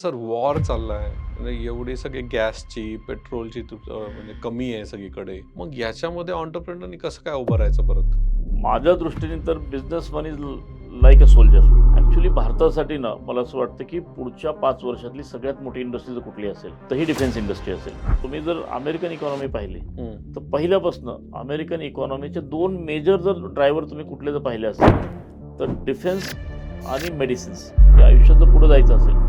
Sir war चाललाय म्हणजे एवढी सगळी गॅसची पेट्रोलची म्हणजे कमी आहे सगळीकडे. मग याच्यामध्ये एंटरप्रेन्योरनी कसं काय उभं राहायचं परत? माझ्या दृष्टीने तर businessman is like a soldier. Actually भारतासाठी ना मला असं वाटतं की पुढच्या 5 वर्षातली सगळ्यात मोठी इंडस्ट्री जर कुठली असेल तर ही डिफेन्स इंडस्ट्री असेल. तुम्ही जर अमेरिकन इकॉनॉमी पाहिली हम्म. तर पहिल्यापासून अमेरिकन इकॉनॉमीचे 2 मेजर जर ड्रायव्हर तुम्ही कुठले जर पाहिले असेल तर डिफेन्स आणि मेडिसिन्स. या आयुष्यात जर पुढे जायचं असेल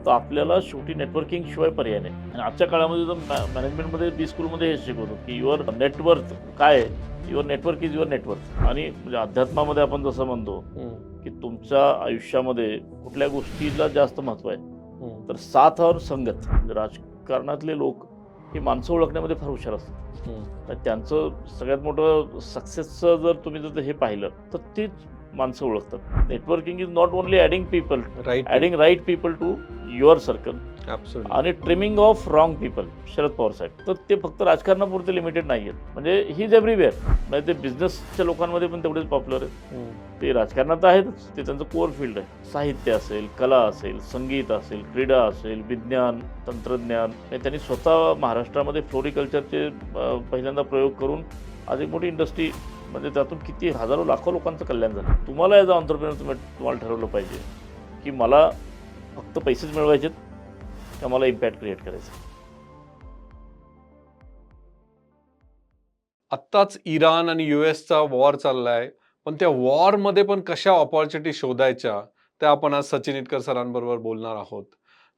तर आपल्याला शेवटी नेटवर्किंग शिवाय पर्याय नाही. आणि आजच्या काळामध्ये जर मॅनेजमेंटमध्ये बी स्कूलमध्ये हेच शिकवतो की युअर नेटवर्थ काय आहे. Your network is your network. आणि म्हणजे अध्यात्मामध्ये आपण जसं म्हणतो हम्म. की तुमच्या आयुष्यामध्ये कुठल्या गोष्टीला जास्त महत्त्व आहे हम्म. तर साथ और संगत. म्हणजे राजकारणातले लोक ही माणसं ओळखण्यामध्ये फार हुशार असतात. हम्म. तर त्यांचं सगळ्यात मोठं सक्सेसचं जर तुम्ही जर हे पाहिलं तर तीच माणसं ओळखतात. Networking is not only adding people, right. Adding right people to your circle absolutely. आणि trimming off wrong people. Sharad Pawar साहेब तर ते फक्त राजकारणापुरते लिमिटेड नाही आहेत. म्हणजे ही इज एव्हरीवेअर. म्हणजे ते बिझनेसच्या लोकांमध्ये पण तेवढेच पॉप्युलर आहेत. ते राजकारणात आहेतच, ते त्यांचं कोअर फील्ड आहे. साहित्य असेल, कला असेल, संगीत असेल, क्रीडा असेल, विज्ञान, तंत्रज्ञान. म्हणजे त्यांनी स्वतः महाराष्ट्रामध्ये फ्लोरिकल्चरचे पहिल्यांदा प्रयोग करून आज एक मोठी इंडस्ट्री. म्हणजे त्यातून किती हजारो लाखो लोकांचं कल्याण झालं. तुम्हाला ॲज अ एंटरप्रेन्योर तुम्हाला ठरवलं पाहिजे की मला फक्त पैसेच मिळवायचेत का मला इम्पॅक्ट क्रिएट करायचं. आत्ताच इराण आणि यूएसचा वॉर चाललाय, पण त्या वॉरमध्ये पण कशा ऑपॉर्च्युनिटी शोधायच्या त्या आपण आज सचिन इटकर सरांबरोबर बोलणार आहोत.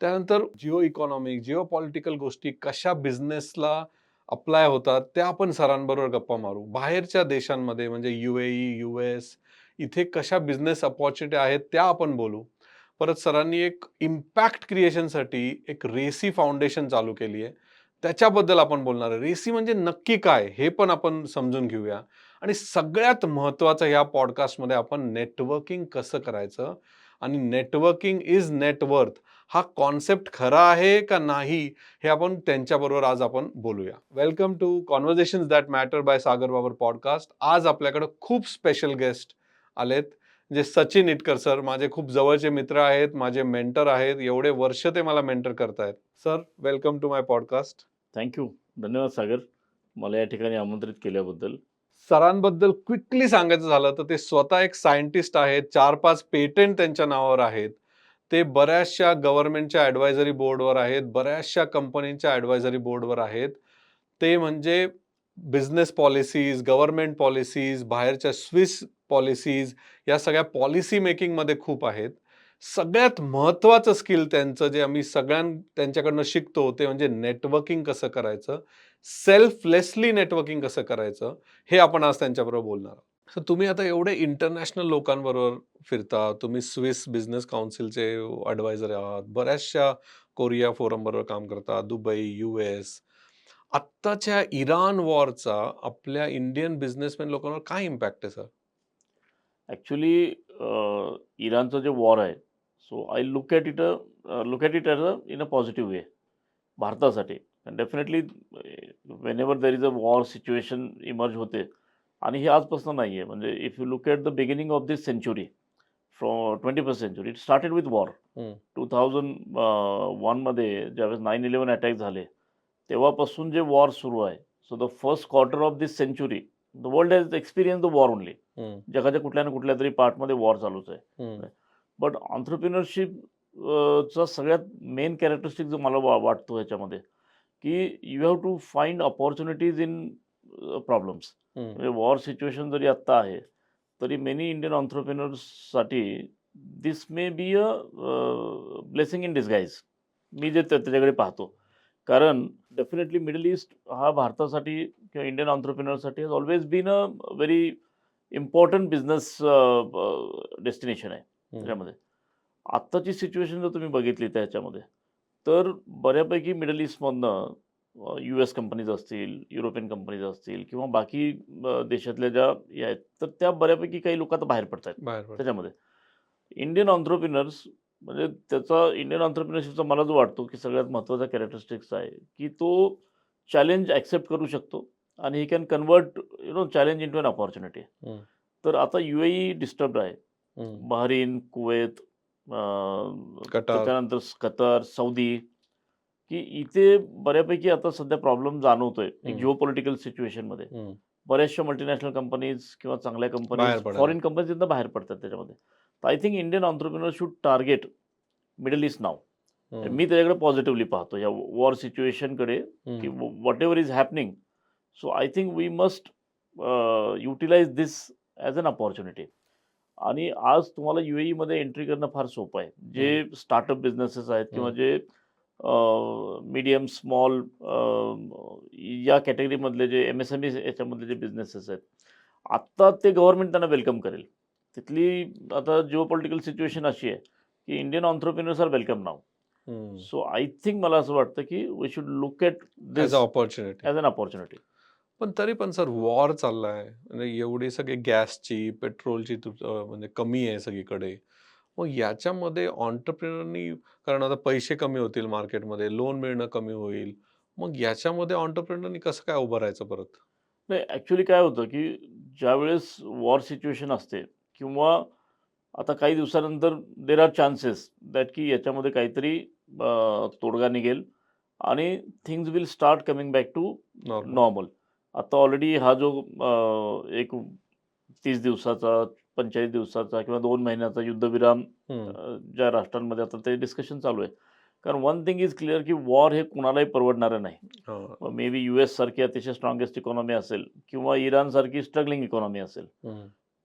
त्यानंतर जिओ इकॉनॉमिक, जिओ पॉलिटिकल गोष्टी कशा बिझनेसला अप्लाय होतात त्या आपण सरांबरोबर गप्पा मारू. बाहेरच्या देशांमध्ये म्हणजे UAE, US इथे कशा बिझनेस अपॉर्च्युनिटी आहेत त्या आपण बोलू. परत सरांनी एक इम्पॅक्ट क्रिएशनसाठी एक रेसी फाउंडेशन चालू केली आहे. त्याच्याबद्दल आपण बोलणार आहे. रेसी म्हणजे नक्की काय हे पण आपण समजून घेऊया. आणि सगळ्यात महत्त्वाचं ह्या पॉडकास्टमध्ये आपण नेटवर्किंग कसं करायचं आणि नेटवर्किंग इज नेटवर्थ हा कॉन्सेप्ट खरा आहे का नाही हे आपण त्यांच्याबरोबर आज आपण बोलूया. Welcome to conversations that matter by Sagar Babar podcast. आज आपल्याकडे खूप स्पेशल गेस्ट आलेत जे सचिन इटकर सर. माझे खूप जवळचे मित्र आहेत, माझे मेंटर आहेत. एवढे वर्ष ते मला मेंटर करतायत. Sir, welcome to my podcast. Thank you. धन्यवाद सागर, मला या ठिकाणी आमंत्रित केल्याबद्दल. सरांबद्दल क्विकली सांगायचं झालं तर ते स्वतः एक सायंटिस्ट आहेत. 4-5 पेटंट त्यांच्या नावावर आहेत. ते बऱ्याचशा गव्हर्नमेंटच्या ॲडवायझरी बोर्डवर आहेत. बऱ्याचशा कंपनीच्या ॲडवायझरी बोर्डवर आहेत. ते म्हणजे बिझनेस पॉलिसीज, गव्हर्नमेंट पॉलिसीज, बाहेरच्या स्विस पॉलिसीज या सगळ्या पॉलिसी मेकिंगमध्ये खूप आहेत. सगळ्यात महत्त्वाचं स्किल त्यांचं जे आम्ही त्यांच्याकडनं शिकतो ते म्हणजे नेटवर्किंग कसं करायचं, सेल्फलेसली नेटवर्किंग कसं करायचं, हे आपण आज त्यांच्याबरोबर बोलणार आहोत. तर तुम्ही आता एवढे इंटरनॅशनल लोकांबरोबर फिरता, तुम्ही स्विस बिझनेस काउन्सिलचे ॲडवायझर आहात, बऱ्याचशा कोरिया फोरम बरोबर काम करता, दुबई, US. आत्ताच्या इराण वॉरचा आपल्या इंडियन बिझनेसमॅन लोकांवर काय इम्पॅक्ट आहे सर? ॲक्च्युली इराणचं जे वॉर आहे, so I look at it as a in a positive way भारतासाठी. Definitely whenever there is a war situation emerge होते. आणि हे आजपासून नाही आहे. म्हणजे if you look at the beginning of this century, from 21st century, it started with war. Hmm. 2001मध्ये ज्यावेळेस 9/11 अटॅक झाले, तेव्हापासून जे वॉर सुरू आहे. So the first quarter of this century the world has experience the war only. Hmm. जगाच्या कुठल्या ना कुठल्या तरी पार्टमध्ये वॉर चालूच आहे. हं. बट एंटरप्रेन्योरशिप चा सगळ्यात मेन कॅरेक्टरिस्टिक जो मला वाटतो ह्याच्यामध्ये, की you have to find opportunities in problems. हं. म्हणजे वॉर सिच्युएशन जरी आत्ता आहे, तरी मेनी इंडियन एंटरप्रेन्योर्ससाठी this may be a blessing in disguise. मी जे त्याच्याकडे पाहतो. कारण डेफिनेटली मिडल ईस्ट हा भारतासाठी किंवा इंडियन एंटरप्रेन्योरसाठी has always been a very important business destination आहे हं. त्याच्यामध्ये. आत्ताची सिच्युएशन जर तुम्ही बघितली त्याच्यामध्ये, तर बऱ्यापैकी मिडल ईस्टमधनं US कंपनीज असतील, युरोपियन कंपनीज असतील किंवा बाकी देशातल्या ज्या या आहेत, तर त्या बऱ्यापैकी काही लोक आता बाहेर पडत आहेत बाहेर पडतात. त्याच्यामध्ये. इंडियन एंटरप्रेन्योर्स म्हणजे त्याचा इंडियन एंटरप्रेन्योरशिपचा मला जो वाटतो, की सगळ्यात महत्त्वाचा कॅरेक्टरिस्टिक्स आहे, की तो चॅलेंज ॲक्सेप्ट करू शकतो आणि he can convert challenge into an opportunity. हं. तर आता UAE डिस्टर्ब्ड आहे. हं. बहरीन, कुवेत, कटार. त्याच्यानंतर कतर, सौदी, की इथे बऱ्यापैकी आता सध्या प्रॉब्लेम जाणवतोय एक जिओ पॉलिटिकल सिच्युएशनमध्ये. हम्म. बऱ्याचशा मल्टीनॅशनल कंपनीज किंवा चांगल्या कंपनीज, बाहेर पडायला. फॉरेन कंपनीज इथं बाहेर पडतात त्याच्यामध्ये. तर I think Indian entrepreneur should target middle east now. मी त्याच्याकडे पॉझिटिव्हली पाहतो या वॉर सिच्युएशनकडे, की whatever is happening. So I think we must utilize this as an opportunity. आणि आज तुम्हाला मध्ये एंट्री करणं फार सोपं आहे. जे स्टार्टअप बिझनेसेस आहेत किंवा जे मीडियम, स्मॉल या कॅटेगरीमधले जे MSME याच्यामधले जे बिझनेसेस आहेत, आत्ता ते गव्हर्नमेंट त्यांना वेलकम करेल. तिथली आता जिओ पॉलिटिकल सिच्युएशन अशी आहे, की Indian entrepreneurs are welcome now. So I think मला असं वाटतं, की we should look at as this a opportunity. As an opportunity. पण तरी पण सर वॉर चाललाय म्हणजे एवढी सगळी गॅसची पेट्रोलची म्हणजे कमी आहे सगळीकडे. मग याच्यामध्ये ऑन्टरप्रिनरनी, कारण आता पैसे कमी होतील मार्केटमध्ये, लोन मिळणं कमी होईल, मग याच्यामध्ये ऑन्टरप्रिनरनी कसं काय उभं राहायचं परत? नाही, ॲक्चुअली काय होतं, की ज्यावेळेस वॉर सिच्युएशन असते किंवा आता काही दिवसानंतर देर आर चान्सेस दॅट की याच्यामध्ये काहीतरी तोडगा निघेल आणि things will start coming back to normal. Normal. आता ऑलरेडी हा जो एक 30 दिवसाचा, 45 दिवसाचा किंवा 2 महिन्याचा युद्धविराम ज्या राष्ट्रांमध्ये आता ते डिस्कशन चालू आहे. कारण वन थिंग इज क्लिअर, की वॉर हे कुणालाही परवडणारं नाही. मे बी US सारखी अतिशय स्ट्रॉंगेस्ट इकॉनॉमी असेल किंवा इराणसारखी स्ट्रगलिंग इकॉनॉमी असेल.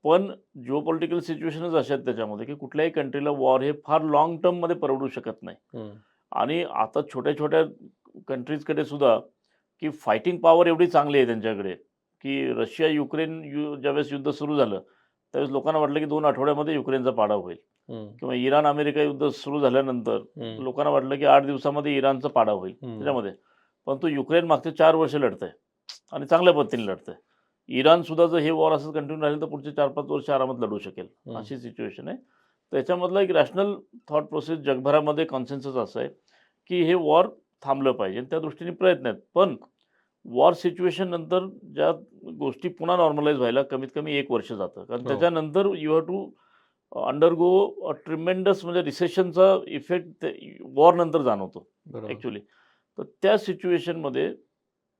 पण जिओ पॉलिटिकल सिच्युएशनच अशा आहेत त्याच्यामध्ये, की कुठल्याही कंट्रीला वॉर हे फार लाँग टर्ममध्ये परवडू शकत नाही. आणि आता छोट्या-छोट्या कंट्रीजकडे सुद्धा, की फायटिंग पॉवर एवढी चांगली आहे त्यांच्याकडे, की रशिया युक्रेन ज्यावेळेस युद्ध सुरू झालं, त्यावेळेस लोकांना वाटलं, की 2 आठवड्यामध्ये युक्रेनचा पाडाव होईल. किंवा इराण अमेरिका युद्ध सुरू झाल्यानंतर लोकांना वाटलं, की 8 दिवसामध्ये इराणचा पाडाव होईल त्याच्यामध्ये. परंतु युक्रेन मागचे 4 वर्ष लढतंय आणि चांगल्या पद्धतीने लढतंय. इराण सुद्धा जर हे वॉर असंच कंटिन्यू राहिलं तर पुढचे 4-5 वर्ष आरामात लढू शकेल, अशी सिच्युएशन आहे. त्याच्यामधला एक रॅशनल थॉट प्रोसेस जगभरामध्ये कॉन्सेन्सस असं आहे, की हे वॉर थांबलं पाहिजे आणि त्या दृष्टीने प्रयत्न आहेत. पण वॉर सिच्युएशन नंतर ज्या गोष्टी पुन्हा नॉर्मलाईज व्हायला कमीत कमी 1 वर्ष जातं. कारण त्याच्यानंतर you have to undergo a tremendous, म्हणजे रिसेशनचा इफेक्ट वॉर नंतर जाणवतो ॲक्च्युअली. तर त्या सिच्युएशनमध्ये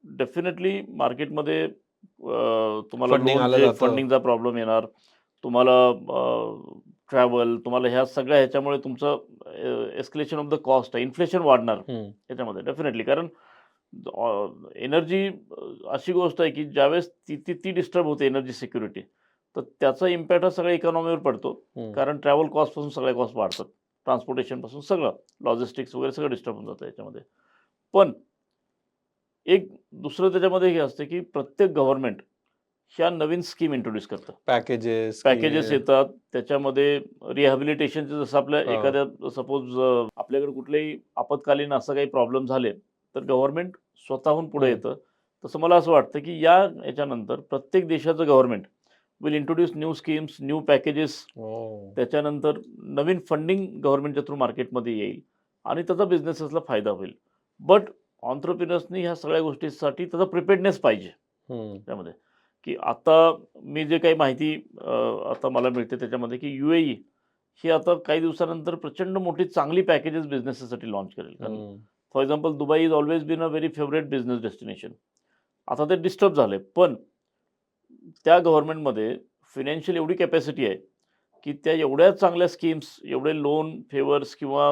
डेफिनेटली मार्केटमध्ये तुम्हाला फंडिंग आलं लोनचे जातं. फंडिंगचा प्रॉब्लेम येणार. तुम्हाला ट्रॅव्हल, तुम्हाला ह्या सगळ्या ह्याच्यामुळे तुमचं एस्केलेशन ऑफ द कॉस्ट आहे, इन्फ्लेशन वाढणार याच्यामध्ये डेफिनेटली. कारण एनर्जी अशी गोष्ट आहे, की ज्यावेळेस ती ती ती डिस्टर्ब होते एनर्जी सिक्युरिटी, तर त्याचा इम्पॅक्ट हा सगळ्या इकॉनॉमीवर पडतो. कारण ट्रॅव्हल कॉस्टपासून सगळ्या कॉस्ट वाढतात. ट्रान्सपोर्टेशनपासून सगळं, लॉजिस्टिक्स वगैरे सगळं डिस्टर्ब होऊन जातं याच्यामध्ये. पण एक दुसरं त्याच्यामध्ये हे असतं, की प्रत्येक गव्हर्नमेंट ह्या नवीन स्कीम इंट्रोड्यूस करतं. पॅकेजेस येतात. त्याच्यामध्ये रिहॅबिलिटेशनचं, जसं आपल्या एखाद्या सपोज आपल्याकडे कुठलेही आपत्कालीन असं काही प्रॉब्लेम झाले, तर गव्हर्नमेंट स्वतःहून पुढे येतं. तसं मला असं वाटतं, की याच्यानंतर प्रत्येक देशाचं government will introduce new schemes, new packages. त्याच्यानंतर नवीन फंडिंग गव्हर्नमेंटच्या थ्रू मार्केटमध्ये येईल आणि त्याचा बिझनेसेसला फायदा होईल. बट ऑन्टरप्रिनर्सनी ह्या सगळ्या गोष्टींसाठी त्याचा प्रिपेअर्डनेस पाहिजे त्यामध्ये. की आता मी जे काही माहिती आता मला मिळते त्याच्यामध्ये, की UAE ही आता काही दिवसानंतर प्रचंड मोठी चांगली पॅकेजेस बिझनेससाठी लॉन्च करेल. कारण for example Dubai is always bin a very favourite business destination. आता ते डिस्टर्ब झाले, पण त्या गव्हर्नमेंटमध्ये फायनान्शियल एवढी कॅपॅसिटी आहे, की त्या एवढ्या चांगल्या स्कीम्स, एवढे लोन फेवर्स किंवा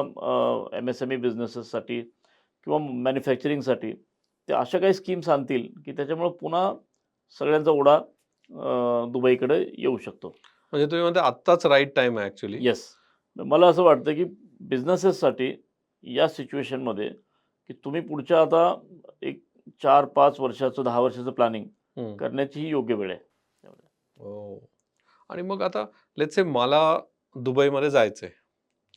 MSME बिझनेसेससाठी किंवा मॅन्युफॅक्चरिंगसाठी ते अशा काही स्कीम्स आणतील, की त्याच्यामुळं पुन्हा सगळ्यांचा ओढा दुबईकडे येऊ शकतो. म्हणजे तुम्ही म्हणता आत्ताच राईट टाइम आहे ऍक्च्युली. येस. मला असं वाटतं, की बिझनेसेससाठी या सिच्युएशनमध्ये, की तुम्ही पुढच्या आता एक 4-5 वर्षाचं, 10 वर्षाचं प्लॅनिंग करण्याची ही योग्य वेळ आहे. हो. आणि मग आता लेट्स से मला दुबईमध्ये जायचंय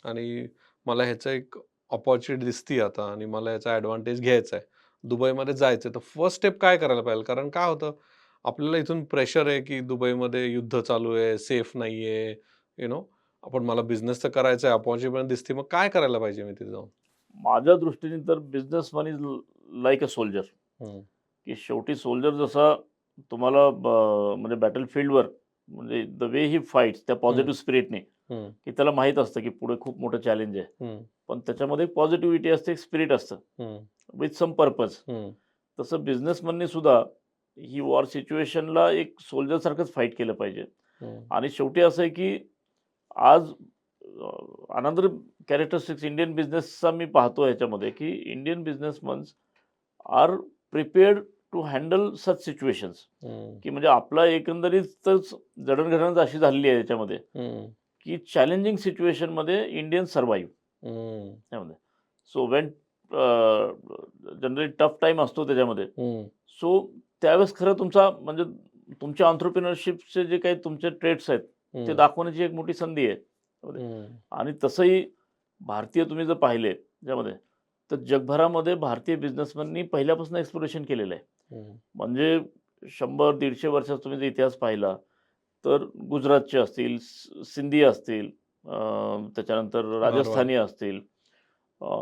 आणि मला ह्याचं एक अपॉर्च्युनिटी दिसती आता आणि मला याचा ॲडव्हान्टेज घ्यायचा आहे. दुबईमध्ये जायचं तर फर्स्ट स्टेप काय करायला पाहिजे? कारण काय होतं, आपल्याला इथून प्रेशर आहे, की दुबईमध्ये युद्ध चालू आहे, सेफ नाहीये, आपण मला बिझनेस तर करायचा आहे, अपॉर्च्युनिटी दिसते. मग काय करायला पाहिजे मी तिथे जाऊन? माझ्या दृष्टीने तर businessman is like a soldier. की शेवटी सोल्जर जसा तुम्हाला म्हणजे बॅटल फील्डवर, म्हणजे द वे ही फाईट्स त्या पॉझिटिव्ह स्पिरिटने, हम्म, की त्याला माहीत असतं की पुढे खूप मोठं चॅलेंज आहे, हम्म, पण त्याच्यामध्ये एक पॉझिटिव्हिटी असते, एक स्पिरिट असतं हम्म, विथ सम पर्पज. हम्म, तसं बिझनेसमननी सुद्धा ही वॉर सिच्युएशनला एक सोल्जरसारखंच फाईट केलं पाहिजे. हम्म, आणि शेवटी असं आहे की आज अनदर कॅरेक्टरिस्टिक्स इंडियन बिझनेसचा मी पाहतो ह्याच्यामध्ये, की Indian businessmans are prepared to handle such situations. Hmm, की म्हणजे आपला एकंदरीतच जडणघडणच अशी झालेली आहे याच्यामध्ये, हम्म, की चॅलेंजिंग सिच्युएशनमध्ये इंडियन सर्व्हाइव्ह हम्म, त्यामध्ये. So when generally tough time असतो त्याच्यामध्ये. हम्म, सो त्यावेळेस खरं तुमचा म्हणजे तुमच्या एंटरप्रेन्योरशिपचे जे काही तुमचे ट्रेड्स आहेत, ते हम्म, दाखवण्याची एक मोठी संधी आहे त्यामध्ये. हम्म, आणि तसंही भारतीय तुम्ही जर पाहिले त्यामध्ये, तर जगभरामध्ये भारतीय बिझनेसमननी पहिल्यापासून एक्सप्लोरेशन केलेलं आहे. हम्म, म्हणजे 100-150 वर्षाचा तुम्ही जर इतिहास पाहिला, तर गुजरातचे असतील, सिंधी असतील, त्याच्यानंतर मारवाड. राजस्थानी असतील.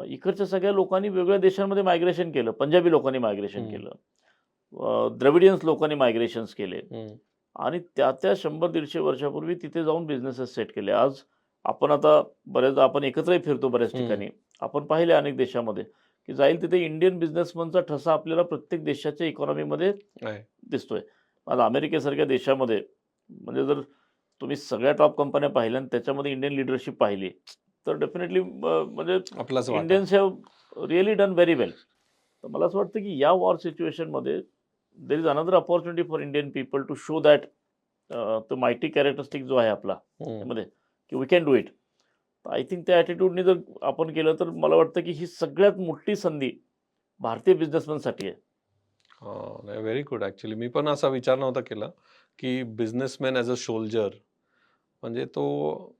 इकडच्या सगळ्या लोकांनी वेगवेगळ्या देशांमध्ये मायग्रेशन केलं. पंजाबी लोकांनी मायग्रेशन हम्म, केलं. द्रविडियन्स लोकांनी मायग्रेशन्स केले हम्म, आणि त्या 100-150 वर्षापूर्वी तिथे जाऊन बिझनेसेस सेट केले. आज आपण आता बऱ्याचदा आपण एकत्रही फिरतो बऱ्याच हम्म, ठिकाणी. आपण पाहिले अनेक देशामध्ये, की जाईल तिथे इंडियन बिझनेसमनचा ठसा आपल्याला प्रत्येक देशाच्या इकॉनॉमीमध्ये आहे. दिसतोय. आज अमेरिकेसारख्या देशामध्ये म्हणजे जर तुम्ही सगळ्या टॉप कंपन्या पाहिल्या आणि त्याच्यामध्ये इंडियन लीडरशिप पाहिली, तर डेफिनेटली म्हणजे आपलाच वाटा. Indians have really done very well. तर मला असं वाटतं, की या वॉर सिच्युएशनमध्ये there is another opportunity for Indian people to show that तो मायटी कॅरेक्टरिस्टिक जो आहे आपला हम्म. त्यामध्ये, की we can do it. I think त्या ॲटिट्यूडनी जर आपण केलं, तर मला वाटतं, की ही सगळ्यात मोठी संधी भारतीय बिझनेसमनसाठी आहे. हां, नाही व्हेरी गुड ॲक्चुअली. मी पण असा विचार नव्हता केला, की बिझनेसमॅन ॲज अ सोल्जर म्हणजे तो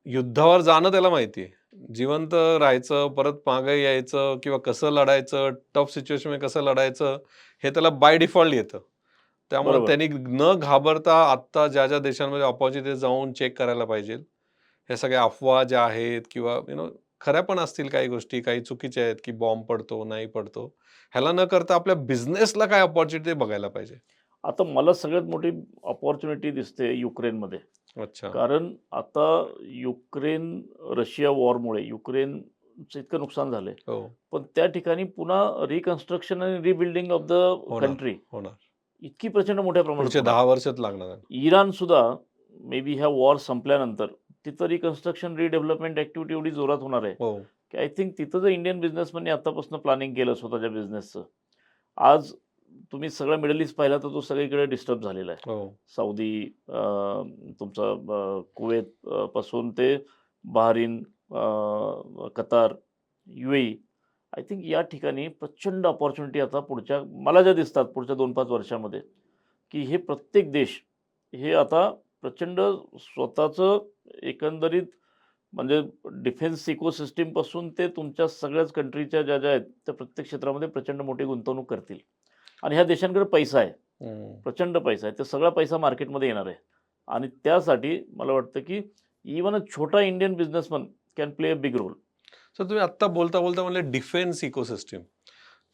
युद्धावर जाणं त्याला माहिती आहे. जिवंत राहायचं, परत मागे यायचं किंवा कसं लढायचं, टफ सिच्युएशनमध्ये कसं लढायचं, हे त्याला बाय डिफॉल्ट येतं. त्यामुळे बरोबर. त्यांनी न घाबरता आत्ता ज्या देशांमध्ये अपॉर्च्युनिटी जाऊन चेक करायला पाहिजे. ह्या सगळ्या अफवा ज्या आहेत किंवा खऱ्या पण असतील काही गोष्टी, काही चुकीच्या आहेत, की बॉम्ब पडतो, नाही पडतो. ह्याला न करता आपल्या बिझनेसला काय अपॉर्च्युनिटी बघायला पाहिजे. आता मला सगळ्यात मोठी अपॉर्च्युनिटी दिसते युक्रेनमध्ये. अच्छा. कारण आता युक्रेन रशिया वॉरमुळे युक्रेनचं इतकं नुकसान झालंय. हो. पण त्या ठिकाणी पुन्हा रिकन्स्ट्रक्शन आणि रिबिल्डिंग ऑफ द होणार, कंट्री होणार. इतकी प्रचंड मोठ्या प्रमाणात पुढचे होणार. 10 वर्षच लागणार आहे. इराणसुद्धा मे बी ह्या वॉर संपल्यानंतर तिथं रिकन्स्ट्रक्शन, रिडेव्हलपमेंट ॲक्टिव्हिटी एवढी जोरात होणार आहे, हो. की आय थिंक तिथं जर इंडियन बिझनेसमननी आत्तापासून प्लॅनिंग केलं स्वतःच्या बिझनेसचं, आज तुम्ही सगळा मिडल ईस्ट पाहिला तर तो सगळीकडे डिस्टर्ब झालेला आहे. हो. सौदी, तुमचा कुवेत पासून ते Bahrain, Qatar, UAE. I think या ठिकाणी प्रचंड अपॉर्च्युनिटी आता पुढच्या मला ज्या दिसतात पुढच्या 2-5 वर्षामध्ये, की हे प्रत्येक देश हे आता प्रचंड स्वतःचं एकंदरीत म्हणजे डिफेन्स इकोसिस्टमपासून ते तुमच्या सगळ्याच कंट्रीच्या ज्या आहेत, त्या प्रत्येक क्षेत्रामध्ये प्रचंड मोठी गुंतवणूक करतील. आणि ह्या देशांकडे पैसा आहे. हं. प्रचंड पैसा आहे. ते सगळा पैसा मार्केटमध्ये येणार आहे. आणि त्यासाठी मला वाटतं, की इव्हन अ छोटा Indian businessman can play a big role. Sir तुम्ही आत्ता बोलता म्हणले डिफेन्स इकोसिस्टम.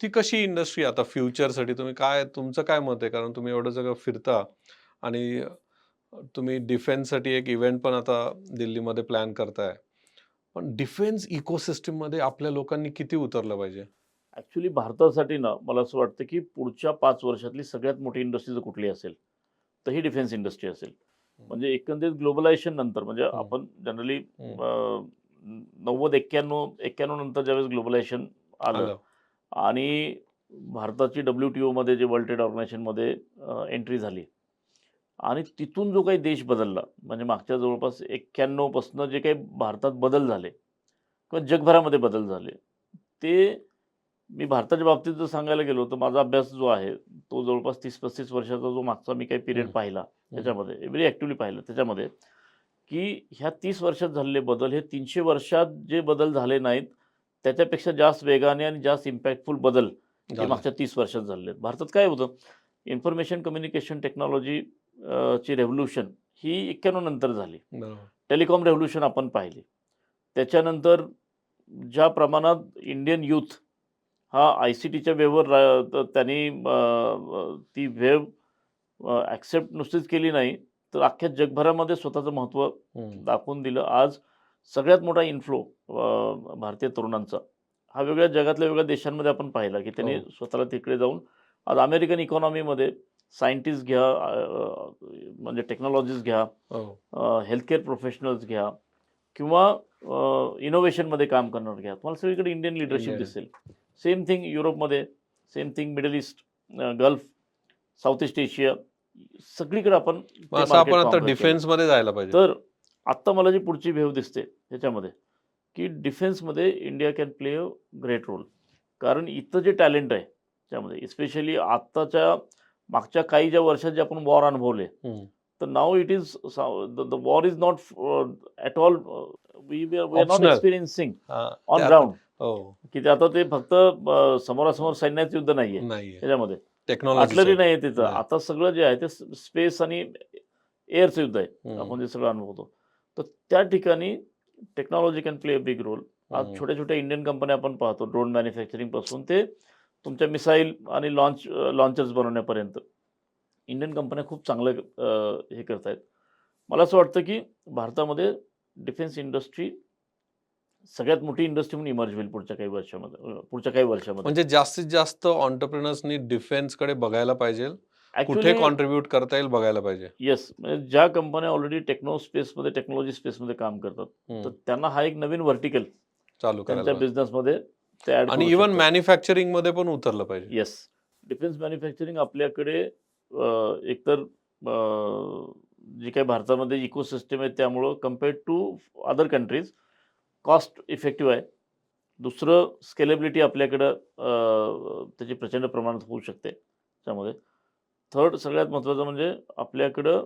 ती कशी इंडस्ट्री आता फ्युचरसाठी तुम्ही तुमचं काय मत आहे? कारण तुम्ही एवढं सगळं फिरता आणि तुम्ही डिफेन्ससाठी एक इव्हेंट पण आता दिल्लीमध्ये प्लॅन करताय. पण डिफेन्स इकोसिस्टममध्ये आपल्या लोकांनी किती उतरलं पाहिजे? ॲक्चुअली भारतासाठी ना, मला असं वाटतं, की पुढच्या 5 वर्षातली सगळ्यात मोठी इंडस्ट्री जर कुठली असेल, तर ही डिफेन्स इंडस्ट्री असेल. हं, म्हणजे एकंदरीत ग्लोबलायझेशन नंतर म्हणजे हं, आपण जनरली हं. 90-91 नंतर ज्यावेळेस ग्लोबलायझेशन आलं आलं. आणि भारताची WTOमध्ये जे वर्ल्ड ट्रेड ऑर्गनायझेशनमध्ये एंट्री झाली आणि तिथून जो काही देश बदलला, म्हणजे मागच्या जवळपास 91 पासून जे काही भारतात बदल झाले किंवा जगभरामध्ये बदल झाले, ते मी भारताच्या बाबतीत जर सांगायला गेलो, तर माझा अभ्यास जो आहे, तो जवळपास 30-35 वर्षाचा जो मागचा मी काही पिरियड हं, पाहिला हं. त्याच्यामध्ये, व्हेरी ॲक्टिव्हली पाहिलं त्याच्यामध्ये, की ह्या 30 वर्षात झालेले बदल हे 300 वर्षात जे बदल झाले नाहीत, त्याच्यापेक्षा जास्त वेगाने आणि जास्त इम्पॅक्टफुल बदल हे झालंय. मागच्या 30 वर्षात झालेले आहेत. भारतात काय होतं, इन्फॉर्मेशन कम्युनिकेशन टेक्नॉलॉजी ची रेव्होल्यूशन ही 91 नंतर झाली. बरोबर. टेलिकॉम रेव्होल्यूशन आपण पाहिली. त्याच्यानंतर ज्या प्रमाणात इंडियन यूथ हा ICTच्या वेव्हवर त्यांनी ती वेव्ह ॲक्सेप्ट नुसतीच केली नाही, तर अख्ख्या जगभरामध्ये स्वतःचं महत्त्व हम्म. दाखवून दिलं. आज सगळ्यात मोठा इन्फ्लो भारतीय तरुणांचा हा वेगळ्या जगातल्या वेगळ्या देशांमध्ये आपण पाहिला, की त्यांनी हो. स्वतःला तिकडे जाऊन आज अमेरिकन इकॉनॉमीमध्ये सायंटिस्ट घ्या, म्हणजे टेक्नॉलॉजीज घ्या, हो. हेल्थकेअर प्रोफेशनल्स घ्या किंवा इनोव्हेशनमध्ये काम करणार घ्या, तुम्हाला सगळीकडे इंडियन लिडरशिप इंडियन. दिसेल. सेम थिंग युरोपमध्ये, same thing middle east, gulf, south east Asia, सगळीकडे आपण मग ते असं आपण मार्केट आता कॉन्कर केलं. डिफेन्स मध्ये जायला पाहिजे. तर आत्ता मला जी पुढची वेव्ह दिसते ह्याच्यामध्ये, की डिफेन्समध्ये India can play a great role. कारण इथं जे टॅलेंट आहे त्यामध्ये, इस्पेशली आत्ताच्या मागच्या काही ज्या वर्षात जे आपण वॉर अनुभवले, हम्म. तर now it is the war is not at all, we are not Optional. Experiencing हा, ते ऑन आता- ग्राउंड, हो. की ते आता ते फक्त समोरासमोर सैन्याचं युद्ध नाहीये नाहीये. त्याच्यामध्ये, टेक्नॉलॉजी आर्टिलरी नाही तिथं. नाही. आता सगळं जे आहे ते स्पेस आणि एअरचं युद्ध आहे. हम्म. आपण जे सगळं अनुभवतो, तर त्या ठिकाणी technology can play a big role. आज हम्म. छोट्या छोट्या इंडियन कंपन्या आपण पाहतो, ड्रोन मॅन्युफॅक्चरिंग पासून ते तुमच्या मिसाईल आणि लॉन्चर्स बनवण्यापर्यंत इंडियन कंपन्या खूप चांगलं हे करतायत. मला असं वाटतं की भारतामध्ये डिफेन्स इंडस्ट्री सगळ्यात मोठी इंडस्ट्री म्हणून इमर्ज होईल पुढच्या काही वर्षामध्ये. म्हणजे जास्तीत जास्त ऑन्टरप्रिनर्सनी डिफेन्स कडे बघायला पाहिजे, कुठे ॲक्च्युली कॉन्ट्रीब्युट करता येईल बघायला पाहिजे. येस, म्हणजे ज्या कंपन्या ऑलरेडी टेक्नो स्पेसमध्ये, टेक्नॉलॉजी स्पेसमध्ये काम करतात, तर त्यांना हा एक नवीन व्हर्टिकल चालू करायला त्यांच्या पाहिजे. बिझनेसमध्ये ते ॲड आणि करू इव्हन शकतात. मॅन्युफॅक्चरिंग मध्ये पण उतरलं पाहिजे. येस, डिफेन्स मॅन्युफॅक्चरिंग आपल्याकडे एकतर जी काही भारतामध्ये इकोसिस्टम आहे त्यामुळं compared to other countries cost effective आहे. दुसरं स्केलेबिलिटी आपल्याकडं त्याची प्रचंड प्रमाणात होऊ शकते त्यामध्ये. थर्ड सगळ्यात महत्त्वाचं म्हणजे आपल्याकडं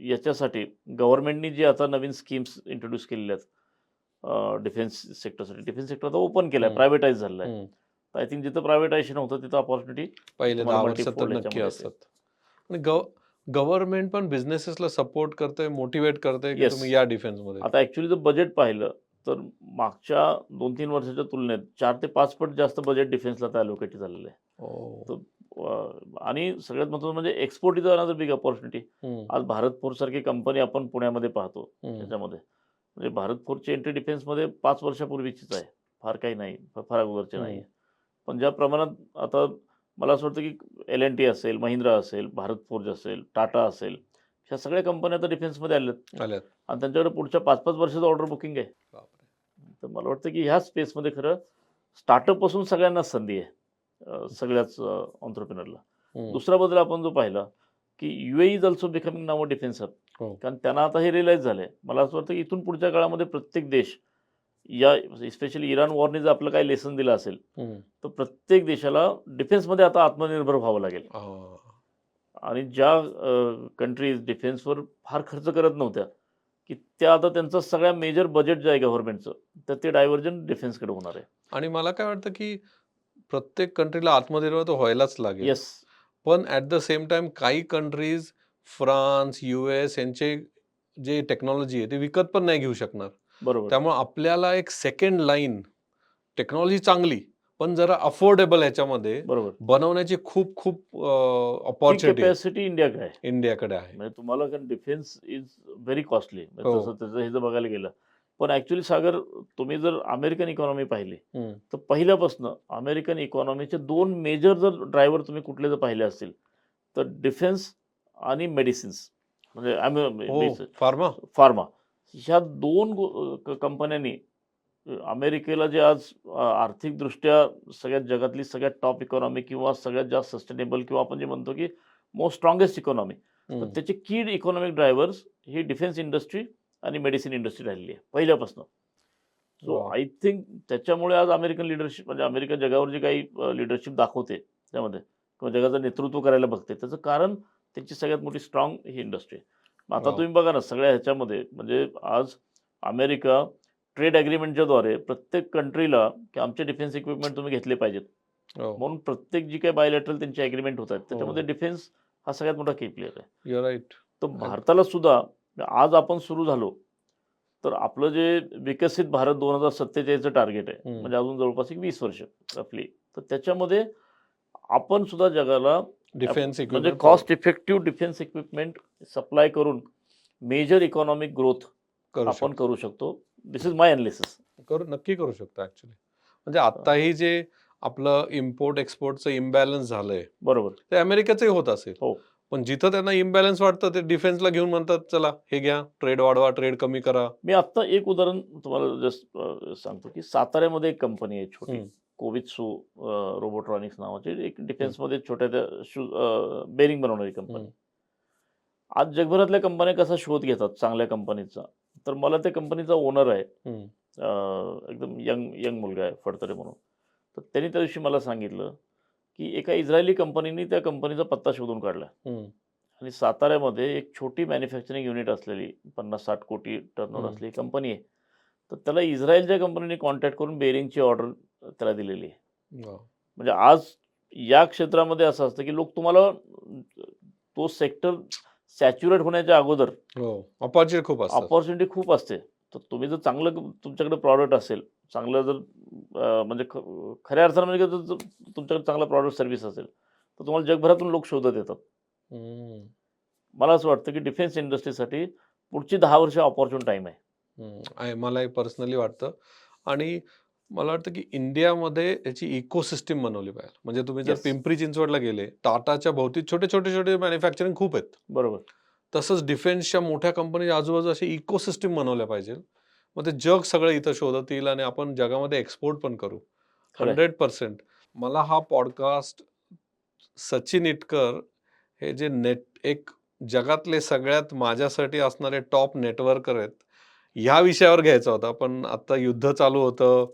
याच्यासाठी गव्हर्नमेंटनी जी आता नवीन स्कीम्स इंट्रोड्यूस केलेल्या आहेत डिफेन्स सेक्टरसाठी. डिफेन्स सेक्टर आता ओपन केलं आहे, हम्म. प्रायव्हेटाईज झालेलं आहे. हम्म. आय थिंक जिथं प्रायव्हेटायझेशन होतं तिथं अपॉर्च्युनिटी पहिले तुम्हाला 10 वर्षात तर मल्टीफोल्ड नक्की ह्याच्यामध्ये असतात. आणि गव्हर्नमेंट पण बिझनेसेसला सपोर्ट करते, मोटिवेट करते की येस. तुम्ही या डिफेन्स मध्ये. आता ॲक्च्युली जर बजेट पाहिलं तर मागच्या 2-3 वर्षाच्या तुलनेत 4 ते 5 पट जास्त बजेट डिफेन्सला आता अलोकेट झालेलं आहे. हो. तर आणि सगळ्यात महत्त्वाचं म्हणजे export is another big opportunity. हम्म. आज भारत फोर्ससारखी कंपनी आपण पुण्यामध्ये पाहतो. हम्म. त्याच्यामध्ये म्हणजे भारत फोर्सची एंट्री डिफेन्समध्ये 5 वर्षापूर्वीचीच आहे, फार काही नाही, फार अगोदरची नाही आहे. पण ज्या प्रमाणात आता मला असं वाटतं की L&T असेल, महिंद्रा असेल, भारत फोर्ज असेल, टाटा असेल, ह्या सगळ्या कंपन्या आता डिफेन्समध्ये आल्यात आल्यात. आणि त्यांच्याकडे पुढच्या 5-5 वर्षाचं ऑर्डर बुकिंग आहे. बापरे. तर मला वाटतं की ह्या स्पेसमध्ये खरं स्टार्टअपपासून सगळ्यांनाच संधी आहे, सगळ्याच ऑन्ट्रप्रिनरला. हम्म. दुसरा बदल आपण जो पाहिला की UAE is also becoming now a defence hub. हो. कारण त्यांना आता हे रिअलाईज झालंय. मला असं वाटतं की इथून पुढच्या काळामध्ये प्रत्येक देश या स्पेशली इराण वॉरने जर आपलं काही लेसन दिलं असेल, हम्म. तर प्रत्येक देशाला डिफेन्समध्ये आता आत्मनिर्भर व्हावं लागेल. हा. आणि ज्या कंट्रीज डिफेन्सवर फार खर्च करत नव्हत्या, की त्या आता त्यांचं सगळ्या मेजर बजेट जे आहे गव्हर्नमेंटचं, तर ते डायव्हर्जन डिफेन्सकडे होणार आहे. आणि मला काय वाटतं की प्रत्येक कंट्रीला आत्मनिर्भर तर व्हायलाच लागेल. येस, पण ॲट द सेम टाइम काही कंट्रीज, फ्रान्स, US यांचे जे टेक्नॉलॉजी आहे ते विकत पण नाही घेऊ शकणार. बरोबर. त्यामुळे आपल्याला एक सेकंड लाईन टेक्नॉलॉजी चांगली पण जरा अफोर्डेबल ह्याच्यामध्ये बरोबर. बनवण्याची खूप खूप ती अपॉर्च्युनिटी कॅपॅसिटी इंडियाकडे आहे. इंडियाकडे आहे. म्हणजे तुम्हाला कारण डिफेन्स इज व्हेरी कॉस्टली, हो. तसं त्याचं हे जर बघायला गेलं. पण ॲक्च्युली सागर, तुम्ही जर अमेरिकन इकॉनॉमी पाहिली, हम्म. तर पहिल्यापासून अमेरिकन इकॉनॉमीचे 2 मेजर जर ड्रायव्हर तुम्ही कुठले जर पाहिले असतील, तर डिफेन्स आणि मेडिसिन्स, म्हणजे हो. फार्मा. फार्मा, ह्या 2 कंपन्यांनी अमेरिकेला जे आज आर्थिकदृष्ट्या सगळ्यात जगातली सगळ्यात टॉप इकॉनॉमी किंवा सगळ्यात जास्त सस्टेनेबल किंवा आपण जे म्हणतो की मोस्ट स्ट्रॉंगेस्ट इकॉनॉमी, तर हम्म. त्याचे की इकॉनॉमिक ड्रायव्हर्स ही डिफेन्स इंडस्ट्री आणि मेडिसिन इंडस्ट्री राहिलेली आहे पहिल्यापासून. सो वा. आय थिंक त्याच्यामुळे आज अमेरिकन लिडरशिप, म्हणजे अमेरिका जगावर जे काही लिडरशिप दाखवते त्यामध्ये किंवा जगाचं नेतृत्व करायला बघते, त्याचं कारण त्यांची सगळ्यात मोठी स्ट्रॉंग ही इंडस्ट्री. आता वा. तुम्ही बघा ना सगळ्या ह्याच्यामध्ये, म्हणजे आज अमेरिका ट्रेड ॲग्रीमेंटच्याद्वारे प्रत्येक कंट्रीला की आमचे डिफेन्स इक्विपमेंट तुम्ही घेतले पाहिजेत हो. म्हणून प्रत्येक जी काही बायोलॅटरल त्यांचे ॲग्रीमेंट होत आहेत त्याच्यामध्ये हो. डिफेन्स हा सगळ्यात मोठा की प्लेयर आहे. Your right. तर भारताला सुद्धा आज आपण सुरू झालो तर आपलं जे विकसित भारत 2047चं टार्गेट आहे, हम्म. म्हणजे अजून जवळपास एक 20 वर्ष रफली, तर त्याच्यामध्ये आपण सुद्धा जगाला डिफेन्स म्हणजे equipment cost effective defence equipment supply करून मेजर इकॉनॉमिक ग्रोथ करू आपण शकतो. करू शकतो. दिस इज माय अनालिसिस. नक्की करू शकतो ऍक्च्युली. म्हणजे आताही जे आपलं इम्पोर्ट एक्सपोर्टचं इम्बॅलन्स झालंय बरोबर. ते अमेरिकेचंही होत असेल. हो. पण जिथं त्यांना इम्बॅलन्स वाटतं ते डिफेन्सला घेऊन म्हणतात चला हे घ्या, ट्रेड वाढवा, ट्रेड कमी करा. मी आत्ता एक उदाहरण तुम्हाला जस्ट सांगतो, की साताऱ्यामध्ये एक कंपनी आहे छोटी, हम्म, कोवित्सू रोबोट्रॉनिक्स नावाची एक हम्म, डिफेन्समध्ये छोट्या त्या बेरिंग बनवणारी कंपनी. हम्म, आज जगभरातल्या कंपन्या कसा शोध घेतात चांगल्या कंपनीचा, तर मला त्या कंपनीचा ओनर आहे, हम्म, एकदम यंग यंग मुलगा आहे फडतरे म्हणून. तर त्यांनी त्या दिवशी मला सांगितलं, की एका इस्रायली कंपनीने त्या कंपनीचा पत्ता शोधून काढला हम्म, आणि साताऱ्यामध्ये एक छोटी मॅन्युफॅक्चरिंग युनिट असलेली 50-60 कोटी टर्नओव्हर हम्म. असलेली कंपनी आहे. तर त्याला इस्रायलच्या कंपनीने कॉन्टॅक्ट करून बेरिंगची ऑर्डर त्याला दिलेली आहे. वा. म्हणजे आज या क्षेत्रामध्ये असं असतं, की लोक तुम्हाला तो सेक्टर सॅच्युरेट होण्याच्या अगोदर हो, अपॉर्च्युनिटी खूप असतात. अपॉर्च्युनिटी खूप असते. तर तुम्ही जर चांगलं तुमच्याकडे प्रॉडक्ट असेल, चांगलं जर म्हणजे खऱ्या अर्थानं म्हणजे जर तुमच्याकडे चांगला प्रॉडक्ट सर्व्हिस असेल, तर तुम्हाला जगभरातून लोक शोधत येतात. हम्म, मला असं वाटतं, की डिफेन्स इंडस्ट्रीसाठी पुढची 10 वर्ष अपॉर्च्युन टाईम आहे. मलाही पर्सनली वाटतं. आणि मला वाटतं की इंडियामध्ये याची इकोसिस्टीम बनवली पाहिजे. म्हणजे तुम्ही जर येस. पिंपरी चिंचवडला गेले, टाटाच्या भोवती छोटे छोटे छोटे मॅन्युफॅक्चरिंग खूप आहेत. बरोबर. तसंच डिफेन्सच्या मोठ्या कंपनी आजूबाजू अशी इकोसिस्टीम बनवल्या पाहिजे. मग ते जग सगळं इथं शोधत येईल आणि आपण जगामध्ये एक्सपोर्ट पण करू. खरं आहे. 100%. मला हा पॉडकास्ट सचिन इटकर हे जे एक जगातले सगळ्यात माझ्यासाठी असणारे टॉप नेटवर्कर आहेत, ह्या विषयावर घ्यायचा होता. पण आता युद्ध चालू होतं.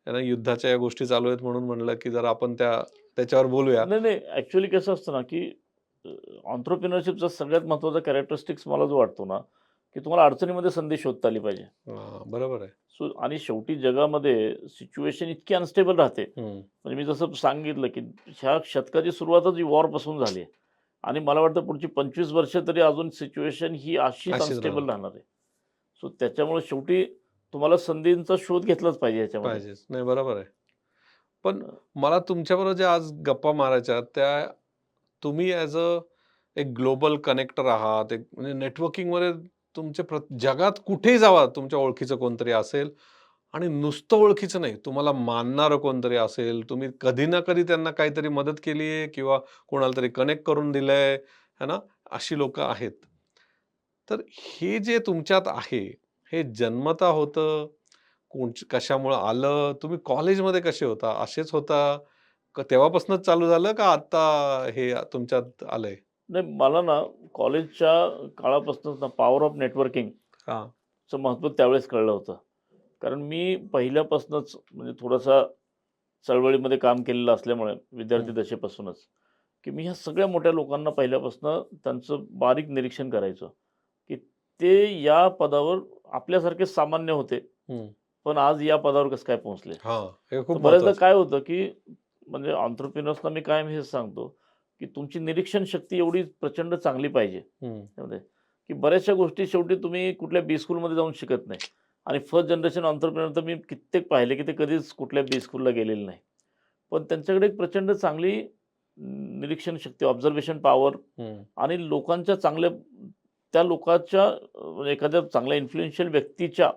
युद्धाच्या या गोष्टी चालू आहेत म्हणून म्हणलं की जरा आपण त्याच्यावर बोलूया. नाही, नाही. ॲक्चुअली कसं असतं ना, की एंटरप्रेन्योरशिपचा सगळ्यात महत्त्वाचा कॅरेक्टरिस्टिक्स मला जो वाटतो ना, की तुम्हाला अडचणीमध्ये संधी शोधता आली पाहिजे. बरोबर आहे. सो आणि शेवटी जगामध्ये सिच्युएशन इतकी अनस्टेबल राहते. हम्म, म्हणजे मी जसं सांगितलं, की ह्या शतकाची सुरुवातच ही वॉरपासून झाली आहे आणि मला वाटतं पुढची 25 वर्ष तरी अजून सिच्युएशन ही अशीच अशीच अनस्टेबल राहणार. राहणार आहे. सो त्याच्यामुळे शेवटी तुम्हाला संधींचा शोध घेतलाच पाहिजे ह्याच्यामध्ये. पाहिजेच. नाही, बरोबर आहे. पण अ, मला तुमच्याबरोबर ज्या आज गप्पा मारायच्या त्या, तुम्ही ॲज एक ग्लोबल कनेक्टर आहात. एक म्हणजे नेटवर्किंगमध्ये तुमचे जगात कुठेही जावा तुमच्या ओळखीचं कोणतरी असेल आणि नुसतं ओळखीचं नाही, तुम्हाला मानणारं कोणतरी असेल. तुम्ही कधी ना कधी त्यांना काहीतरी मदत केली आहे किंवा कोणाला तरी कनेक्ट करून दिलंय, है ना? अशी लोकं आहेत. तर हे जे तुमच्यात आहे, हे जन्मता होतं? कशामुळं आलं? तुम्ही कॉलेजमध्ये कसे होता? असेच होता? का तेव्हापासूनच चालू झालं का आता हे तुमच्यात आलंय? नाही मला ना कॉलेजच्या काळापासूनच ना पॉवर ऑफ नेटवर्किंगचं हां. महत्त्व त्यावेळेस कळलं होतं. कारण मी पहिल्यापासूनच म्हणजे थोडासा चळवळीमध्ये काम केलेलं असल्यामुळे विद्यार्थी हं, दशेपासूनच, की मी ह्या सगळ्या मोठ्या लोकांना पहिल्यापासून त्यांचं बारीक निरीक्षण करायचो, की ते या पदावर आपल्यासारखे सामान्य होते, हं. पण आज या पदावर कसं काय पोहोचले. हां, हे तर खूप बऱ्याचदा महत्वाचं. काय होतं, की म्हणजे एंटरप्रेन्योर्सना मी कायम हेच सांगतो, की तुमची निरीक्षण शक्ती एवढी प्रचंड चांगली पाहिजे हं, त्यामध्ये, की बऱ्याचशा गोष्टी शेवटी तुम्ही कुठल्या बी स्कूलमध्ये जाऊन शिकत नाही. आणि फर्स्ट जनरेशन एंटरप्रेन्योर तर मी कित्येक पाहिले, की ते कधीच कुठल्या बी स्कूलला गेलेले नाही. पण त्यांच्याकडे एक प्रचंड चांगली निरीक्षण शक्ती, ऑब्झर्वेशन पॉवर हं. आणि लोकांच्या चांगल्या त्या लोकांच्या एखाद्या चांगल्या इन्फ्लुएन्शियल व्यक्तीच्या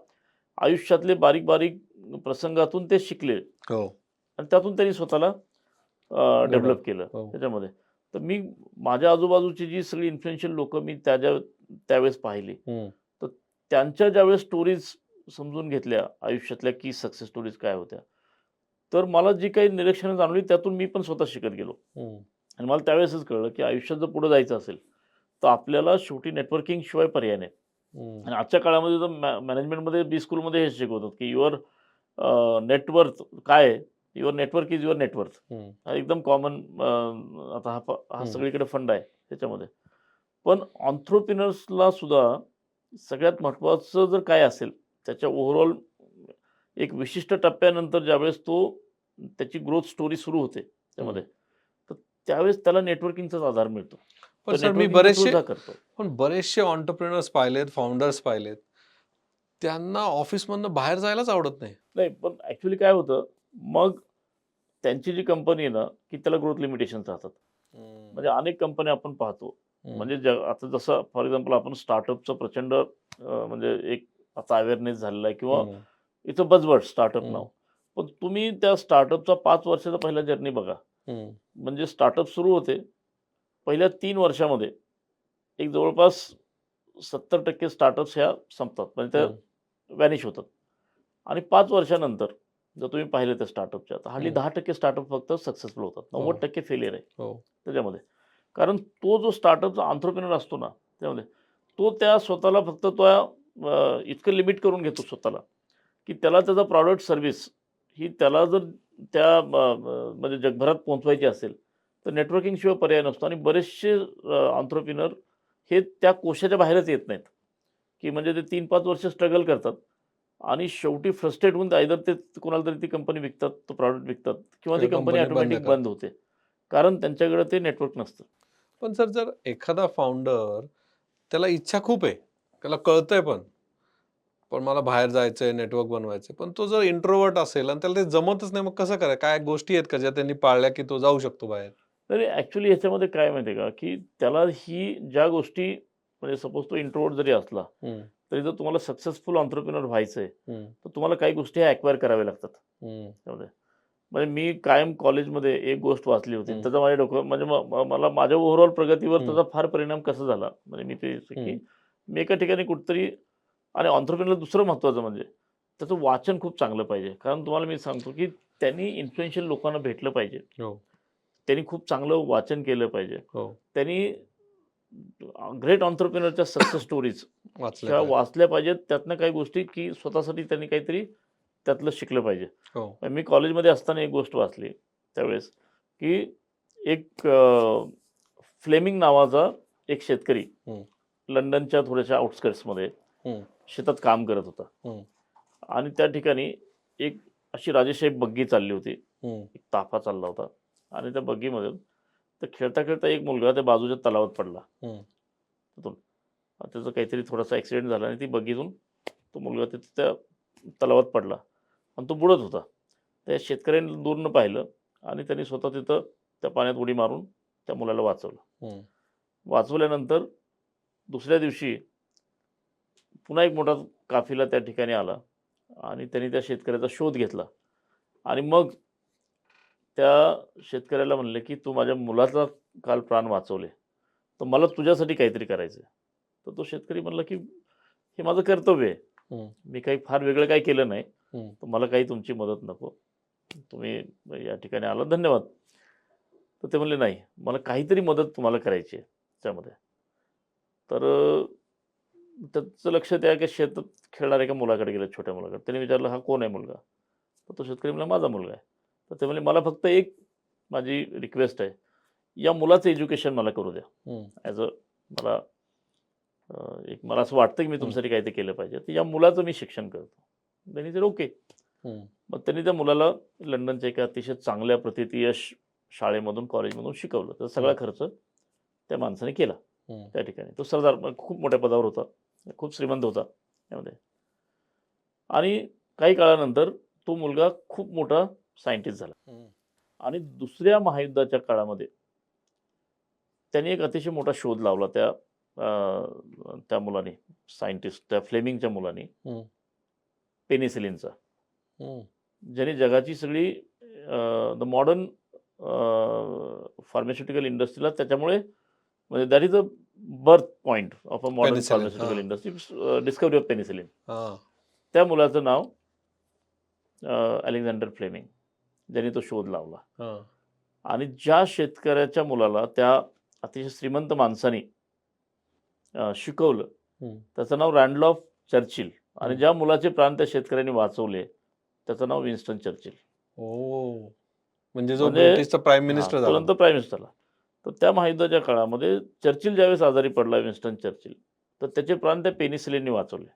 आयुष्यातले बारीक-बारीक प्रसंगातून ते शिकले हो, आणि त्यातून त्यांनी स्वतःला डेव्हलप. डेव्हलप केलं हो. त्याच्यामध्ये. तर मी माझ्या आजूबाजूची जी सगळी इन्फ्लुएन्शियल लोकं मी त्यावेळेस पाहिली. हं, तर त्यांच्या ज्यावेळेस स्टोरीज समजून घेतल्या, आयुष्यातल्या की सक्सेस स्टोरीज काय होत्या, तर मला जी काही निरीक्षणं जाणवली त्यातून मी पण स्वतः शिकत गेलो. हं, आणि मला त्यावेळेसच कळलं, की आयुष्यात जर पुढे जायचं असेल, तर आपल्याला शेवटी नेटवर्किंग शिवाय पर्याय नाही. हं. आणि आजच्या काळामध्ये तर मॅनेजमेंटमध्ये बी स्कूलमध्ये हेच शिकवतात, की युअर नेटवर्थ काय आहे? Your network is your net worth. हं, हा एकदम कॉमन आता हा हं. सगळीकडे फंड आहे त्याच्यामध्ये. पण एंटरप्रेन्योर्सला सुद्धा सगळ्यात महत्त्वाचं जर काय असेल, त्याच्या ओव्हरऑल एक विशिष्ट टप्प्यानंतर ज्यावेळेस तो त्याची ग्रोथ स्टोरी सुरू होते हं. त्यामध्ये, तर त्यावेळेस त्याला नेटवर्किंगचाच आधार मिळतो. पण तो सर मी नेटवर्किंगच्या थ्रू जा करतो. बरेचसे एंटरप्रेन्योर्स पाहिलेत, फाउंडर्स पाहिलेत. त्यांना ऑफिसमधनं बाहेर जायलाच आवडत नाही. नाही, पण ॲक्चुअली काय होतं, मग त्यांची जी कंपनी आहे ना, की त्याला ग्रोथ लिमिटेशन्स राहतात. म्हणजे अनेक कंपन्या आपण पाहतो. म्हणजे आता जसं फॉर एक्झाम्पल आपण स्टार्टअपचं प्रचंड म्हणजे एक आता अवेअरनेस झालेला आहे किंवा इट्स अ बझवर्ड स्टार्टअप नाव. पण तुम्ही त्या स्टार्टअपचा 5 वर्षाचा पहिला जर्नी बघा. म्हणजे स्टार्टअप सुरू होते. पहिल्या 3 वर्षामध्ये एक जवळपास 70% स्टार्टअप्स ह्या संपतात. म्हणजे त्या व्हॅनिश होतात. आणि 5 वर्षानंतर जर तुम्ही पाहिलं त्या स्टार्टअपच्या तर हल्ली 10% स्टार्टअप फक्त सक्सेसफुल होतात. 90% फेलियर आहे त्याच्यामध्ये. कारण तो जो स्टार्टअपचा एंटरप्रेन्योर असतो ना, त्यामध्ये तो त्या स्वतःला फक्त इतकं लिमिट करून घेतो स्वतःला, की त्याला त्याचा प्रॉडक्ट सर्व्हिस ही त्याला जर त्या म्हणजे जगभरात पोहोचवायची असेल, तर नेटवर्किंग शिवाय पर्याय नसतो आणि बरेचसे एंटरप्रेन्योर हे त्या कोशाच्या बाहेरच येत नाहीत, की म्हणजे ते 3-5 वर्ष स्ट्रगल करतात आणि शेवटी फ्रस्ट्रेट होऊन आयदर ते कोणाला तरी ती कंपनी विकतात, तो प्रॉडक्ट विकतात किंवा ती कंपनी कंपनी बंद ऑटोमॅटिक बंद होते. कारण त्यांच्याकडे ते नेटवर्क नसतं. पण सर जर एखादा फाउंडर त्याला इच्छा खूप आहे, त्याला कळतंय पण मला बाहेर जायचंय, नेटवर्क बनवायचंय. पण तो जर इंट्रोव्हर्ट असेल आणि त्याला ते जमतच नाही, मग कसं करायचं? काय गोष्टी आहेत का ज्या त्यांनी पाळल्या की तो जाऊ शकतो बाहेर? तर ॲक्चुअली ह्याच्यामध्ये काय माहिती आहे का, की त्याला ही ज्या गोष्टी म्हणजे सपोज तो इंट्रोव्हर्ट जरी असला, तरी जर तुम्हाला सक्सेसफुल एंटरप्रेन्योर व्हायचंय, तर तुम्हाला काही गोष्टी ॲक्वायर कराव्या लागतात त्यामध्ये. म्हणजे मी कायम कॉलेजमध्ये एक गोष्ट वाचली होती. त्याचा माझ्या डोकं म्हणजे मला माझ्या ओव्हरऑल प्रगतीवर त्याचा फार परिणाम कसा झाला, म्हणजे मी ते की मी एका ठिकाणी कुठेतरी आणि एंटरप्रेन्योरला दुसरं महत्त्वाचं म्हणजे त्याचं वाचन खूप चांगलं पाहिजे. कारण तुम्हाला मी सांगतो, की त्यांनी इन्फ्लुएन्शियल लोकांना भेटलं पाहिजे. हो, त्यांनी खूप चांगलं वाचन केलं पाहिजे. हो. त्यांनी ग्रेट एंटरप्रेन्योरच्या सक्सेस स्टोरीज वाचलं ह्या पाहिजे. वाचल्या पाहिजेत. त्यातनं काही गोष्टी की स्वतःसाठी त्यांनी काहीतरी त्यातलं शिकलं पाहिजे. हो. मी कॉलेजमध्ये असताना एक गोष्ट वाचली त्यावेळेस, की एक फ्लेमिंग नावाचा एक शेतकरी लंडनच्या थोड्याशा आउटस्कट्समध्ये शेतात काम करत होता. आणि त्या ठिकाणी एक अशी राजेशाही बग्गी चालली होती. एक ताफा चालला होता आणि त्या बग्गीमधून तर खेळता-खेळता एक मुलगा त्या बाजूच्या तलावात पडला. तिथून त्याचा काहीतरी थोडासा ॲक्सिडेंट झाला आणि ती बग्गीतून तो मुलगा तिथं त्या तलावात पडला आणि तो बुडत होता. त्या शेतकऱ्यांनी दूरनं पाहिलं आणि त्यांनी स्वतः तिथं त्या पाण्यात उडी मारून त्या मुलाला वाचवलं. वाचवल्यानंतर दुसऱ्या दिवशी पुन्हा एक मोठा काफिला त्या ठिकाणी आला आणि त्यांनी त्या शेतकऱ्याचा शोध घेतला आणि मग त्या शेतकऱ्याला म्हणले, की "तू माझ्या मुलाचा काल प्राण वाचवले, तर मला तुझ्यासाठी काहीतरी करायचं आहे." तर तो शेतकरी म्हणला, की "हे माझं कर्तव्य आहे. मी काही फार वेगळं काही केलं नाही. तर मला काही तुमची मदत नको. तुम्ही या ठिकाणी आलात धन्यवाद." तर ते म्हणले, "नाही, मला काहीतरी मदत तुम्हाला करायची आहे त्यामध्ये." तर त्याचं लक्ष त्या एका शेतात खेळणाऱ्या एका मुलाकडे गेलं, छोट्या मुलाकडे. त्याने विचारलं, "हा कोण आहे मुलगा?" तर तो शेतकरी म्हणला, "माझा मुलगा आहे." तर ते म्हणले, "मला फक्त एक माझी रिक्वेस्ट आहे. या मुलाचं एज्युकेशन मला करू द्या. ॲज अ मला एक मला असं वाटतं, की मी तुमच्यासाठी काहीतरी केलं पाहिजे. तर या मुलाचं मी शिक्षण करतो." त्यांनी सेड ओके. मग त्यांनी त्या मुलाला लंडनच्या एका अतिशय चांगल्या प्रथितीय शाळेमधून, कॉलेजमधून शिकवलं. तर सगळा खर्च त्या माणसाने केला त्या ठिकाणी. तो सरदार खूप मोठ्या पदावर होता. खूप श्रीमंत होता त्यामध्ये. आणि काही काळानंतर तो मुलगा खूप मोठा सायंटिस्ट झाला. आणि दुसऱ्या महायुद्धाच्या काळामध्ये त्यांनी एक अतिशय मोठा शोध लावला त्या मुलाने, सायंटिस्ट त्या फ्लेमिंगच्या मुलाने, पेनिसिलिनचा. ज्याने जगाची सगळी द मॉडर्न फार्मास्युटिकल इंडस्ट्रीला त्याच्यामुळे म्हणजे that is a birth point of a modern penicillin. Pharmaceutical industry, discovery of penicillin. त्या मुलाचं नाव अलेक्झांडर फ्लेमिंग, ज्याने तो शोध लावला. आणि ज्या शेतकऱ्याच्या मुलाला त्या अतिशय श्रीमंत माणसाने शिकवलं, त्याचं नाव रँडॉल्फ चर्चिल. आणि ज्या मुलाचे प्राण त्या शेतकऱ्यांनी वाचवले, त्याचं नाव विन्स्टन चर्चिल. म्हणजे जो म्हणजे ब्रिटिशचा प्राईम मिनिस्टर तो झाला. नंतर प्राईम मिनिस्टरला. तर त्या महायुद्धाच्या काळामध्ये चर्चिल ज्यावेळेस आजारी पडला, विन्स्टन चर्चिल, तर त्याचे प्राण त्या पेनिसिलिनने वाचवले,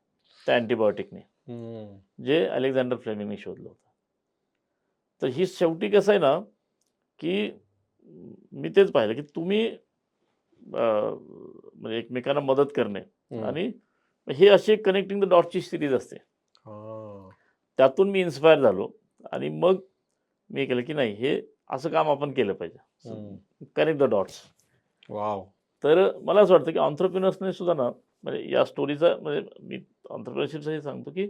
त्या अँटिबायोटिकने, जे अलेक्झांडर फ्लेमिंगने शोधलं होतं. तर ही शेवटी कसं आहे ना, की मी तेच पाहिलं, की तुम्ही म्हणजे एकमेकांना मदत करणे आणि हे अशी कनेक्टिंग द डॉटची सिरीज असते. त्यातून मी इन्स्पायर झालो आणि मग मी केलं, की नाही हे असं काम आपण केलं पाहिजे. हम्म. Connect the dots. वाव. तर मला असं वाटतं की ऑन्ट्रप्रिनर्सने सुद्धा ना, म्हणजे या स्टोरीचा म्हणजे मी ऑन्ट्रप्रिनरशिपचं हे सांगतो की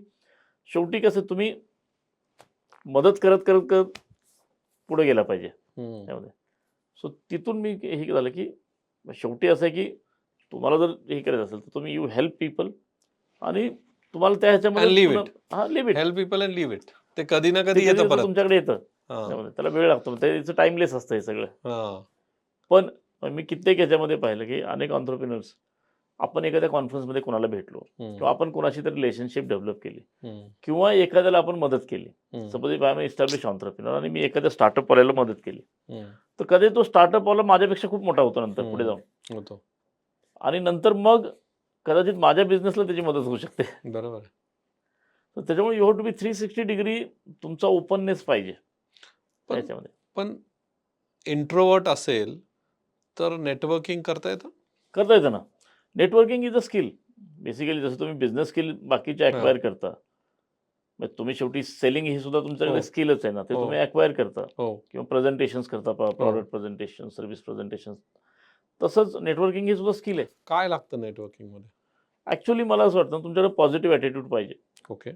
शेवटी कसं तुम्ही मदत करत करत करत पुढे गेला पाहिजे हम्म. त्यामध्ये. सो तिथून मी हे झालं की शेवटी असं आहे की तुम्हाला जर हे करायचं असेल तर तुम्ही यू हेल्प पीपल आणि तुम्हाला त्या अँड ह्याच्यामध्ये लिव्ह पुन्हा इट. हां limit help people and leave it. ते कधी ना ते कधी कधी येतं येतं परत. तुमच्याकडे येतं. हा. त्यामध्ये त्याला वेळ लागतो. त्याचं टाईमलेस असतं हे सगळं. हा. पण मी कित्येक याच्यामध्ये पाहिलं की अनेक एंटरप्रेन्योर्स आपण एखाद्या कॉन्फरन्समध्ये कोणाला भेटलो हम्म. किंवा आपण कोणाशी तरी रिलेशनशिप डेव्हलप केली हम्म. किंवा एखाद्याला आपण मदत केली. Hmm. Suppose if I am establish entrepreneur आणि मी एखाद्या स्टार्टअपवाल्याला मदत केली. हम्म. तर कधी तो स्टार्टअपवाला माझ्यापेक्षा खूप मोठा होतो नंतर पुढे जाऊन. होतो. आणि नंतर मग कदाचित माझ्या बिझनेसला त्याची मदत होऊ शकते. बरोबर आहे. तर त्याच्यामुळे you have to be 360 degree तुमचा ओपननेस पाहिजे पण त्याच्यामध्ये. पण इंट्रोवर्ट असेल तर नेटवर्किंग करता येतं. करता येतं ना. Networking is a skill. Basically जसं तुम्ही बिझनेस स्किल बाकीचे हा. ॲक्वायर करता. मग तुम्ही शेवटी सेलिंग ही सुद्धा तुमच्याकडे हो. स्किलच आहे ना. ते हो. तुम्ही ॲक्वायर करता हो. किंवा प्रेझेंटेशन्स करता, प्रॉडक्ट प्रेझेंटेशन, सर्व्हिस प्रेझेंटेशन. तसंच नेटवर्किंग ही सुद्धा स्किल आहे. काय लागतं नेटवर्किंग मध्ये. ॲक्च्युअली मला असं वाटतं तुमच्याकडे पॉझिटिव्ह ॲटिट्यूड पाहिजे ओके.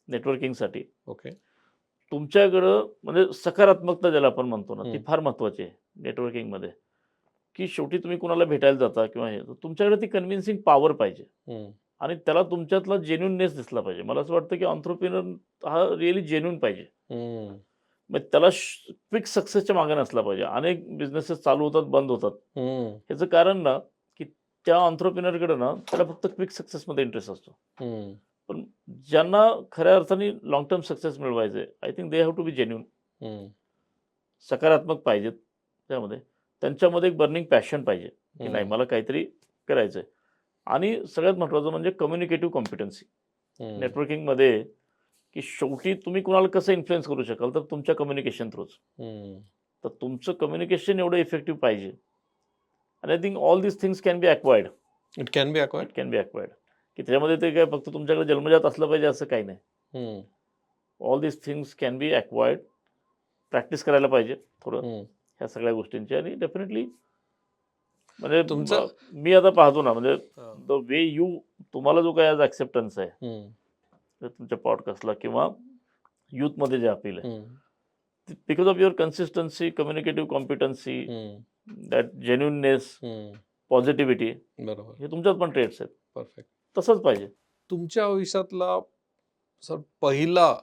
नेटवर्किंगसाठी. ओके. तुमच्याकडं म्हणजे सकारात्मकता ज्याला आपण म्हणतो ना, ती हम्म. फार महत्त्वाची आहे नेटवर्किंगमध्ये. की शेवटी तुम्ही कुणाला भेटायला जाता किंवा हे, तर तुमच्याकडे ती कन्व्हिन्सिंग पॉवर पाहिजे हम्म. आणि त्याला तुमच्यातला जेन्युइननेस दिसला पाहिजे. मला असं वाटतं की एंटरप्रेन्योर हा रिअली जेन्युइन पाहिजे. हम्म. मग त्याला क्विक सक्सेसच्या मागे नसला पाहिजे. अनेक बिझनेसेस चालू होतात, बंद होतात. हम्म. ह्याचं कारण ना, की त्या एंटरप्रेन्योरकडे ना, त्याला फक्त क्विक सक्सेसमध्ये इंटरेस्ट असतो. हम्म. पण ज्यांना खऱ्या अर्थाने लाँग टर्म सक्सेस मिळवायचं आहे, I think they have to be genuine. Hmm. सकारात्मक पाहिजेत त्यामध्ये. त्यांच्यामध्ये एक बर्निंग पॅशन पाहिजे, की नाही हम्म. मला काहीतरी करायचं आहे. आणि सगळ्यात महत्त्वाचं म्हणजे कम्युनिकेटिव्ह कॉम्पिटन्सी. हम्म. नेटवर्किंगमध्ये की शेवटी तुम्ही कुणाला कसं इन्फ्लुअन्स करू शकाल, तर तुमच्या कम्युनिकेशन थ्रूच. हम्म. तर तुमचं कम्युनिकेशन एवढं इफेक्टिव्ह पाहिजे. आणि I think all these things can be acquired. It can be acquired. It can be acquired. की त्याच्यामध्ये ते काय फक्त तुमच्याकडे जन्मजात असलं पाहिजे असं काही नाही. हम्म. All these things can be acquired. Practice करायला पाहिजे थोडं हम्म. ह्या सगळ्या गोष्टींची आणि डेफिनेटली म्हणजे तुमचं मी आता पाहतो ना म्हणजे हा. द वे तुम्हाला जो काही आज ॲक्सेप्टन्स आहे हम्म. तर तुमच्या पॉडकास्टला किंवा यूथमध्ये जे अपील आहे hmm. Because of your consistency, communicative competency, hmm. That genuineness, hmm. Positivity, बरोबर. हे तुमच्यात पण ट्रेट्स आहेत. परफेक्ट. तसंच पाहिजे. तुमच्या आयुष्यातला सर पहिला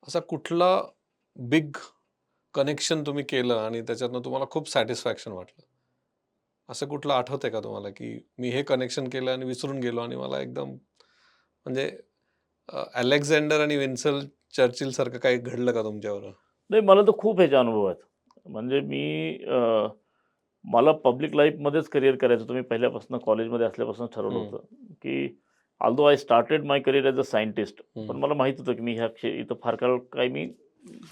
असा कुठला बिग कनेक्शन तुम्ही केलं आणि त्याच्यातनं तुम्हाला खूप सॅटिस्फॅक्शन वाटलं. असं कुठलं आठवतंय का तुम्हाला की मी हे कनेक्शन केलं आणि विसरून गेलो आणि मला एकदम म्हणजे अलेक्झांडर आणि विन्सल चर्चिल सारखं काही घडलं का तुमच्यावर. नाही मला तर खूप ह्याचे अनुभव आहेत. म्हणजे मला पब्लिक लाईफमध्येच करिअर करायचं होतं. मी पहिल्यापासून कॉलेजमध्ये असल्यापासून ठरवलं हम्म. होतं, की although I started my career as a scientist. पण हम्म. मला माहीत होतं, की मी इथं फार काळ काही मी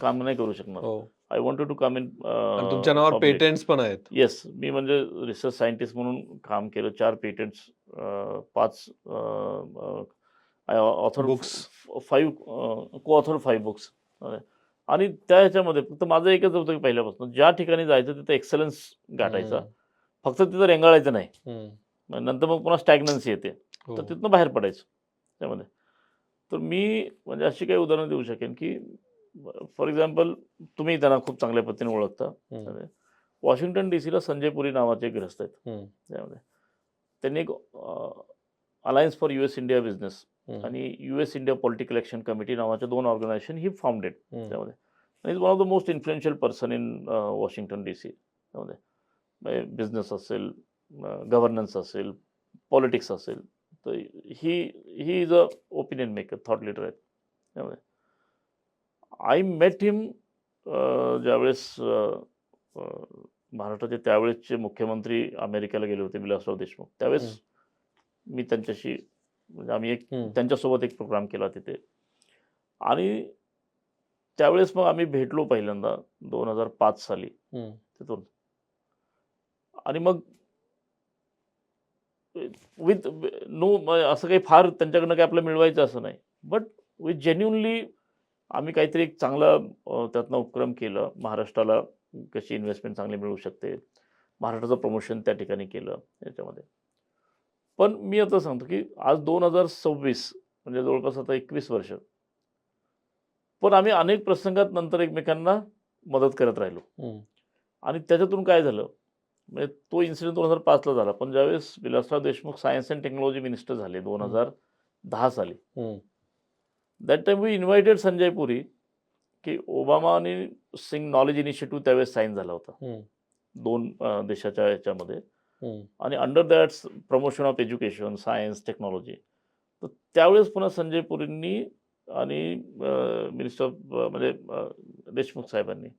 काम नाही करू शकणार. हो. I wanted to come in आणि तुमच्या नावावर पब्लिक. पेटंट्स पण आहेत. येस, मी म्हणजे रिसर्च सायंटिस्ट म्हणून काम केलं. 4 पेटंट्स, 5 ऑथर, बुक्स. 5 को-ऑथर 5 बुक्स. आणि त्या ह्याच्यामध्ये फक्त माझं एकच होतं, की पहिल्यापासून ज्या ठिकाणी जायचं तिथं एक्सलन्स गाठायचा. हम्म. फक्त तिथं रेंगाळायचं नाही. हम्म. नंतर मग पुन्हा स्टॅग्नन्सी येते. हो. तर तिथनं बाहेर पडायचं त्यामध्ये. तर मी म्हणजे अशी काही उदाहरणं देऊ शकेन, की फॉर एक्झाम्पल तुम्ही त्यांना खूप चांगल्या पद्धतीने ओळखता. हम्म. वॉशिंग्टन डी.सीला संजय पुरी नावाचे एक ग्रस्त आहेत. हम्म. त्यामध्ये त्यांनी एक alliance for US India business हम्म. आणि US India political action committee नावाच्या 2 ऑर्गनायझेशन ही फाउंडेड हम्म. त्यामध्ये. आणि is one of the most influential person in Washington DC. त्यामध्ये बिझनेस असेल, गव्हर्नन्स असेल, पॉलिटिक्स असेल. तर he is a opinion maker, thought leader आहेत त्यामध्ये. आय मेट हिम ज्यावेळेस महाराष्ट्राचे त्यावेळेसचे मुख्यमंत्री अमेरिकेला गेले होते विलासराव देशमुख. त्यावेळेस मी त्यांच्याशी म्हणजे आम्ही हम्म. त्यांच्यासोबत एक प्रोग्राम केला तिथे. आणि त्यावेळेस मग आम्ही भेटलो पहिल्यांदा 2005 साली हम्म. तिथून. आणि मग विथ असं काही फार त्यांच्याकडनं काही आपलं मिळवायचं असं नाही. बट विथ जेन्युइनली आम्ही काहीतरी एक चांगला त्यातनं उपक्रम केला. महाराष्ट्राला कशी इन्व्हेस्टमेंट चांगली मिळू शकते, महाराष्ट्राचं प्रमोशन त्या ठिकाणी केलं याच्यामध्ये. पण मी आता सांगतो की आज 2026 म्हणजे जवळपास आता 21 वर्ष, पण आम्ही अनेक प्रसंगात नंतर एकमेकांना मदत करत राहिलो. हम्म. आणि त्याच्यातून काय झालं, म्हणजे तो इन्सिडेंट 2005ला झाला, पण ज्यावेळेस Vilasrao Deshmukh science and technology minister झाले 2010 साली, हम्म. That time we invited Sanjay Puri, की ओबामा आणि सिंग नॉलेज इनिशिएटिव्ह त्यावेळेस साईन झाला होता हम्म. दोन देशाच्या याच्यामध्ये. हम्म. आणि under that promotion of education, science, technology. तर त्यावेळेस पुन्हा संजय पुरींनी आणि मिनिस्टर ऑफ म्हणजे देशमुख साहेबांनी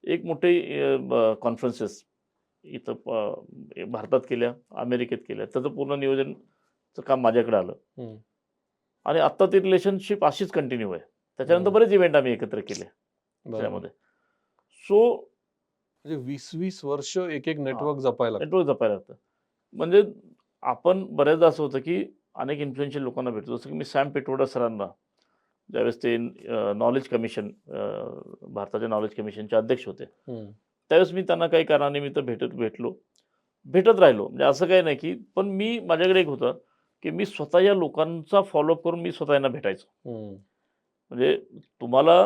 एक मोठे कॉन्फरन्सेस इथं भारतात केल्या, अमेरिकेत केल्या. त्याचं पूर्ण नियोजनचं काम माझ्याकडे आलं. हम्म. आणि आत्ता ती रिलेशनशिप अशीच कंटिन्यू आहे. त्याच्यानंतर हम्म. बरेच इव्हेंट आम्ही एकत्र केले बरोबर. त्यामध्ये. सो म्हणजे 20-20 वर्ष एक नेटवर्क जपायला लागतं. नेटवर्क जपायला लागतं. म्हणजे आपण बऱ्याचदा असं होतं, की अनेक इन्फ्लुएन्शियल लोकांना भेटतो. जसं की मी सॅम पिट्रोडा सरांना ज्यावेळेस ते नॉलेज कमिशन भारताच्या नॉलेज कमिशनचे अध्यक्ष होते. हम्म. त्यावेळेस मी त्यांना काही कारणानिमित्त भेटत राहिलो. म्हणजे असं काही नाही, की पण माझ्याकडे एक होतं, की मी स्वतः या लोकांचा फॉलोअप करून मी स्वतः यांना भेटायचो. हम्म. म्हणजे तुम्हाला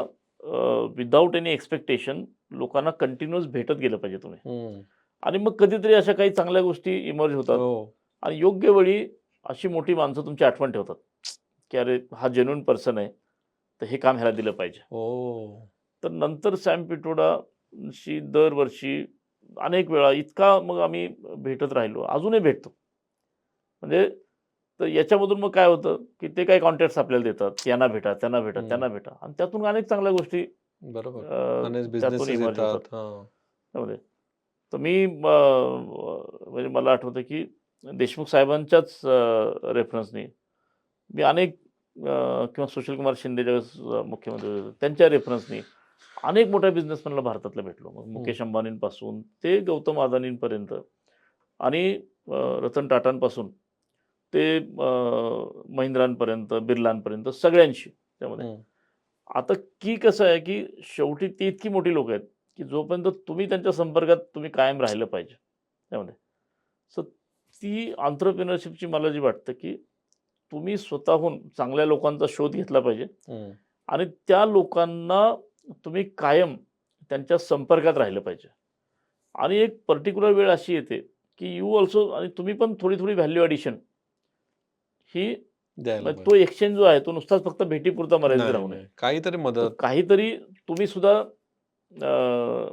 विदाऊट एनी एक्स्पेक्टेशन लोकांना कंटिन्यूअस भेटत गेलं पाहिजे तुम्ही. हम्म. आणि मग कधीतरी अशा काही चांगल्या गोष्टी इमर्ज होतात हो. आणि योग्य वेळी अशी मोठी माणसं तुमची आठवण ठेवतात, की अरे हा जेन्युइन पर्सन आहे, तर हे काम ह्याला दिलं पाहिजे. हो. तर नंतर सॅम पिट्रोडाशी दरवर्षी अनेक वेळा इतका मग आम्ही भेटत राहिलो, अजूनही भेटतो. म्हणजे तर याच्यामधून मग काय होतं, की ते काही कॉन्टॅक्ट्स आपल्याला देतात, की यांना भेटा, त्यांना भेटा, हम्म. त्यांना भेटा आणि त्यातून अनेक चांगल्या गोष्टी बरोबर. अ, अनेक त्यातून बिझनेसेस इमर्ज होतात येतात. हा. त्यामध्ये. तर म्हणजे मला आठवतं, की देशमुख साहेबांच्याच रेफरन्सनी मी अनेक किंवा सुशीलकुमार शिंदे ज्यावेळेस मुख्यमंत्री होते, त्यांच्या रेफरन्सनी अनेक मोठ्या बिझनेसमॅनला भारतातला भेटलो. मग मुकेश अंबानींपासून ते गौतम अदानींपर्यंत आणि रतन टाटांपासून ते महिंद्रांपर्यंत, बिर्लांपर्यंत सगळ्यांशी त्यामध्ये. हम्म. आता की कसं आहे, की शेवटी ती इतकी मोठी लोकं आहेत, की जोपर्यंत तुम्ही त्यांच्या संपर्कात तुम्ही कायम राहिलं पाहिजे त्यामध्ये. सो ती एंटरप्रेन्योरशिपची मला जी वाटतं, की तुम्ही स्वतःहून चांगल्या लोकांचा शोध घेतला पाहिजे हम्म. आणि त्या लोकांना तुम्ही कायम त्यांच्या संपर्कात राहिलं पाहिजे. आणि एक पर्टिक्युलर वेळ अशी येते, की यू ऑल्सो आणि तुम्ही पण थोडी-थोडी व्हॅल्यू ॲडिशन ही द्यायला म्हणजे पाहिजे. तो एक्सचेंज जो आहे, तो नुसताच फक्त भेटीपुरता मर्यादित नाही, राहू नये. नाही. काहीतरी तर मदत. काहीतरी तुम्ही सुद्धा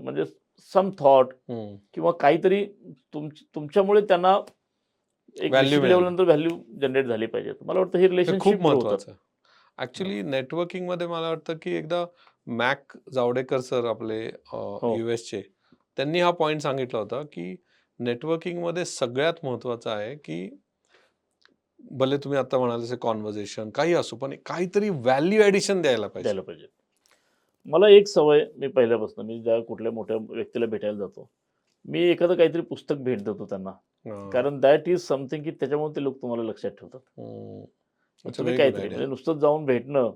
म्हणजे सम थॉट हम्म. किंवा काहीतरी तुमच्यामुळे त्यांना एक व्हॅल्यू निश्चित मिळाली. लेव्हलनंतर व्हॅल्यू जनरेट झाली पाहिजे. मला वाटतं हे हे खूप रिलेशनशिप ग्रो होतात. महत्वाचं. ऍक्च्युली नेटवर्किंग मध्ये मला वाटतं की एकदा मॅक जावडेकर सर आपले हो. चे त्यांनी हा पॉइंट सांगितला होता की नेटवर्किंग मध्ये सगळ्यात महत्वाचं आहे की भले तुम्ही आता म्हणाले जसे कॉन्व्हर्सेशन काही असो पण काहीतरी व्हॅल्यू ऍडिशन द्यायला पाहिजे. द्यायला पाहिजे. मला एक सवय मी पहिल्यापासून मी ज्या कुठल्या मोठ्या व्यक्तीला भेटायला जातो, मी एखादं काहीतरी पुस्तक भेट देतो त्यांना. हा. कारण दॅट इज समथिंग की त्याच्यामुळे ते लोक तुम्हाला लक्षात ठेवतात. हम्म. It's a तुम्ही very good काहीतरी idea. म्हणजे नुसतंच जाऊन भेटणं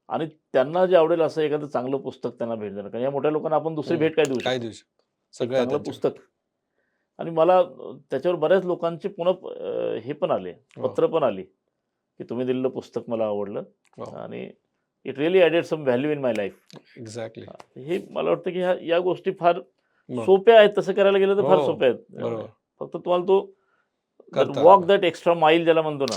आणि त्यांना जे आवडेल असं एखादं चांगलं पुस्तक त्यांना भेट देणं. कारण या मोठ्या लोकांना आपण दुसरी भेट काय देऊ काय शकतो? देऊ शकतो एक सगळं आहे चांगलं त्यांच्याकडे. पुस्तक. आणि मला त्याच्यावर बऱ्याच लोकांचे पुन्हा हे पण आले, वा. पत्र पण आली, की तुम्ही दिलेलं पुस्तक मला आवडलं वा. आणि it really added some value in my life. Exactly. हे मला वाटतं, की या गोष्टी फार मग. सोप्या आहेत. तसं करायला गेलं तर फार हो, सोप्या आहेत. बरोबर. फक्त तुम्हाला तो करता वॉक आलं. दॅट एक्स्ट्रा माईल ज्याला म्हणतो ना,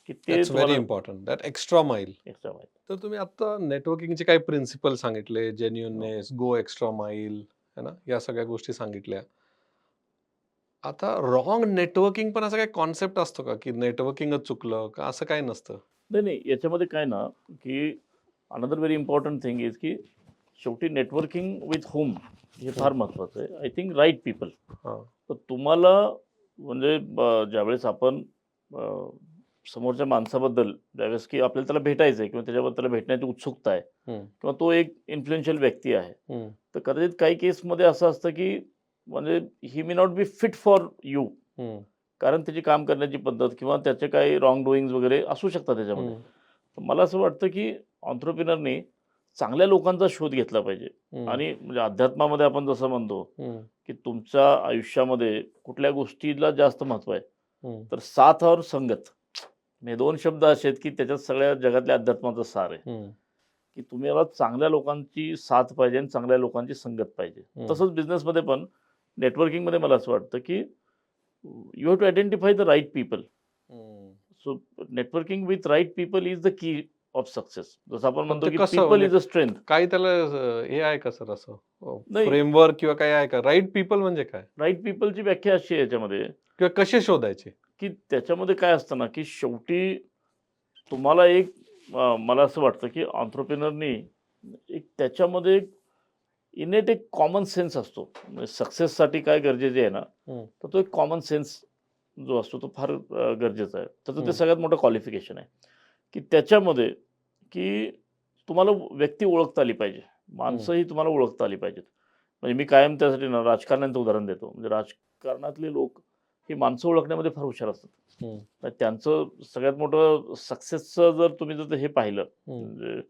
की ते दॅट्स व्हेरी तुम्हाला important. That extra mile. Extra mile. तर तुम्ही आता नेटवर्किंगचे काही प्रिन्सिपल सांगितले, जेन्युइननेस, गो एक्स्ट्रा माईल, है ना, या सगळ्या गोष्टी सांगितल्या. आता रॉंग नेटवर्किंग पण असा काही कॉन्सेप्ट असतो का की नेटवर्किंगच चुकलं का असं काही नसतं? नाही, याच्यामध्ये काय ना, की another very important thing is की शेवटी नेटवर्किंग विथ होम हे फार महत्त्वाचं आहे. I think right people. हा. तर तुम्हाला म्हणजे ज्यावेळेस आपण समोरच्या माणसाबद्दल ज्यावेळेस की आपल्याला त्याला भेटायचं आहे किंवा त्याच्याबद्दल त्याला भेटण्याची उत्सुकता आहे हम्म. किंवा तो एक इन्फ्लुएन्शियल व्यक्ती आहे, हम्म. तर कदाचित काही केसमध्ये असं असतं की म्हणजे ही may not be fit for you. हम्म. कारण त्याची काम करण्याची पद्धत किंवा त्याचे काही रॉंग डुईंग्स वगैरे असू शकतात त्याच्यामध्ये. हम्म. तर मला असं वाटतं की ऑन्ट्रप्रिनरनी चांगल्या लोकांचा शोध घेतला पाहिजे. आणि म्हणजे अध्यात्मामध्ये आपण जसं म्हणतो की तुमच्या आयुष्यामध्ये कुठल्या गोष्टीला जास्त महत्व आहे, तर साथ और संगत, हे दोन शब्द असे आहेत की त्याच्यात सगळ्या जगातल्या अध्यात्माचं सार आहे. की तुम्हाला चांगल्या लोकांची साथ पाहिजे आणि चांगल्या लोकांची संगत पाहिजे. तसंच बिझनेसमध्ये पण नेटवर्किंगमध्ये मला असं वाटतं की you have to identify the right people. So networking with right people is the key of success. जसं आपण पण म्हणतो ते की कसं पीपल म्हणजे इज अ स्ट्रेंथ. काही त्याला हे आहे का सर असं नाही, फ्रेमवर्क किंवा काही आहे का? राईट पीपल म्हणजे काय? राईट पीपलची व्याख्या अशी आहे याच्यामध्ये किंवा कसे शोधायचे? की त्याच्यामध्ये काय असतं ना, की शेवटी तुम्हाला एक मला असं वाटतं की एंटरप्रेन्योरनी एक त्याच्यामध्ये इनेट एक कॉमन सेन्स असतो. म्हणजे सक्सेससाठी काय गरजेचे आहे ना, तर तो एक कॉमन सेन्स जो असतो तो फार गरजेचा आहे. त्याचं ते सगळ्यात मोठं क्वालिफिकेशन आहे, की त्याच्यामध्ये की तुम्हाला व्यक्ती ओळखता आली पाहिजे. माणसंही तुम्हाला ओळखता आली पाहिजेत. म्हणजे मी कायम त्यासाठी ना राजकारण्यांचं उदाहरण देतो. म्हणजे राजकारणातले लोक ही माणसं ओळखण्यामध्ये फार हुशार असतात. तर त्यांचं सगळ्यात मोठं सक्सेसचं जर तुम्ही जर हे पाहिलं, म्हणजे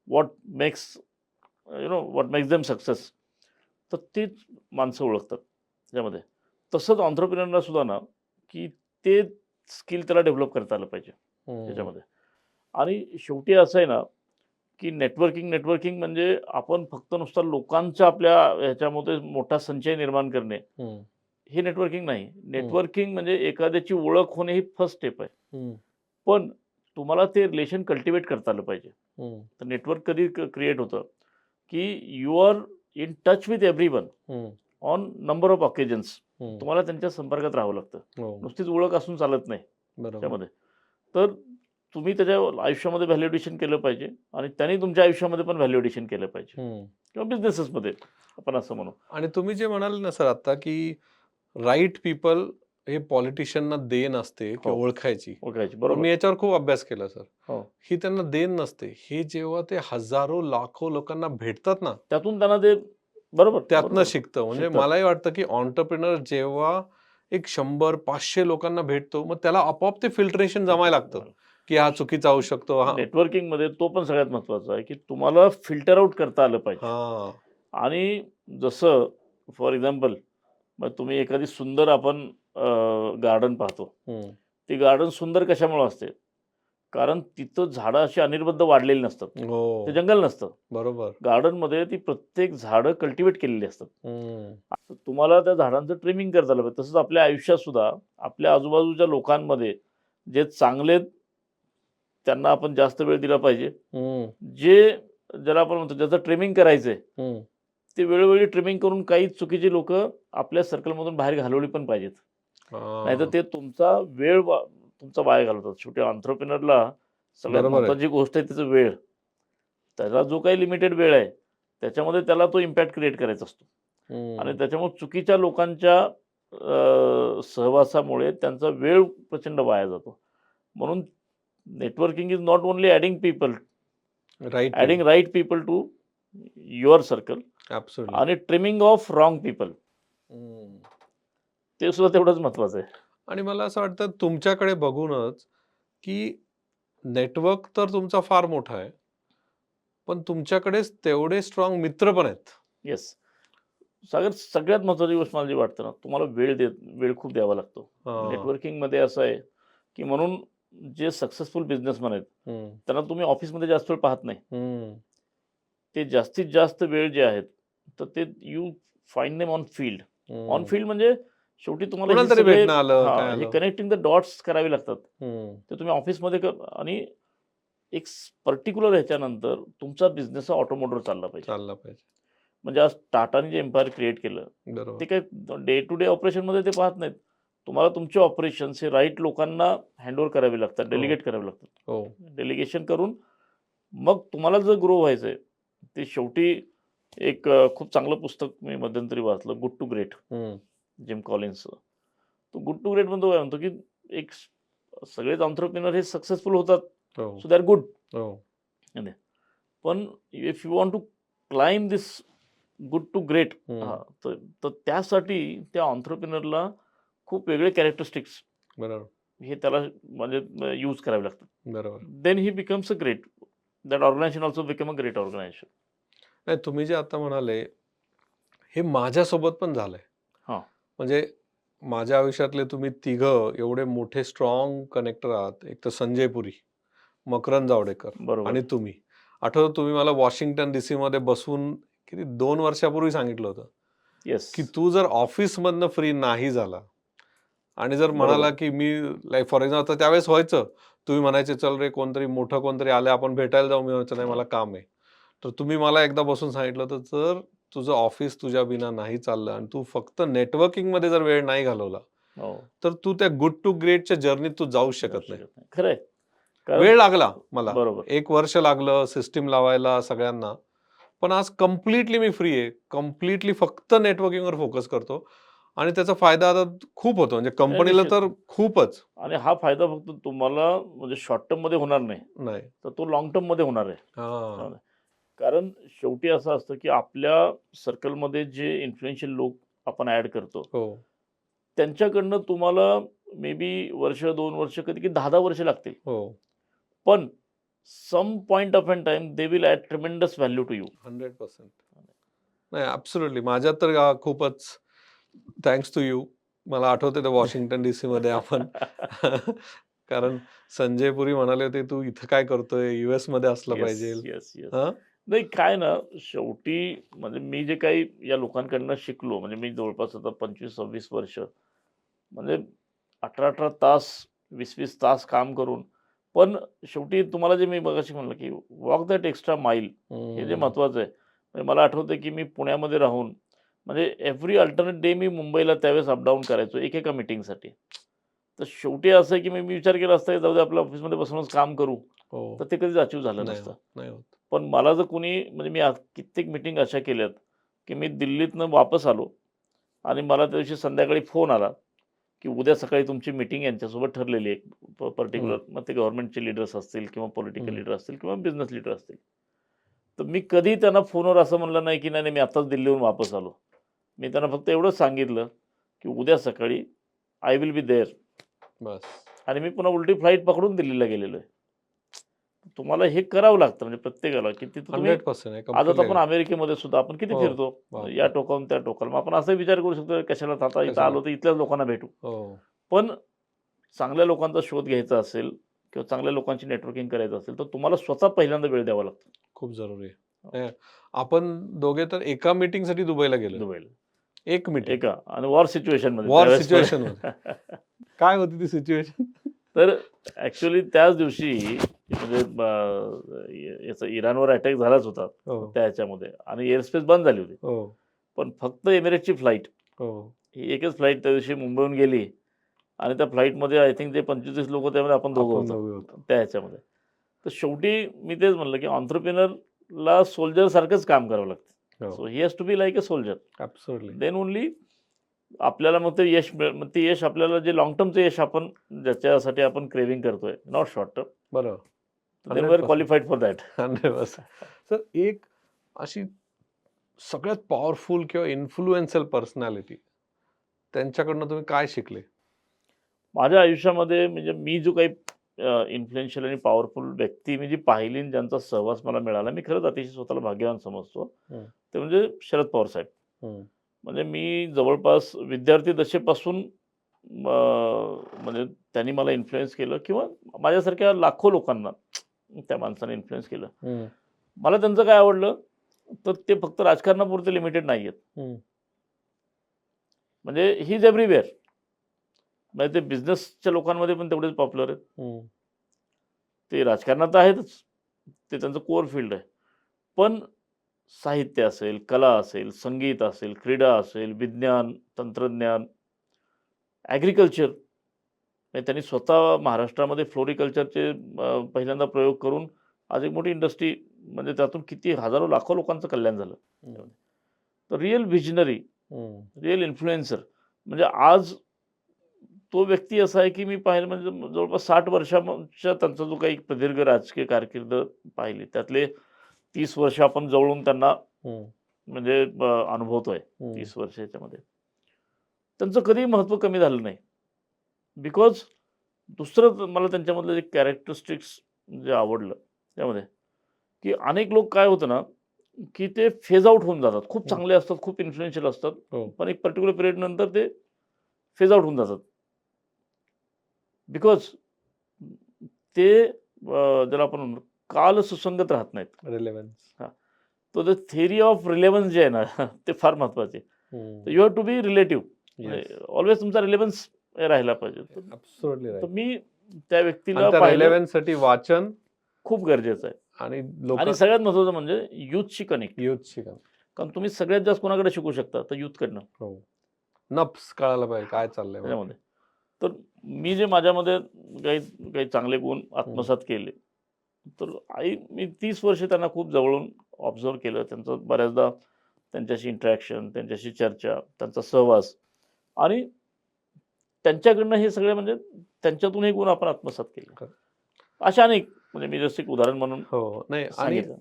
what makes what makes them success, तर तीच माणसं ओळखतात त्याच्यामध्ये. तसंच एंटरप्रेन्योरला सुद्धा ना, की ते स्किल त्याला डेव्हलप करता आलं पाहिजे त्याच्यामध्ये. आणि शेवटी असं आहे ना, की नेटवर्किंग म्हणजे आपण फक्त नुसता लोकांच्या आपल्या ह्याच्यामध्ये मोठा संचय निर्माण करणे, हे नेटवर्किंग नाही. नेटवर्किंग म्हणजे एखाद्याची ओळख होणे ही फर्स्ट स्टेप आहे. पण तुम्हाला ते रिलेशन कल्टिवेट करता आलं पाहिजे. तर नेटवर्क कधी क्रिएट होतं, की you are in touch with everyone on number of occasions. तुम्हाला त्यांच्या संपर्कात राहावं लागतं. नुसतीच ओळख असून चालत नाही बरोबर. त्यामध्ये. तर तुम्ही त्याच्या आयुष्यामध्ये व्हॅल्युएशन केलं पाहिजे आणि त्यांनी तुमच्या आयुष्यामध्ये पण व्हॅल्युएशन केलं पाहिजे किंवा बिझनेसेसमध्ये आपण असं म्हणू. आणि तुम्ही जे म्हणाले ना सर आता, की राईट पीपल हे पॉलिटिशियनना देण असते की हो. ओळखायची. ओळखायची. पण बरोबर. मी याच्यावर खूप अभ्यास केला सर. हो. ही त्यांना देण नसते. हे जेव्हा ते हजारो, लाखो लोकांना भेटतात ना, त्यातून त्यांना ते बरोबर, त्यातनं बरोबर. शिकतं. म्हणजे शिकतात. मलाही वाटतं, की एंटरप्रेन्योर जेव्हा एक 100-500 लोकांना भेटतो, मग त्याला आपोआप ते फिल्टरेशन जमायला लागतं, की हा चुकीचा होऊ शकतो. हा नेटवर्किंगमध्ये तो पण सगळ्यात महत्त्वाचा आहे, की तुम्हाला फिल्टर आउट करता आलं पाहिजे. हां. आणि जसं फॉर एक्झाम्पल, मग तुम्ही एखादी सुंदर आपण गार्डन पाहतो. ती गार्डन सुंदर कशामुळं असते? कारण तिथं झाडं अशी अनिर्बद्ध वाढलेली नसतात. ते हो. जंगल नसतं. बरोबर. गार्डनमध्ये ती प्रत्येक झाडं कल्टिव्हेट केलेली असतात. आता तुम्हाला त्या झाडांचं ट्रिमिंग करता आलं पाहिजे. तसंच आपल्या आयुष्यात सुद्धा आपल्या आजूबाजूच्या लोकांमध्ये जे चांगले आहेत, त्यांना आपण जास्त वेळ दिला पाहिजे. जे ज्याला आपण म्हणतो ज्याचं ट्रिमिंग करायचंय, ते वेळोवेळी ट्रिमिंग करून काही चुकीची लोकं आपल्या सर्कलमधून बाहेर घालवली पण पाहिजेत. नाहीतर हां. ते तुमचा वेळ तुमचा वाया घालवतात. शेवटी एंटरप्रेन्योरला सगळ्यात बरोबर आहे. महत्त्वाची गोष्ट आहे त्याचा वेळ. त्याला जो काही लिमिटेड वेळ आहे, त्याच्यामध्ये त्याला तो इम्पॅक्ट क्रिएट करायचा असतो. आणि त्याच्यामुळे चुकीच्या लोकांच्या सहवासामुळे त्यांचा वेळ प्रचंड वाया जातो. म्हणून networking is not only adding people, right adding people. Right people to your circle absolutely. आणि ट्रिमिंग ऑफ रॉंग पीपल, ते सुद्धा तेवढंच महत्त्वाचं आहे. आणि मला असं वाटतं तुमच्याकडे बघूनच, की नेटवर्क तर तुमचा फार मोठा आहे. पण तुमच्याकडेच तेवढे स्ट्रॉंग मित्र पण आहेत. येस. सगळ्यात महत्त्वाची गोष्ट मला जी वाटते ना, तुम्हाला वेळ खूप द्यावा लागतो. हां. नेटवर्किंगमध्ये असं आहे, की म्हणून जे सक्सेसफुल बिझनेसमॅन आहेत, त्यांना तुम्ही ऑफिसमध्ये जास्त वेळ पाहत नाही. ते जास्तीत जास्त वेळ जे आहेत, तर ते you find them on field. On field म्हणजे शेवटी तुम्हाला हे कोणाला तरी सगळे भेटणं आलं, काय हे आलं. कनेक्टिंग द डॉट्स करावे लागतात. ते तुम्ही ऑफिसमध्ये आणि एक पर्टिक्युलर ह्याच्यानंतर तुमचा बिझनेस हा ऑटोमोटिव्हवर चालला पाहिजे. चालला पाहिजे. म्हणजे आज टाटाने जे एम्पायर क्रिएट केलं, बरोबर. ते काय डे टू डे ऑपरेशनमध्ये ते पाहत नाहीत. तुम्हाला तुमचे ऑपरेशन्स हे राईट लोकांना हँडओव्हर करावे लागतात, डेलिगेट करावे लागतात. हो. डेलिगेशन करून मग तुम्हाला जर ग्रो व्हायचंय, ते शेवटी एक खूप चांगलं पुस्तक मी मध्यंतरी वाचलं, गुड टू ग्रेट, जिम कॉलिन्सचं. तो गुड टू ग्रेट म्हणतो काय म्हणतो, की एक सगळेच एंटरप्रेन्योर हे सक्सेसफुल होतात. हो. So they are good. हो. पण if you want to climb this good to great, तर तर त्यासाठी त्या एंटरप्रेन्योरला खूप वेगळे कॅरेक्टरिस्टिक्स बरोबर. हे त्याला म्हणजे यूज करावे लागतात. बरोबर. Then he becomes a great. That organization also become a great organization. नाही, तुम्ही जे आता म्हणाले हे माझ्यासोबत पण झालंय. हां. म्हणजे माझ्या आयुष्यातले तुम्ही तिघं एवढे मोठे स्ट्रॉंग कनेक्टर आहात. एक तर संजय पुरी, मकरंद जावडेकर बरोबर. आणि तुम्ही. आठवतं तुम्ही मला वॉशिंग्टन डीसी मध्ये बसून किती 2 वर्षापूर्वी सांगितलं होतं, येस. की तू जर ऑफिसमधनं फ्री नाही झाला आणि जर बरोबर. म्हणाला, की मी लाइक फॉर एक्झाम्पल आता त्यावेळेस व्हायचं. तुम्ही म्हणायचे, "चल रे कोणतरी मोठं कोणतरी आलंय आपण भेटायला जाऊ." मी म्हणायचो, "नाही मला हां. काम आहे." तर तुम्ही मला एकदा बसून सांगितलं होतं, "जर तुझं ऑफिस तुझ्या बिना नाही चाललं आणि तू फक्त नेटवर्किंगमध्ये जर वेळ नाही घालवला, हो. तर तू त्या गुड टू ग्रेटच्या जर्नीत तू जाऊच जाऊ शकत नाही." शकत नाही. खरं आहे. कारण वेळ लागला मला. बरोबर. 1 वर्ष लागलं सिस्टम लावायला सगळ्यांना. पण आज कंप्लीटली मी फ्री आहे. कंप्लीटली फक्त नेटवर्किंगवर फोकस करतो आणि त्याचा फायदा आता खूप होतो. म्हणजे नाही, कंपनीला निश्चित. तर खूपच. आणि हा फायदा फक्त तुम्हाला म्हणजे शॉर्ट टर्ममध्ये होणार नाही, नाही. तर तो लाँग टर्ममध्ये होणार आहे. हां. त्यामध्ये. कारण शेवटी असं असतं, की आपल्या सर्कलमध्ये जे इन्फ्लुएन्शियल लोक आपण ॲड करतो, हो, त्यांच्याकडनं तुम्हाला मे बी वर्ष, 2 वर्ष, कधी-कधी 10-10 वर्ष लागतील. हो. पण some point of an time they will add tremendous value to you. 100% नाही, ॲब्सोल्युटली. माझ्यात तर खूपच थँक्स टू यू. मला आठवतंय ते वॉशिंग्टन डीसीमध्ये आपण कारण संजय पुरी म्हणाले होते, "तू इथं काय करतोय? यूएसमध्ये असलं येस, पाहिजेल." Yes, yes. हां? नाही काय ना, शेवटी म्हणजे मी जे काही या लोकांकडनं शिकलो, म्हणजे मी जवळपास आता 25-26 वर्ष म्हणजे 18-18 तास, 20-20 तास काम करून, पण शेवटी तुम्हाला जे मी मगाशी म्हणलं, की वॉक दॅट एक्स्ट्रा माईल हे जे हं. महत्त्वाचं आहे. म्हणजे मला आठवतंय, की मी पुण्यामध्ये राहून म्हणजे एव्हरी अल्टरनेट डे मी मुंबईला त्यावेळेस अपडाऊन करायचो एकेका मीटिंगसाठी. तर शेवटी असं आहे, की मी विचार केला असता, की जाऊ दे आपल्या ऑफिसमध्ये बसूनच काम करू. हो. तर ते कधीच अचीव्ह झालं नाही नसतं. होत, नाही होत. पण मला जर कोणी म्हणजे मी आज कित्येक मीटिंग अशा केल्यात, की मी दिल्लीतनं वापस आलो आणि मला त्या दिवशी संध्याकाळी फोन आला, की उद्या सकाळी तुमची मीटिंग यांच्यासोबत ठरलेली आहे. हं, पर्टिक्युलर मग ते गव्हर्नमेंटचे लीडर्स असतील किंवा पॉलिटिकल हं. लीडर असतील किंवा बिझनेस लीडर असतील. तर मी कधी त्यांना फोनवर असं म्हणलं नाही, की नाही, नाही मी आत्ताच दिल्लीहून वापस आलो. मी त्यांना फक्त एवढंच सांगितलं, की उद्या सकाळी आय विल बी देअर बस. आणि मी पुन्हा उलटी फ्लाइट पकडून दिल्लीला गेलेलो आहे. तुम्हाला हे करावं लागतं म्हणजे प्रत्येकाला, की तिथं तुम्ही 100% आहे. आज आता कंप्लीटली आपण एग्री. अमेरिकेमध्ये सुद्धा आपण किती हो. फिरतो. या बापरे! टोकाहून त्या टोकाला. मग आपण असाही विचार करू शकतो, कशाला आता इथं कशाला? आलो तर इथल्याच लोकांना भेटू. हो. पण चांगल्या लोकांचा शोध घ्यायचा असेल किंवा चांगल्या लोकांची नेटवर्किंग करायचं असेल, तर तुम्हाला स्वतः पहिल्यांदा वेळ द्यावा लागतो. खूप जरुरी आहे. हो, नाही, आपण दोघे तर एका मीटिंगसाठी दुबईला गेलोय. दुबईला. एक मीटिंग. एका आणि वॉर सिच्युएशनमध्ये वॉर त्यावेळेस पण. सिच्युएशनमध्ये. काय होती ती सिच्युएशन? तर ॲक्चुअली त्याच दिवशी म्हणजे याचा इराणवर अटॅक झालाच होता हो, त्या ह्याच्यामध्ये आणि एअरस्पेस बंद झाली होती. हो, पण फक्त एमिरेट्सची फ्लाइट हो. ही एकच फ्लाइट त्या दिवशी मुंबईहून गेली आणि त्या फ्लाइटमध्ये आय थिंक ते 25 लोकं त्यामध्ये आपण दोघं आपण होतो दोघे होतो. त्या ह्याच्यामध्ये. तर शेवटी मी तेच म्हणलं, की एंटरप्रेन्योरला सोल्जरसारखंच काम करावं लागतं. हो. So he has to be like a soldier. Absolutely. Then only आपल्याला मग ते यश मग ते यश आपल्याला जे लाँग टर्मचं यश आपण ज्याच्यासाठी आपण क्रेव्हिंग करतोय, नॉट शॉर्ट टर्म. बरोबर. Then we are 100%. Qualified for that. 100%. तर एक अशी सगळ्यात पॉवरफुल किंवा इन्फ्लुएन्शियल पर्सनॅलिटी त्यांच्याकडनं तुम्ही काय शिकले? माझ्या आयुष्यामध्ये म्हणजे मी जो काही इन्फ्लुएन्शियल आणि पॉवरफुल व्यक्ती मी जी पाहिली आणि ज्यांचा सहवास मला मिळाला, मी खरंच अतिशय स्वतःला भाग्यवान समजतो. हं, ते म्हणजे शरद पवार साहेब. हं, म्हणजे मी जवळपास विद्यार्थी दशेपासून म्हणजे त्यांनी मला इन्फ्लुअन्स केलं किंवा माझ्यासारख्या लाखो लोकांना त्या माणसाने इन्फ्लुअन्स केलं. हं, मला त्यांचं काय आवडलं, तर ते फक्त राजकारणापुरते लिमिटेड नाही आहेत. हं, म्हणजे ही इज एव्हरीवेअर. म्हणजे ते बिझनेसच्या लोकांमध्ये पण तेवढेच पॉप्युलर आहेत. हं, ते राजकारणात तर आहेतच. ते त्यांचं कोअर फील्ड आहे. पण साहित्य असेल, कला असेल, संगीत असेल, क्रीडा असेल, विज्ञान, तंत्रज्ञान, ॲग्रीकल्चर म्हणजे त्यांनी स्वतः महाराष्ट्रामध्ये फ्लोरिकल्चरचे पहिल्यांदा प्रयोग करून आज एक मोठी इंडस्ट्री म्हणजे त्यातून किती हजारो लाखो लोकांचं कल्याण झालं. हं, तर रिअल व्हिजनरी, हं, रिअल इन्फ्लुएन्सर म्हणजे आज तो व्यक्ती असा आहे, की मी पाहिलं म्हणजे जवळपास 60 वर्षाच्या त्यांचा जो काही प्रदीर्घ राजकीय कारकीर्द पाहिली. त्यातले 30 वर्ष आपण जवळून त्यांना हं, म्हणजे अनुभवतोय हं, 30 वर्ष ह्याच्यामध्ये. त्यांचं कधीही महत्त्व कमी झालं नाही. बिकॉज दुसरं मला त्यांच्यामधलं जे कॅरेक्टरिस्टिक्स जे आवडलं त्यामध्ये, की अनेक लोक काय होतं ना, की ते फेज आउट होऊन जातात. खूप हं. चांगले असतात, खूप इन्फ्लुएन्शियल असतात. हो. पण एक पर्टिक्युलर पिरियड नंतर ते फेज आउट होऊन जातात. बिकॉज ते ज्याला आपण म्हणू काल सुसंगत राहत नाहीत. रिलेव्हन्स. हां. तो जो थिअरी ऑफ रिलेव्हन्स जे आहे ना ते फार महत्त्वाचे आहे. Hmm. You have to be relative. म्हणजे येस. ऑलवेज तुमचा रिलेव्हन्स राहिला पाहिजे. तर ॲब्सोल्युटली तर राइट. मी त्या आणि व्यक्तीला त्या पाहिलं रिलेव्हन्ससाठी वाचन खूप गरजेचं आहे. आणि आणि सगळ्यात महत्त्वाचं म्हणजे यूथशी कनेक्ट. यूथशी का. कारण तुम्ही सगळ्यात जास्त कोणाकडे शिकू शकता तर यूथकडनं हो. नफ्स कळायला पाहिजे काय चाललंय बाकी. त्याच्यामध्ये. तर मी जे माझ्यामध्ये काही काही चांगले गुण हं. आत्मसात केले, तर मी 30 वर्ष त्यांना खूप जवळून ऑब्झर्व्ह केलं. त्यांचं बऱ्याचदा त्यांच्याशी इंटरॅक्शन, त्यांच्याशी चर्चा, त्यांचा सहवास आणि त्यांच्याकडनं हे सगळे म्हणजे त्यांच्यातून हे गुण आपण आत्मसात केले. खरं. अशा अनेक म्हणजे मी जसं एक उदाहरण म्हणून हो. नाही आणि सांगितलं.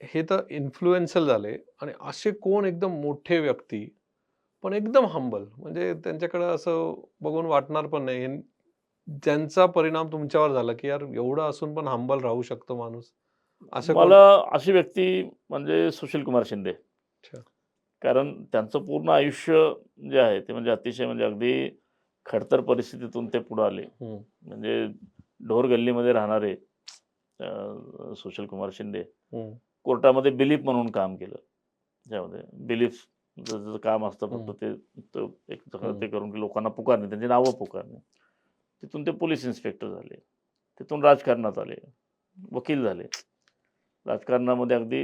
हे तर इन्फ्लुएन्शियल झाले आणि असे कोण एकदम मोठे व्यक्ती, पण एकदम हंबल म्हणजे त्यांच्याकडे असं बघून वाटणार पण नाही, ज्यांचा परिणाम तुमच्यावर झाला, की यार एवढं असून पण हंबल राहू शकतो माणूस. असं कोण? मला अशी व्यक्ती म्हणजे सुशील कुमार शिंदे. अच्छा. कारण त्यांचं पूर्ण आयुष्य जे आहे ते म्हणजे अतिशय म्हणजे अगदी खडतर परिस्थितीतून ते पुढे आले. हं. म्हणजे ढोर गल्लीमध्ये राहणारे सुशील कुमार शिंदे हं. कोर्टामध्ये बिलीफ म्हणून काम केलं. त्यामध्ये बिलीफ जसं काम असतं फक्त हं. ते तो एक सगळं हं. ते करून की लोकांना पुकारणे, त्यांची नावं पुकारणे. तिथून ते पोलीस इन्स्पेक्टर झाले. तिथून राजकारणात आले. वकील झाले. राजकारणामध्ये अगदी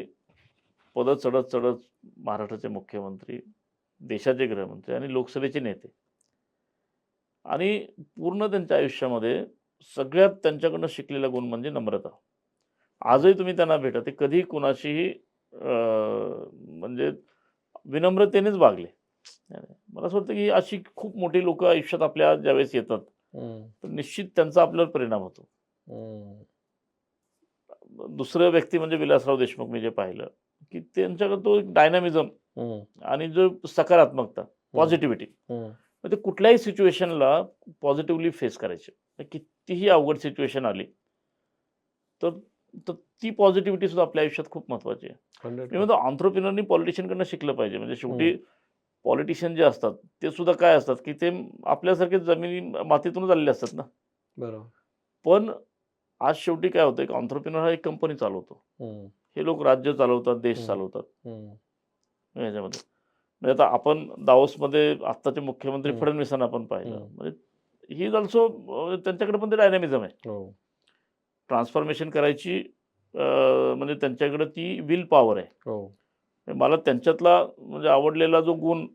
पदं चढत-चढत महाराष्ट्राचे मुख्यमंत्री, देशाचे गृहमंत्री आणि लोकसभेचे नेते. आणि पूर्ण त्यांच्या आयुष्यामध्ये सगळ्यात त्यांच्याकडनं शिकलेला गुण म्हणजे नम्रता. वाह! आजही तुम्ही त्यांना भेटा, ते कधीही कुणाशीही म्हणजे विनम्रतेनेच वागले. मला असं वाटतं, की अशी खूप मोठी लोकं आयुष्यात आपल्या ज्यावेळेस येतात, हं. तर निश्चित त्यांचा आपल्यावर परिणाम होतो. हं. दुसरं व्यक्ती म्हणजे विलासराव देशमुख मी जे पाहिलं, की त्यांच्याकडे तो एक डायनॅमिझम हं. आणि जो सकारात्मकता, हं. पॉझिटिव्हिटी. हं. मग ते कुठल्याही सिच्युएशनला पॉझिटिव्हली फेस करायचे. कितीही अवघड सिच्युएशन आली, तर तर ती पॉझिटिव्हिटी सुद्धा आपल्या आयुष्यात खूप महत्त्वाची आहे. मी 100%. म्हणतो एंटरप्रेन्योरनी पॉलिटिशियनकडनं शिकलं पाहिजे. म्हणजे हं. शेवटी पॉलिटिशियन जे असतात, ते सुद्धा काय असतात, की ते आपल्यासारखे जमिनी मातीतूनच आलेले असतात ना. बरोबर. पण आज शेवटी काय होतं, एक एंटरप्रेन्योर हा एक कंपनी चालवतो. हं. हे लोक राज्य चालवतात, देश हं. चालवतात हं. ह्याच्यामध्ये. म्हणजे आता आपण दाओसमध्ये आत्ताचे मुख्यमंत्री हं. फडणवीसांना आपण पाहिलं. हं. म्हणजे ही इज अल्सो त्यांच्याकडे पण ते डायनॅमिझम आहे. हो. ट्रान्सफॉर्मेशन करायची म्हणजे त्यांच्याकडे ती विल पॉवर आहे. हो. म्हणजे मला त्यांच्यातला म्हणजे आवडलेला जो गुण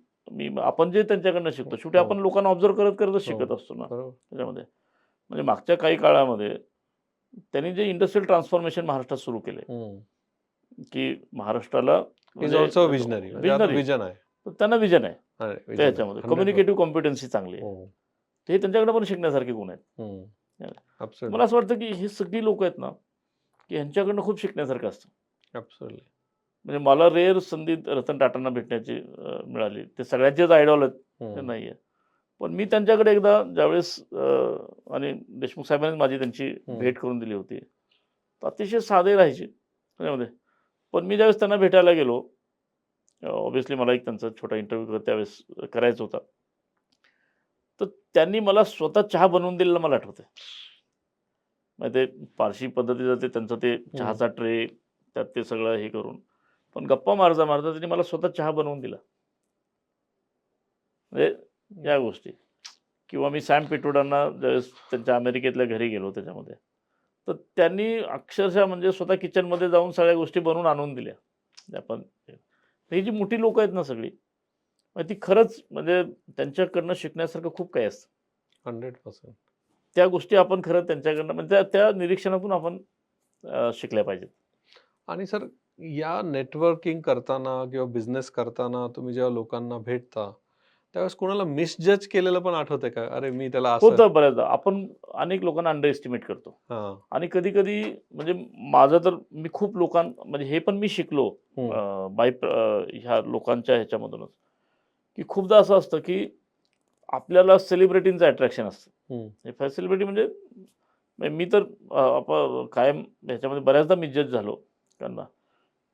आपण जे त्यांच्याकडनं शिकतो. शेवटी हो. आपण लोकांना ऑब्झर्व्ह करतच हो. शिकत असतो ना बरोबर. त्याच्यामध्ये. म्हणजे मागच्या काही काळामध्ये त्यांनी जे इंडस्ट्रियल ट्रान्सफॉर्मेशन महाराष्ट्रात सुरू केले, हं. की महाराष्ट्राला ही इज म्हणजे ऑल्सो विजनरी म्हणजे आता विजनरी विजन आहे. त्यांना विजन आहे आहे, त्या विजन आहे. ह्याच्यामध्ये. 100%. कम्युनिकेटिव्ह कॉम्पिटन्सी चांगली आहे. हो. ते त्यांच्याकडे पण शिकण्यासारखे गुण आहेत. हं. मला ॲब्सोल्युटली. असं वाटतं, की ही सगळी लोकं आहेत ना, की ह्यांच्याकडनं खूप शिकण्यासारखं असतं. ॲब्सोल्युटली. म्हणजे मला रेअर संधी रतन टाटांना भेटण्याची मिळाली. ते सगळ्यांचेच आयडॉल आहेत, हे हं. नाहीये. पण मी त्यांच्याकडे एकदा ज्यावेळेस आणि देशमुख साहेबांनीच माझी त्यांची हं. भेट करून दिली होती. तर अतिशय साधे राहायचे त्याच्यामध्ये. पण मी ज्यावेळेस त्यांना भेटायला गेलो, ऑब्व्हियसली मला एक त्यांचा छोटा इंटरव्ह्यू त्यावेळेस करायचा होता. तर त्यांनी मला स्वतः चहा बनवून दिलेला मला आठवतंय. म्हणजे ते पारशी पद्धतीचं ते त्यांचं ते हं. चहाचा ट्रे, त्यात ते सगळं हे करून. पण गप्पा मारता-मारता त्यांनी मला स्वतः चहा बनवून दिला. म्हणजे या गोष्टी किंवा मी सॅम पिट्रोडांना ज्यावेळेस त्यांच्या अमेरिकेतल्या घरी गेलो त्याच्यामध्ये. तर त्यांनी अक्षरशः म्हणजे स्वतः किचनमध्ये जाऊन सगळ्या गोष्टी बनवून आणून दिल्या. आपण ही जी मोठी लोकं आहेत ना सगळी, मग ती खरंच म्हणजे त्यांच्याकडनं शिकण्यासारखं खूप काही असतं. 100%. त्या गोष्टी आपण खरं त्यांच्याकडनं म्हणजे त्या त्या निरीक्षणातून आपण शिकल्या पाहिजेत. आणि सर या नेटवर्किंग करताना किंवा बिझनेस करताना तुम्ही जेव्हा लोकांना भेटता, त्यावेळेस कोणाला मिसजज केलेलं पण आठवतंय का? अरे मी त्याला असं. होतं बऱ्याचदा. आपण अनेक लोकांना अंडर एस्टिमेट करतो. हां. आणि कधी-कधी म्हणजे माझं तर मी खूप म्हणजे हे पण मी शिकलो हं. ह्या लोकांच्या ह्याच्यामधूनच, की खूपदा असं असतं, की आपल्याला सेलिब्रिटींचं अट्रॅक्शन असतं. हं. हे सेलिब्रिटी म्हणजे मी तर कायम ह्याच्यामध्ये बऱ्याचदा मी जज झालो. त्यांना,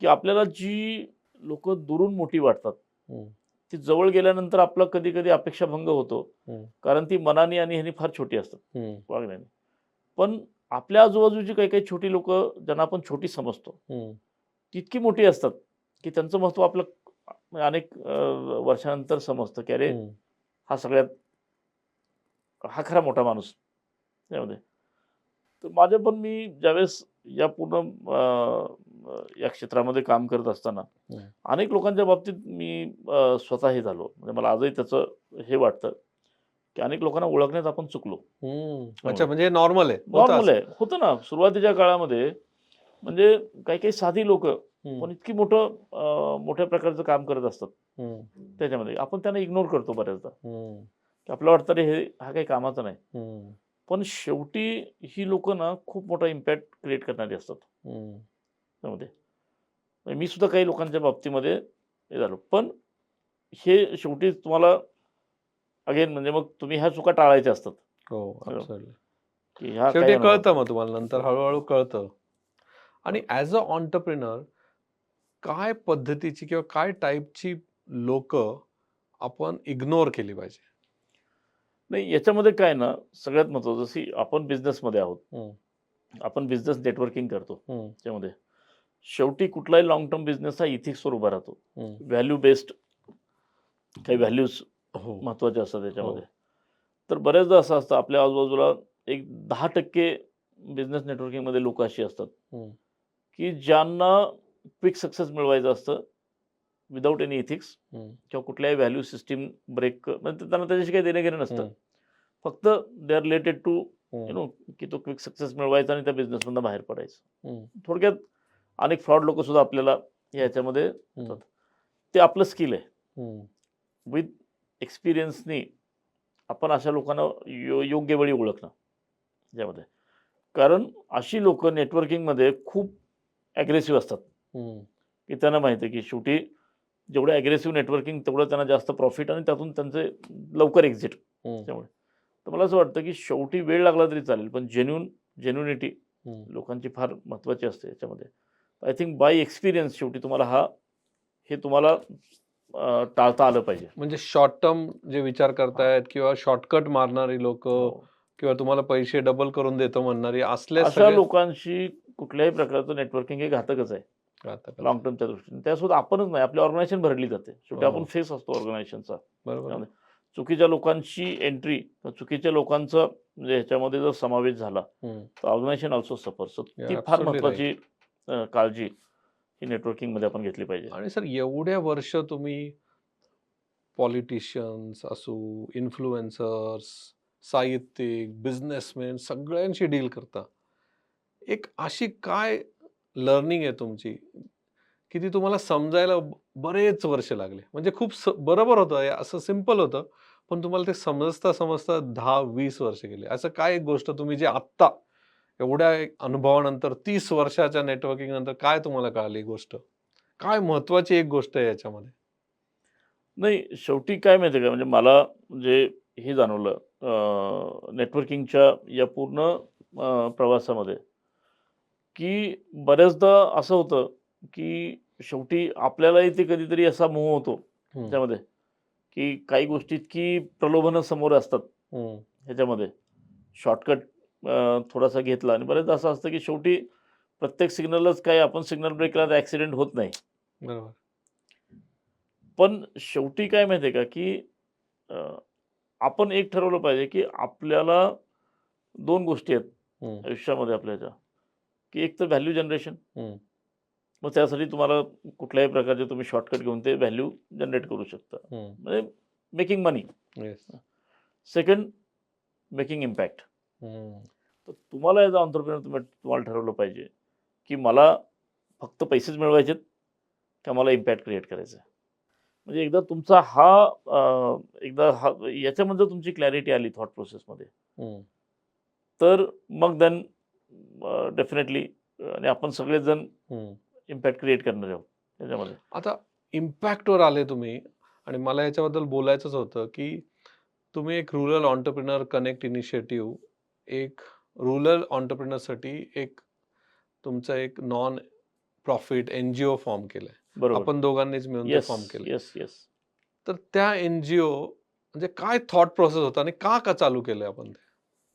की आपल्याला जी लोक दुरून मोठी वाटतात हम्म, ती जवळ गेल्यानंतर आपला कधी कधी अपेक्षाभंग होतो, हम्म, कारण ती मनाने आणि ह्यानी फार छोटी असतात हम्म, वागण्याने. पण आपल्या आजूबाजूची काही काही छोटी लोक ज्यांना आपण छोटी समजतो हम्म, ती इतकी मोठी असतात की त्यांचं महत्त्व आपलं अनेक वर्षानंतर समजतं, की अरे हम्म, हा सगळ्यात हा खरा मोठा माणूस त्यामध्ये. तर माझं पण मी ज्यावेळेस या पूर्ण या क्षेत्रामध्ये काम करत असताना हम्म, अनेक लोकांच्या बाबतीत मी स्वतः हे झालो. म्हणजे मला आजही त्याचं हे वाटतं, की अनेक लोकांना ओळखण्यात आपण चुकलो अच्छा, त्यामुळे. म्हणजे नॉर्मल आहे, होतं नॉर्मल असं. आहे. होतं ना सुरुवातीच्या काळामध्ये, म्हणजे काही काही साधी लोकं हम्म, पण इतकी मोठ्या प्रकारचं काम करत असतात हम्म, त्याच्यामध्ये. आपण त्यांना इग्नोर करतो बऱ्याचदा, हम्म, की आपल्याला वाटतं अरे हा काही कामाचा नाही. हम्म, पण शेवटी ही लोकं ना खूप मोठा इम्पॅक्ट क्रिएट करणारी असतात हम्म, त्यामध्ये. म्हणजे मी सुद्धा काही लोकांच्या बाबतीमध्ये हे झालो. पण हे शेवटी तुम्हाला अगेन म्हणजे मग तुम्ही ह्या चुका टाळायच्या असतात. हो, बरोबर. ॲब्सोल्युटली. की ह्या काही शेवटी अनुभवातून. कळतं मग तुम्हाला, नंतर हो, हळूहळू हो. कळतं. आणि बरोबर. ॲज अ एंटरप्रेन्योर काय पद्धतीची किंवा काय टाईपची लोकं आपण इग्नोर केली पाहिजे? नाही याच्यामध्ये काय ना, सगळ्यात महत्त्वाचं जशी आपण बिझनेसमध्ये आहोत. हं, आपण बिझनेस नेटवर्किंग करतो हं, त्यामध्ये. शेवटी कुठलाही लाँग टर्म बिझनेस हा इथिक्सवर उभा राहतो. हं. व्हॅल्यू बेस्ड काही व्हॅल्यूज हो, महत्त्वाच्या असतात हो. त्याच्यामध्ये. तर बऱ्याचदा असं असतं आपल्या आजूबाजूला एक 10% बिझनेस नेटवर्किंगमध्ये लोकं अशी असतात, हं, की ज्यांना क्विक सक्सेस मिळवायचं असतं विदाऊट एनी इथिक्स हं, किंवा कुठल्याही व्हॅल्यू सिस्टम ब्रेक म्हणजे त्यांना त्याच्याशी काही देणं-घेणं नसतं. हं, फक्त दे आर रिलेटेड टू हं, की तो क्विक सक्सेस मिळवायचा आणि त्या बिझनेसमधनं बाहेर पडायचं. हं, थोडक्यात अनेक फ्रॉड लोकं सुद्धा आपल्याला हं, ह्याच्यामध्ये येतात. हं, ते आपलं स्किल आहे. हं, विथ एक्सपिरियन्सनी आपण अशा लोकांना योग्य वेळी ओळखणं यामध्ये. कारण अशी लोकं नेटवर्किंगमध्ये खूप ॲग्रेसिव्ह असतात, हं, की त्यांना माहिती आहे, की शेवटी जेवढं ॲग्रेसिव्ह नेटवर्किंग तेवढं त्यांना जास्त प्रॉफिट आणि त्यातून त्यांचे लवकर एक्झिट हं, त्यामुळे. तर मला असं वाटतं, की शेवटी वेळ लागला तरी चालेल, पण जेन्युनिटी हं. लोकांची फार महत्त्वाची असते याच्यामध्ये. आय थिंक बाय एक्सपिरियन्स शेवटी तुम्हाला हे तुम्हाला टाळता आलं पाहिजे. म्हणजे शॉर्ट टर्म जे विचार हां. करतायत किंवा शॉर्टकट मारणारी लोकं हो. किंवा तुम्हाला पैसे डबल करून देतो म्हणणारी असले अशा सगळे लोकांशी कुठल्याही प्रकारचं नेटवर्किंग हे घातकच आहे, घातकच लाँग आहे. टर्मच्या दृष्टीने. त्यासोबत आपणच नाही, आपली ऑर्गनायझेशन भरडली जाते. शेवटी आपण हो, फेस असतो ऑर्गनायझेशनचा. बरोबर आहे. त्यामध्ये चुकीच्या लोकांची एंट्री, चुकीच्या लोकांचा म्हणजे ह्याच्यामध्ये जर समावेश झाला, हं. तर ऑर्गनायझेशन ऑल्सो सफर. सो यू ती आर फार ॲब्सोल्युटली महत्त्वाची राइट. काळजी ही नेटवर्किंगमध्ये आपण घेतली पाहिजे. आणि सर एवढ्या वर्ष तुम्ही पॉलिटिशियन्स असू, इन्फ्लुएन्सर्स, साहित्यिक, बिझनेसमॅन सगळ्यांशी डील करता. एक अशी काय लर्निंग आहे तुमची, की ती तुम्हाला समजायला बरेच वर्ष लागले? म्हणजे खूप बरोबर होतं हे असं सिंपल होतं, पण तुम्हाला ते समजता 10-20 वर्ष गेली. असं काय एक गोष्ट तुम्ही जे आत्ता एवढ्या एक अनुभवानंतर 30 वर्षाच्या नेटवर्किंग नंतर काय तुम्हाला कळाली गोष्ट? काय महत्त्वाची एक गोष्ट आहे याच्यामध्ये? नाही, शेवटी काय माहिती आहे का, म्हणजे मला जे हे जाणवलं नेटवर्किंगच्या या पूर्ण प्रवासामध्ये, की बऱ्याचदा असं होतं, की शेवटी आपल्यालाही ते कधीतरी असा मोह होतो हं, त्यामध्ये, की काही गोष्टी इतकी प्रलोभनं समोर असतात हं. ह्याच्यामध्ये. शॉर्टकट थोडासा घेतला आणि बरेचदा असं असतं, की शेवटी प्रत्येक सिग्नलच काय आपण सिग्नल ब्रेक केला तर ॲक्सिडेंट होत नाही. बरोबर. पण शेवटी काय माहिती आहे का, की अ, आपण एक ठरवलं पाहिजे, की आपल्याला 2 गोष्टी आहेत हं, आयुष्यामध्ये आपल्याच्या, की एक तर व्हॅल्यू जनरेशन. हं, मग त्यासाठी तुम्हाला कुठल्याही प्रकारचे तुम्ही शॉर्टकट घेऊन ते व्हॅल्यू जनरेट करू शकता. हं. म्हणजे मेकिंग मनी. येस. Second making impact. हं, तर तुम्हाला ॲज अ एंटरप्रेन्योर तुम्हाला ठरवलं पाहिजे, की मला फक्त पैसेच मिळवायचे आहेत, का मला इम्पॅक्ट क्रिएट करायचं आहे. म्हणजे एकदा तुमचा एकदा याच्यामध्ये तुमची क्लॅरिटी आली थॉट प्रोसेसमध्ये, हं, तर मग देन डेफिनेटली आणि आपण सगळेजण हं. इम्पॅक्ट क्रिएट करणार आहोत त्याच्यामध्ये. आता इम्पॅक्टवर आले तुम्ही आणि मला याच्याबद्दल बोलायचंच होतं, की तुम्ही एक रुरल एंटरप्रेन्योर कनेक्ट इनिशिएटिव्ह एक रुरल एंटरप्रेन्योरसाठी एक तुमचा एक नॉन प्रॉफिट एनजीओ फॉर्म केलंय. बरोबर. आपण दोघांनीच मिळून ते येस, फॉर्म केलंय. Yes, yes. तर त्या एनजीओ म्हणजे काय थॉट प्रोसेस होता आणि का चालू केलंय आपण ते?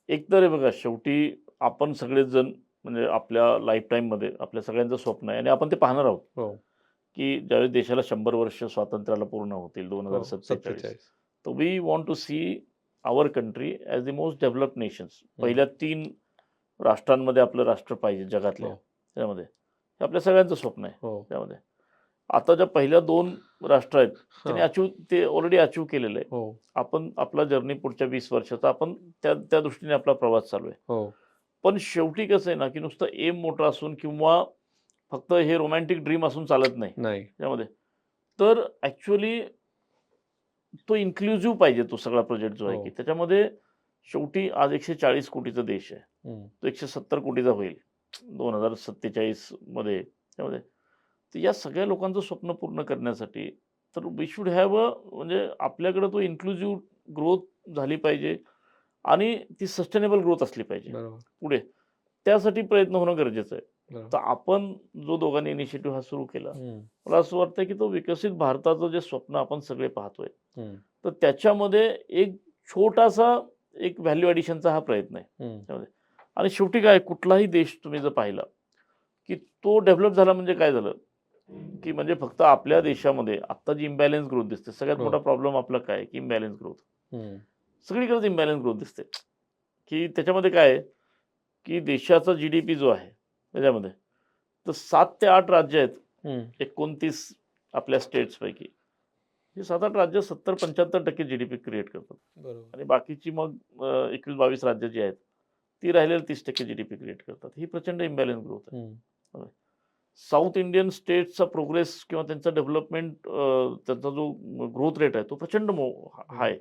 एक तर हे बघा, शेवटी आपण सगळेच जण म्हणजे आपल्या लाईफटाईममध्ये आपल्या सगळ्यांचं स्वप्न आहे आणि आपण ते पाहणार आहोत, हो, की ज्यावेळेस देशाला 100 वर्ष स्वातंत्र्याला पूर्ण होतील हो. 2047. 47. तर we want to see our country as the most developed nations. पहिल्या 3 राष्ट्रांमध्ये आपलं राष्ट्र पाहिजे जगातल्या. हो, त्यामध्ये हे आपल्या सगळ्यांचं स्वप्न आहे हो. त्यामध्ये. आता ज्या पहिल्या 2 राष्ट्र आहेत, त्यांनी हां. ते ऑलरेडी अचीव्ह केलेलं आहे. हो, आपण आपला जर्नी पुढच्या 20 वर्षाचा आपण त्या त्या दृष्टीने आपला प्रवास चालू आहे. हो. पण शेवटी कसं आहे ना, की नुसतं एम मोठं असून किंवा फक्त हे रोमॅन्टिक ड्रीम असून चालत नाही नाही. त्यामध्ये. तर ॲक्चुअली तो इन्क्लुझिव्ह पाहिजे तो सगळा प्रोजेक्ट जो आहे, हो. की त्याच्यामध्ये शेवटी आज 140 कोटीचा देश आहे. हं. तो 170 कोटीचा होईल 2047 मध्ये त्यामध्ये. तर या सगळ्या लोकांचं स्वप्न पूर्ण करण्यासाठी तर वी शुड हॅव म्हणजे आपल्याकडे तो इन्क्लुझिव्ह ग्रोथ झाली पाहिजे आणि ती सस्टेनेबल ग्रोथ असली पाहिजे बरोबर, पुढे. त्यासाठी प्रयत्न होणं गरजेचं आहे. बरोबर. तर आपण जो दोघांनी इनिशिएटिव्ह हा सुरू केला, हं, मला असं वाटतं की तो विकसित भारताचं जे स्वप्न आपण सगळे पाहतोय, हं, तर त्याच्यामध्ये एक छोटासा एक व्हॅल्यू ॲडिशनचा हा प्रयत्न आहे हं. त्यामध्ये. आणि शेवटी काय कुठलाही देश तुम्ही जर पाहिला, की तो डेव्हलप झाला म्हणजे काय झालं, की म्हणजे फक्त आपल्या देशामध्ये आत्ता जी इम्बॅलन्स ग्रोथ दिसते, सगळ्यात हो. मोठा प्रॉब्लेम आपला काय आहे, की इम्बॅलन्स ग्रोथ. हं, सगळीकडेच इम्बॅलन्स ग्रोथ दिसते, की त्याच्यामध्ये काय आहे, की देशाचा जी-डी-पी जो आहे त्याच्यामध्ये, तर 7 ते 8 राज्य आहेत, हं. 29 आपल्या स्टेट्सपैकी. ही 7-8 राज्य 70-75% जी-डी-पी क्रिएट करतात बरोबर. आणि बाकीची मग 21-22 राज्य जी आहेत, ती राहिलेली 30% जी-डी-पी क्रिएट करतात. ही प्रचंड इम्बॅलन्स ग्रोथ आहे. हं, साउथ इंडियन स्टेट्सचा प्रोग्रेस किंवा त्यांचा डेव्हलपमेंट त्यांचा जो ग्रोथ रेट आहे तो प्रचंड हं. हाय.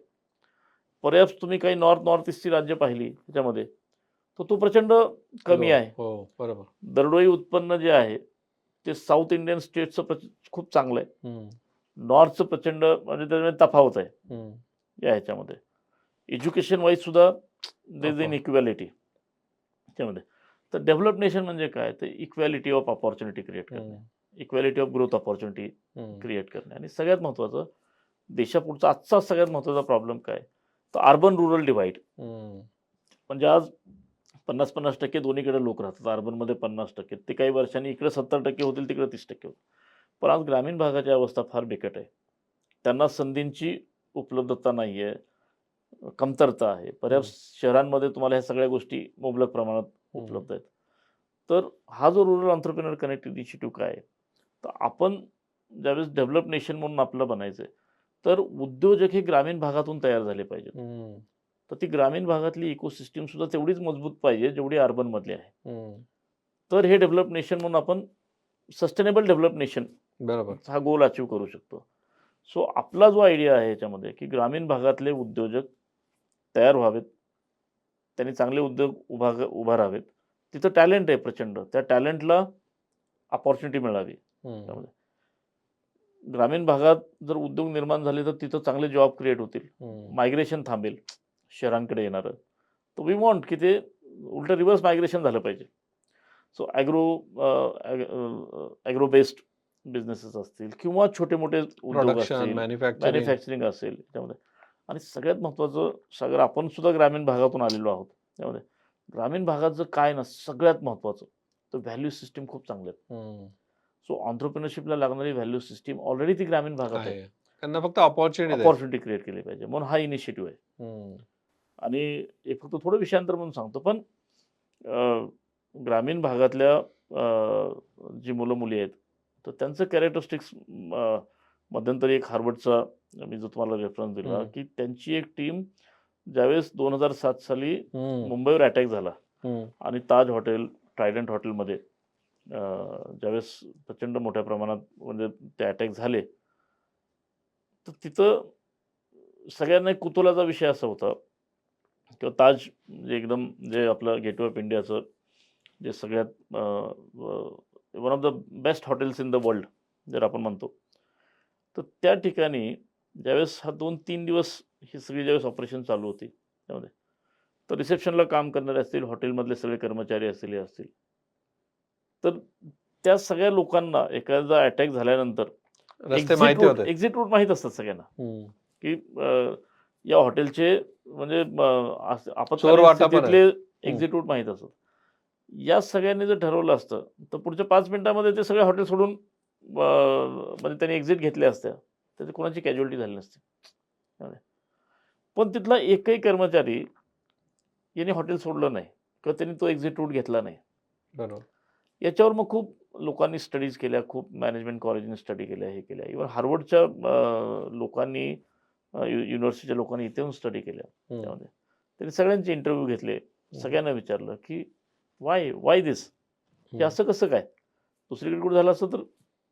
पर्याप्त तुम्ही काही नॉर्थ ईस्टची राज्य पाहिली त्याच्यामध्ये, तर तो प्रचंड लो. कमी आहे. हो, बरोबर. दरडोई उत्पन्न जे आहे, ते साउथ इंडियन स्टेट्सचं खूप चांगलं आहे. हं, नॉर्थचं प्रचंड म्हणजे त्याच्यामध्ये तफावत आहे हं. या ह्याच्यामध्ये. एज्युकेशन वाईज सुद्धा देअर इज इन तफावत. इक्वॅलिटी त्यामध्ये. तर डेव्हलप नेशन म्हणजे काय? तर इक्वॅलिटी ऑफ अपॉर्च्युनिटी क्रिएट करणे. हं, इक्वॅलिटी ऑफ ग्रोथ अपॉर्च्युनिटी हं, क्रिएट करणे आणि सगळ्यात महत्त्वाचं देशापुढचा आजचा सगळ्यात महत्त्वाचा प्रॉब्लेम काय? तर अर्बन रुरल डिव्हाईड. हं. म्हणजे आज 50-50% दोन्हीकडे लोक राहतात. अर्बनमध्ये 50% ते काही वर्षांनी इकडे 70% होतील, तिकडे 30% होतील. पण आज ग्रामीण भागाची अवस्था फार बिकट आहे. त्यांना संधींची उपलब्धता नाही आहे, कमतरता आहे. हं, पर्याप्त शहरांमध्ये तुम्हाला ह्या सगळ्या गोष्टी मुबलक प्रमाणात हं. उपलब्ध आहेत. तर हा जो रुरल एंटरप्रेन्योर कनेक्ट इनिशिएटिव्ह काय आहे? तर आपण ज्यावेळेस डेव्हलप नेशन म्हणून आपलं बनायचं आहे, तर उद्योजक हे ग्रामीण भागातून तयार झाले पाहिजेत. हं, तर ती ग्रामीण भागातली इकोसिस्टम सुद्धा तेवढीच मजबूत पाहिजे, जेवढी अर्बनमधली आहे. हं. तर हे डेव्हलप नेशन म्हणून आपण सस्टेनेबल डेव्हलप नेशन बरोबर. हा गोल अचीव्ह करू शकतो. सो आपला जो आयडिया आहे याच्यामध्ये, की ग्रामीण भागातले उद्योजक तयार व्हावेत. त्यांनी चांगले उद्योग उभारावेत. तिथं टॅलेंट आहे प्रचंड. त्या टॅलेंटला अपॉर्च्युनिटी मिळावी हं, त्यामध्ये. ग्रामीण भागात जर उद्योग निर्माण झाले, तर तिथं चांगले जॉब क्रिएट होतील. हं. मायग्रेशन थांबेल शहरांकडे येणारं. तर वी वॉन्ट की ते उलटं रिव्हर्स मायग्रेशन झालं पाहिजे. सो बेस्ड बिझनेसेस असतील किंवा छोटे-मोठे उद्योग प्रोडक्शन, असतील, मॅन्युफॅक्चरिंग. मॅन्युफॅक्चरिंग असेल त्यामध्ये. आणि सगळ्यात महत्त्वाचं सागर आपण सुद्धा ग्रामीण भागातून आलेलो आहोत त्यामध्ये. ग्रामीण भागात जर काय ना सगळ्यात महत्त्वाचं तर व्हॅल्यू सिस्टम खूप चांगल्या आहेत. हं. सो एंटरप्रेन्योरशिपला लागणारी व्हॅल्यू सिस्टम ऑलरेडी ती ग्रामीण भागात आहे. आहे. त्यांना फक्त अपॉर्च्युनिटी द्यायची. अपॉर्च्युनिटी क्रिएट केली पाहिजे. म्हणून हा इनिशिएटिव्ह आहे. हं, आणि हे फक्त थोडं विषयांतर म्हणून सांगतो. पण अ, ग्रामीण भागातल्या जी मुलं-मुली आहेत, तर त्यांचं कॅरेक्टरिस्टिक्स मध्यंतरी एक हार्वर्डचा मी जो तुम्हाला रेफरन्स दिला, हं, की त्यांची एक टीम ज्यावेळेस 2007 साली हं, मुंबईवर अटॅक झाला हं, आणि ताज हॉटेल, ट्रायडंट हॉटेलमध्ये ज्यावेळेस प्रचंड मोठ्या प्रमाणात म्हणजे ते अटॅक झाले, तर तिथं सगळ्यांना एक कुतूहलाचा विषय असा होता किंवा ताज म्हणजे एकदम जे आपलं गेटवे ऑफ इंडियाचं जे सगळ्यात one of the best hotels in the world जर आपण म्हणतो. तर त्या ठिकाणी ज्यावेळेस हा 2-3 दिवस ही सगळी ज्यावेळेस ऑपरेशन चालू होती त्यामध्ये, तर रिसेप्शनला काम करणारे असतील, हॉटेलमधले सगळे कर्मचारी असतील, हे असतील. तर त्या सगळ्या लोकांना एखादा अटॅक झाल्यानंतर रस्ते माहिती होते. एक्झिट रूट माहीत असतात सगळ्यांना, हम्म. की या हॉटेलचे म्हणजे चोर आपत्कालीन वाटा पण स्थितीतले आहे. एक्झिट रूट माहीत असतात. या सगळ्यांनी जर ठरवलं असतं तर पुढच्या 5 मिनिटामध्ये ते सगळे हॉटेल सोडून म्हणजे त्यांनी एक्झिट घेतल्या असत्या, तर कोणाची कॅज्युअलिटी झाली नसती. त्यामुळे पण तिथला एकही कर्मचारी याने हॉटेल सोडलं नाही किंवा त्यांनी तो एक्झिट रूट घेतला नाही. बरोबर. याच्यावर मग खूप लोकांनी स्टडीज केल्या, खूप मॅनेजमेंट कॉलेजने स्टडी केल्या, हे केल्या. इव्हन हार्वर्डच्या लोकांनी युनिव्हर्सिटीच्या लोकांनी इथे येऊन स्टडी केल्या. हम्म. त्यामध्ये त्यांनी सगळ्यांचे इंटरव्ह्यू घेतले, सगळ्यांना विचारलं की वाय दिस, हे असं कसं काय? दुसरीकडे कुठं झालं असतं तर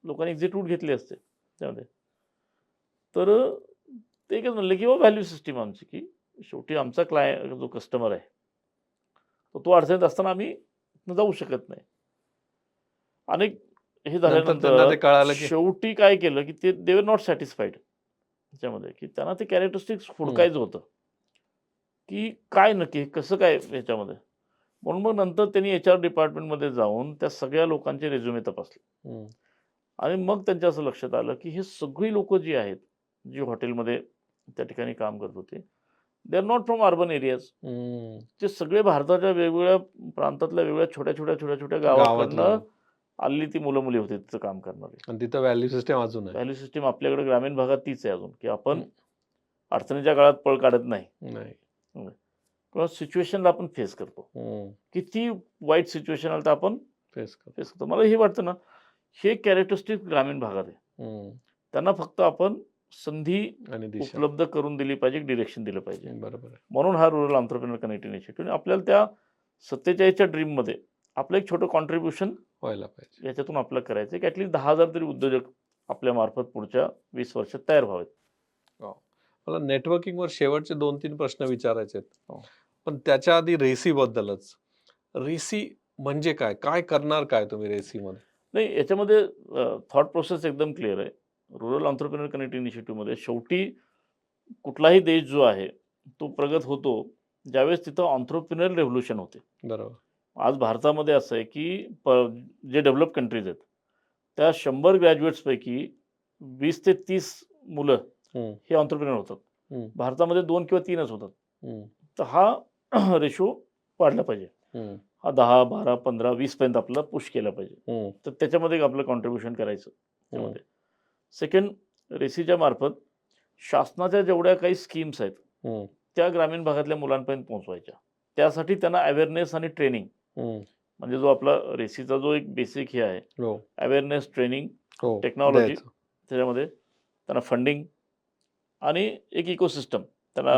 लोकांनी एक्झिट रूट घेतले असते त्यामध्ये. तर ते एकच म्हणले की व्हॅल्यू सिस्टीम आमची, की शेवटी आमचा जो कस्टमर आहे तो अडचणीत असताना आम्ही जाऊ शकत नाही. अनेक हे नंतर त्यांना झाल्यानंतर ते कळालं की शेवटी काय केलं, की ते दे वर नॉट सॅटिस्फाईड त्याच्यामध्ये, की त्यांना ते कॅरेक्टरिस्टिक्स हुडकायचं होतं, की काय नक्की कसं काय ह्याच्यामध्ये. म्हणून मग नंतर त्यांनी HR डिपार्टमेंटमध्ये जाऊन त्या सगळ्या लोकांचे रिझ्युमे तपासले हम्म. आणि मग त्यांच्या असं लक्षात आलं, की हे सगळी लोकं जी आहेत, जी हॉटेलमध्ये त्या ठिकाणी काम करत होते, they are not from urban areas. हम्म. ते सगळे भारताच्या वेगवेगळ्या प्रांतातल्या वेगळ्या छोट्या-छोट्या गावातले गावाकडनं लोक. आलेली ती मुलं-मुली होती तिथं काम करणारी. आणि तिथं व्हॅल्यू सिस्टम अजून आहे. व्हॅल्यू सिस्टम आपल्याकडे ग्रामीण भागात तीच आहे अजून, की आपण हम्म. अडचणीच्या काळात पळ काढत नाही नाही. किंवा सिच्युएशनला आपण फेस करतो. हम्म. किती वाईट सिच्युएशन आलं तर आपण फेस कर. फेस करतो. मला हे वाटतं ना, हे कॅरेक्टरिस्टिक ग्रामीण भागात आहे. हम्म. त्यांना फक्त आपण संधी आणि दिशा. उपलब्ध करून दिली पाहिजे, डिरेक्शन दिलं पाहिजे. बरोबर आहे. म्हणून हा रूरल एंटरप्रेन्योर कनेक्ट इनिशिएटिव्ह आपल्याला त्या 47च्या ड्रीममध्ये आपलं एक छोटं कॉन्ट्रिब्युशन व्हायला पाहिजे. याच्यातून आपलं करायचं आहे, की ॲटलीस्ट 10,000 तरी उद्योजक आपल्या मार्फत पुढच्या 20 वर्षात तयार व्हावेत. वाव. मला नेटवर्किंगवर शेवटचे 2-3 प्रश्न विचारायचे आहेत. हो. पण त्याच्या आधी रेसी बद्दलच. रेसी म्हणजे काय? काय करणार काय तुम्ही रेसीमध्ये? नाही, याच्यामध्ये थॉट प्रोसेस एकदम क्लिअर आहे. रूरल एंटरप्रेन्योर कनेक्ट इनिशिएटिव्हमध्ये शेवटी कुठलाही देश जो आहे, तो प्रगत होतो ज्यावेळेस तिथं एंटरप्रेन्योर रेव्होल्यूशन होते. बरोबर. आज भारतामध्ये असं आहे, की जे डेव्हलप कंट्रीज आहेत, त्या 100 ग्रॅज्युएट्सपैकी 20 ते 30 मुलं हम्म. हे एंटरप्रेन्योर होतात. हम्म. भारतामध्ये 2 किंवा 3च होतात. हम्म. तर हा रेशो वाढला पाहिजे. हम्म. हा 10, 12, 15, 20 पर्यंत आपल्याला पुश केला पाहिजे. हम्म. तर त्याच्यामध्ये आपलं कॉन्ट्रिब्युशन करायचं त्यामध्ये. सेकंड, रेसीच्या मार्फत शासनाच्या जेवढ्या काही स्कीम्स आहेत, हम्म. त्या ग्रामीण भागातल्या मुलांपर्यंत पोहोचवायच्या. त्यासाठी त्यांना अवेअरनेस आणि ट्रेनिंग, हम्म. म्हणजे जो आपला रेसीचा जो एक बेसिक हे आहे, हो. अवेअरनेस, ट्रेनिंग, हो. टेक्नॉलॉजी, द्यायचं. त्याच्यामध्ये त्यांना फंडिंग आणि एक इकोसिस्टम त्यांना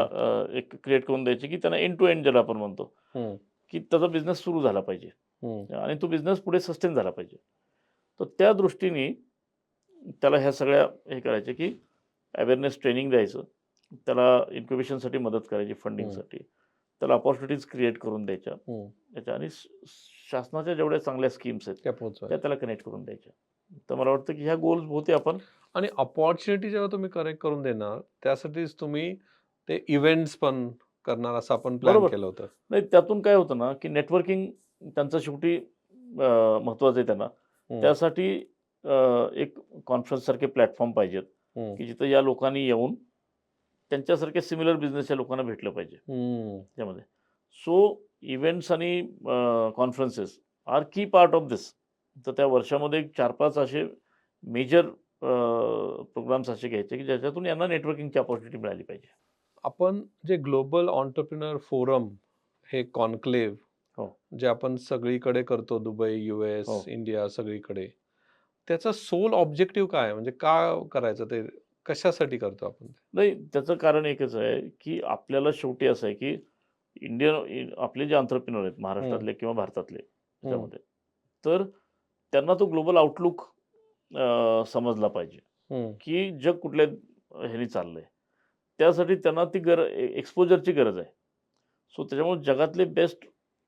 एक क्रिएट करून द्यायची, की त्यांना एंड टू एंड ज्याला आपण म्हणतो, हम्म. की त्याचा बिझनेस सुरू झाला पाहिजे हम्म. आणि तो बिझनेस पुढे सस्टेन झाला पाहिजे. तर त्या दृष्टीने त्याला ह्या सगळ्या हे करायचे, की अवेअरनेस ट्रेनिंग द्यायचं, त्याला इन्क्युबेशनसाठी मदत करायची, फंडिंगसाठी, त्याला अपॉर्च्युनिटीज क्रिएट करून द्यायच्या हम्म. याच्या आणि शासनाच्या जेवढ्या चांगल्या स्कीम्स आहेत त्या पोहोचवायचं. त्या त्याला कनेक्ट करून द्यायच्या. तर मला वाटतं की ह्या गोल्स होते आपण. आणि अपॉर्च्युनिटी जेव्हा तुम्ही कनेक्ट करून देणार, त्यासाठीच तुम्ही ते इव्हेंट्स पण करणार असं आपण प्लॅन बरोबर. केलं होतं. नाही, त्यातून काय होतं ना, की नेटवर्किंग त्यांचं शेवटी महत्त्वाचं आहे त्यांना. हम्म. त्यासाठी एक कॉन्फरन्ससारखे प्लॅटफॉर्म पाहिजेत, हम्म. की जिथं या लोकांनी येऊन त्यांच्यासारख्या सिमिलर बिझनेसच्या लोकांना भेटलं पाहिजे हम्म. त्यामध्ये. सो इव्हेंट्स आणि कॉन्फरन्सेस आर की पार्ट ऑफ दिस. तर त्या वर्षामध्ये 4-5 असे मेजर प्रोग्राम्स असे घ्यायचे, की ज्याच्यातून यांना नेटवर्किंगची अपॉर्च्युनिटी मिळाली पाहिजे. आपण जे ग्लोबल एंटरप्रेन्योर फोरम हे कॉन्क्लेव्ह हो. जे आपण सगळीकडे करतो, दुबई, US, हो. इंडिया, सगळीकडे, त्याचा सोल ऑब्जेक्टिव्ह काय आहे? म्हणजे का करायचं ते? कशासाठी करतो आपण ते? नाही, त्याचं कारण एकच आहे, की आपल्याला शेवटी असं आहे, की आपले जे एंटरप्रेन्योर आहेत महाराष्ट्रातले किंवा भारतातले त्याच्यामध्ये, तर त्यांना तो ग्लोबल आउटलुक समजला पाहिजे, हम्म. की जग कुठल्या ह्याने चाललंय. त्यासाठी त्यांना ती एक्सपोजरची गरज आहे. सो त्याच्यामुळे जगातले बेस्ट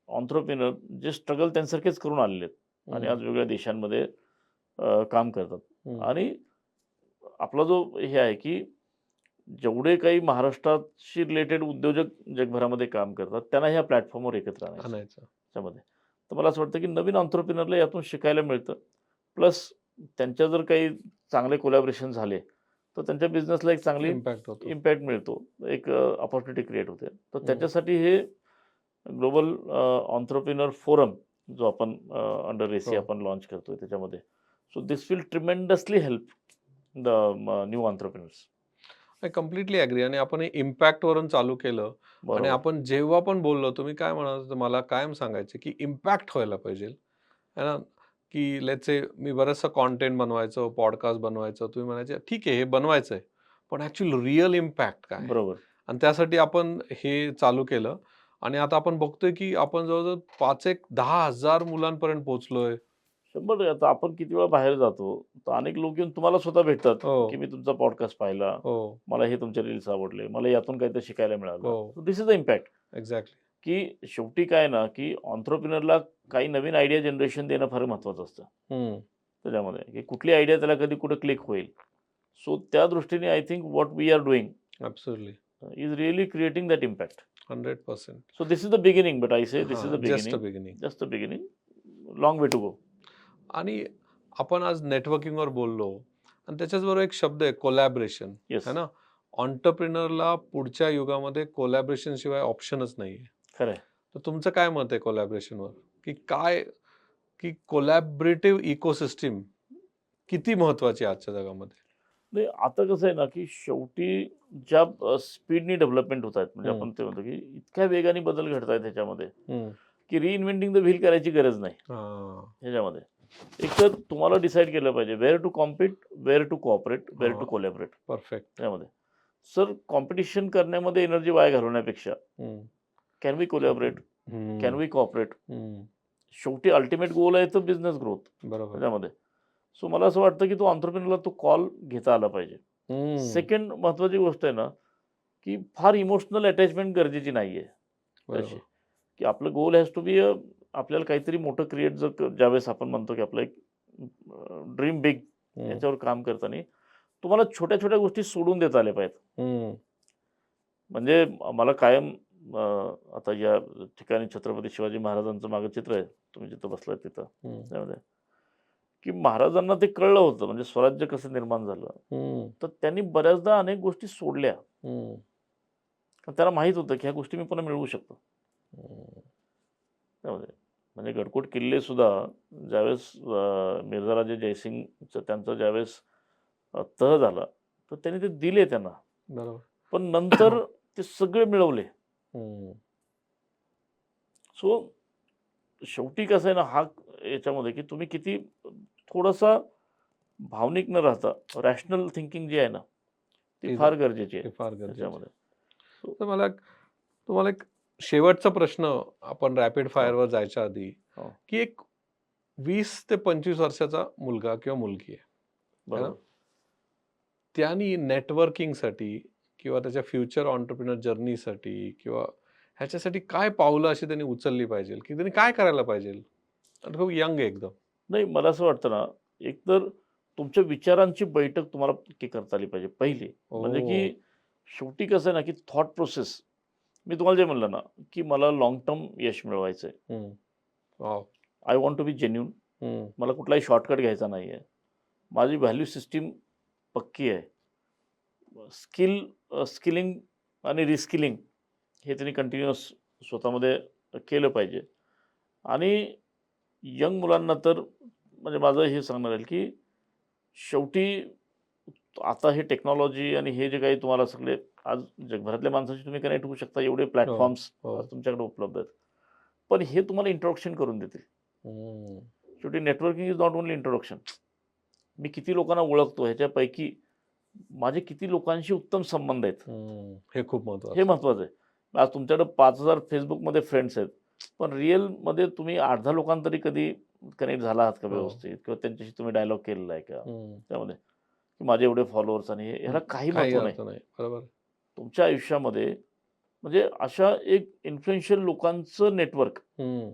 एंटरप्रेन्योर जे स्ट्रगल त्यांच्यासारखेच करून आलेले आहेत आणि आज वेगवेगळ्या देशांमध्ये काम करतात. हम्म. आणि आपला जो हे आहे, की जेवढे काही महाराष्ट्राशी रिलेटेड उद्योजक जगभरामध्ये काम करतात, त्यांना ह्या प्लॅटफॉर्मवर एकत्र आणायचं आणायचं. त्याच्यामध्ये. तर मला असं वाटतं, की नवीन एंटरप्रेन्योरला यातून शिकायला मिळतं प्लस त्यांच्या जर काही चांगले कोलॅबरेशन झाले तर त्यांच्या बिझनेसला एक चांगली इम्पॅक्ट होतो. इम्पॅक्ट मिळतो, एक अपॉर्च्युनिटी क्रिएट होते. तर त्याच्यासाठी हे ग्लोबल ऑन्ट्रप्रिनर फोरम जो आपण अंडर रेसी हो. आपण लॉन्च करतोय त्याच्यामध्ये, so this will tremendously help the new entrepreneurs. I completely agree आणि आपण हे इम्पॅक्ट वरून चालू केलं आणि बरोबर. आपण जेव्हा पण बोललो, तुम्ही काय म्हणाल, तर मला कायम सांगायचे, की इम्पॅक्ट व्हायला पाहिजे. है ना? की लेट्स से मी बरचसं कंटेंट बनवायचो, पॉडकास्ट बनवायचो. तुम्ही म्हणायचे, "ठीक आहे, हे बनवायचंय, पण ॲक्चुअली रिअल इम्पॅक्ट काय?" बरोबर. आणि त्यासाठी आपण हे चालू केलं आणि आता आपण बघतोय, की आपण जवळ-जवळ 5 एक 10,000 मुलांपर्यंत पोहोचलोय. 100% आता आपण किती वेळा बाहेर जातो, तर अनेक लोक येऊन तुम्हाला स्वतः भेटतात, की हो, मी तुमचा पॉडकास्ट पाहिला, हो, मला हे तुमचे रील्स आवडले, मला यातून काहीतरी शिकायला मिळालं. हो. दिस इज द इम्पॅक्ट. एक्झॅक्टली. की शेवटी काय ना, की एंटरप्रेन्योरला काही नवीन आयडिया जनरेशन देणं फार महत्त्वाचं असतं हं. त्याच्यामध्ये, की कुठली आयडिया त्याला कधी कुठे क्लिक होईल. सो त्या दृष्टीने I think what we are doing absolutely. Is really creating that impact. 100%. So this is the beginning, but I say this is the हां, just a beginning. Beginning. Just the beginning. Long way to go. आणि आपण आज नेटवर्किंगवर बोललो आणि त्याच्याचबरोबर एक शब्द आहे कोलॅबरेशन, है येस. ना? एंटरप्रेन्योरला पुढच्या युगामध्ये कोलॅबरेशन शिवाय ऑप्शनच नाहीये. खरं आहे. तर तुमचं काय मत आहे कोलॅबरेशनवर? की काय की कोलॅबरेटिव्ह इकोसिस्टम किती महत्वाची आहे आजच्या जगामध्ये? नाही, आता कसं आहे ना, की शेवटी ज्या स्पीडनी डेव्हलपमेंट होत आहेत, म्हणजे हं, आपण ते म्हणतो, की इतक्या वेगाने बदल घडत आहेत ह्याच्यामध्ये, हं. की रिइन्व्हेंटिंग द व्हील करायची गरज नाही हां, ह्याच्यामध्ये. एक तर तुम्हाला डिसाईड केलं पाहिजे where to compete, where to cooperate, where to हां. Collaborate perfect. त्यामध्ये. सर कॉम्पिटिशन करण्यामध्ये एनर्जी वाया घालवण्यापेक्षा हं, कॅन वी कोलॅबरेट, कॅन हं, वी कोऑपरेट. हं. शेवटी अल्टिमेट गोल आहे तो बिझनेस ग्रोथ बरोबर. त्याच्यामध्ये. सो मला असं वाटतं, की तो एंटरप्रेन्योरला तो कॉल घेता आला पाहिजे. हं. सेकंड महत्त्वाची गोष्ट आहे ना, की फार इमोशनल अटॅचमेंट गरजेची नाहीये तशी, बरोबर. की आपलं गोल हॅज टू बी आपल्याला काहीतरी मोठं क्रिएट जर ज्यावेळेस आपण म्हणतो, की आपलं एक ड्रीम बिग हं, याच्यावर काम करताना तुम्हाला छोट्या-छोट्या गोष्टी सोडून देता आल्या पाहिजेत. हं, म्हणजे मला कायम आता या ठिकाणी छत्रपती शिवाजी महाराजांचं मागं चित्र आहे. तुम्ही जिथं बसलाय तिथं. हं, त्यामध्ये की महाराजांना ते कळलं होतं म्हणजे स्वराज्य कसं निर्माण झालं. हं, तर त्यांनी बऱ्याचदा अनेक गोष्टी सोडल्या. हं, कारण त्याला माहीत होतं, की ह्या गोष्टी मी पुन्हा मिळवू शकतो. हं. त्यामध्ये म्हणजे गडकोट किल्ले सुद्धा ज्यावेळेस मिर्झाराजे जयसिंगचं त्यांचं ज्यावेळेस तह झाला, तर त्यांनी ते दिले त्यांना. बरोबर. पण नंतर ते सगळे मिळवले. हं, सो शेवटी कसं आहे ना, हा याच्यामध्ये की तुम्ही किती थोडासा भावनिक न राहता रॅशनल थिंकिंग जी आहे ना, ती ती फार गरजेची आहे ते फार गरजेचं आहे. त्याच्यामध्ये. सो तर तुम्हाला एक शेवटचा प्रश्न आपण रॅपिड हो, फायरवर जायच्या आधी, हो. की एक 20 ते 25 वर्षाचा मुलगा किंवा मुलगी आहे, है ना? बरोबर. त्यानी नेटवर्किंगसाठी किंवा त्याच्या फ्युचर एंटरप्रेन्योर जर्नीसाठी किंवा ह्याच्यासाठी काय पावलं अशी त्यांनी उचलली पाहिजे, की त्यांनी काय करायला पाहिजे? आणि खूप यंग आहे एकदम. नाही, मला असं वाटतं ना, एकतर तुमच्या विचारांची बैठक तुम्हाला नक्की करता आली पाहिजे पहिली. म्हणजे ओह! की शेवटी कसं आहे ना, की थॉट प्रोसेस मी तुम्हाला जे म्हणलं ना, की मला लाँग टर्म यश मिळवायचं आहे. Hmm. Wow! I want to be genuine. Hmm, मला कुठलाही शॉर्टकट घ्यायचा नाही आहे. माझी व्हॅल्यू सिस्टम पक्की आहे. स्किलिंग आणि रिस्किलिंग हे त्यांनी कंटिन्युअस स्वतःमध्ये केलं पाहिजे. आणि यंग मुलांना तर म्हणजे माझं हे सांगणं राहील, की शेवटी आता हे टेक्नॉलॉजी आणि हे जे काही तुम्हाला सगळे आज जगभरातल्या माणसाशी तुम्ही कनेक्ट होऊ शकता एवढे हो, प्लॅटफॉर्म्स आज हो. तुमच्याकडे उपलब्ध आहेत. पण हे तुम्हाला इंट्रोडक्शन करून देतील. हं, शेवटी networking is not only introduction. मी किती लोकांना ओळखतो ह्याच्यापैकी माझे किती लोकांशी उत्तम संबंध आहेत. हं. हे खूप हे महत्वाचं. महत्त्वाचं आहे. आज तुमच्याकडे 5,000 Facebookमध्ये फ्रेंड्स आहेत. पण रिअलमध्ये तुम्ही 8-10 लोकांना तरी कधी कनेक्ट झाला आहात का हो. व्यवस्थित? किंवा त्यांच्याशी तुम्ही डायलॉग केलेला आहे का? हं. त्यामध्ये की माझे एवढे फॉलोअर्स आणि ह्याला काही काही महत्त्व नाही. अर्थ नाही. बरोबर. तुमच्या आयुष्यामध्ये म्हणजे अशा एक इन्फ्लुएन्शियल लोकांचं नेटवर्क, हं.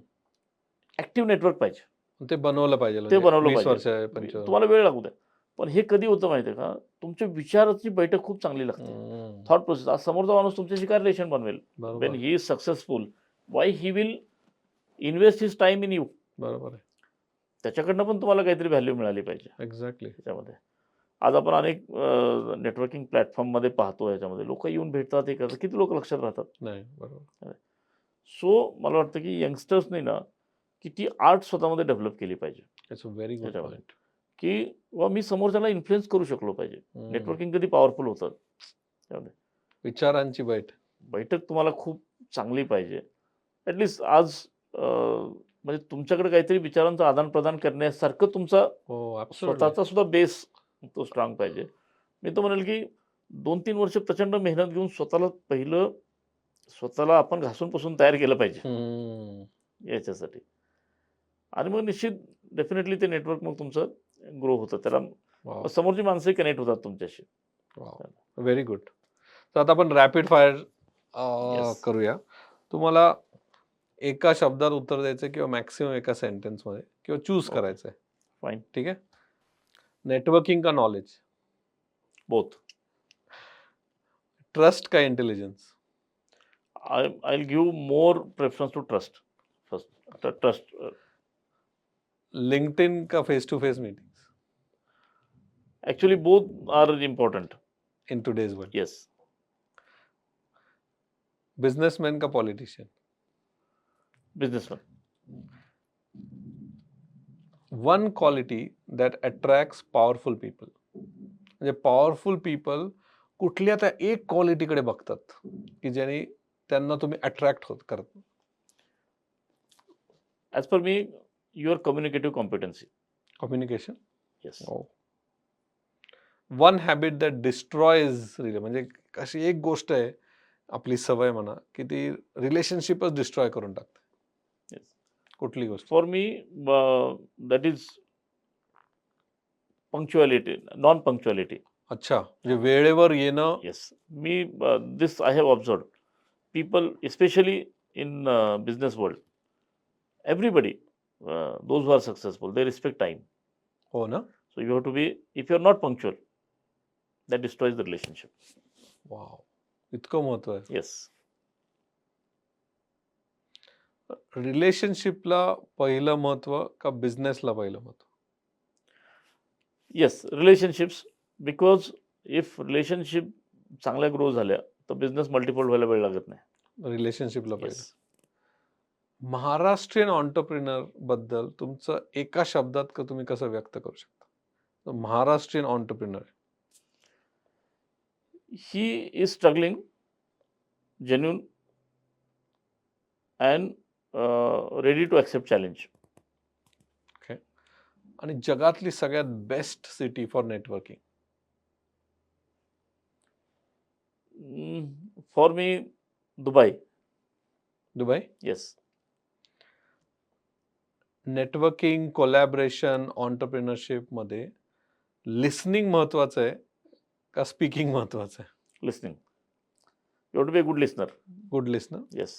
ॲक्टिव्ह नेटवर्क पाहिजे. ते बनवलं पाहिजे ते म्हणजे बनवलं 20 पाहिजे. वर्ष, 25 तुम्हाला वेळ लागू द्या. पण हे कधी होतं माहिती आहे का? तुमच्या विचाराची बैठक खूप चांगली लागते. हं. Thought process. आज समोरचा माणूस तुमच्याशी काय रिलेशन बनवेल? व्हेन बरोबर, he is successful, why he will invest his time in you. बरोबर आहे. त्याच्याकडनं पण तुम्हाला काहीतरी व्हॅल्यू मिळाली पाहिजे एक्झॅक्टली. त्याच्यामध्ये. आज आपण अनेक नेटवर्किंग प्लॅटफॉर्ममध्ये पाहतो, याच्यामध्ये लोक येऊन भेटतात, हे करतात, किती लोक लक्षात राहतात. नाही, बरोबर. सो मला वाटतं की यंगस्टर्सनी ना की ती आर्ट स्वतःमध्ये डेव्हलप केली पाहिजे इट्स अ व्हेरी गुड त्याच्यामध्ये, पॉइंट. की वा मी समोरच्याला इन्फ्लुएन्स करू शकलो पाहिजे. नेटवर्किंग कधी पॉवरफुल होतं त्यामध्ये. विचारांची बैठक तुम्हाला खूप चांगली पाहिजे. ॲटलिस्ट आज म्हणजे तुमच्याकडे काहीतरी विचारांचं आदान-प्रदान करण्यासारखं तुमचा हो, ॲब्सोल्युटली. स्वतःचा सुद्धा बेस तो स्ट्राँग पाहिजे. मी तर म्हणेल की 2-3 वर्ष प्रचंड मेहनत घेऊन स्वतःला आपण घासून-पुसून तयार केलं पाहिजे याच्यासाठी. आणि मग निश्चित डेफिनेटली ते नेटवर्क मग तुमचं ग्रो होतं. त्याला वॉव! समोरची माणसंही कनेक्ट होतात तुमच्याशी. वॉव! Very good. तर आता आपण रॅपिड फायर येस. करूया. तुम्हाला एका शब्दात उत्तर द्यायचं किंवा मॅक्सिमम एका सेंटेन्समध्ये किंवा चूज ओके. करायचंय. फाईन. ठीक आहे? नेटवर्किंग का नॉलेज? बोथ. ट्रस्ट का intelligence? I will give more preference to trust first. Trust. LinkedIn का face to face meetings actually both are important. In today's world? Yes. Businessman का politician? Businessman. One quality that attracts powerful people. म्हणजे powerful people कुठल्या त्या एक क्वालिटीकडे बघतात की ज्याने त्यांना तुम्ही अट्रॅक्ट करत. As per me, your communicative competency. Communication. Yes. One habit that destroys म्हणजे अशी एक गोष्ट आहे आपली सवय म्हणा की ती रिलेशनशिपच डिस्ट्रॉय करून टाकते. येस. कुठली गोष्ट? For me that is punctuality, non punctuality. अच्छा, म्हणजे वेळेवर येणं. येस. मी this I have observed people especially in business world. Everybody, those who are successful, they respect time. हो ना. So you have to be, if you're not punctual, that destroys the relationship. Wow, इतकं महत्व आहे. Yes. रिलेशनशिपला पहिलं महत्व का बिझनेसला पहिलं महत्व? Yes, relationships, because if relationship चांगल्या ग्रो झाल्या तर बिझनेस मल्टिपल व्हायला वेळ लागत नाही. रिलेशनशिपला पहिलं. Yes. महाराष्ट्रीयन ऑन्टरप्रिनर बद्दल तुमचं एका शब्दात तुम्ही कसं व्यक्त करू शकता? Maharashtrian entrepreneur. He is struggling, genuine, and ready to accept challenge. आणि जगातली सगळ्यात best city for networking? For me, Dubai. Dubai. Yes. Networking, collaboration, entrepreneurship मध्ये लिसनिंग महत्वाचं आहे का स्पीकिंग महत्वाचं आहे? Listening. You have to be a good listener. Good listener. Yes.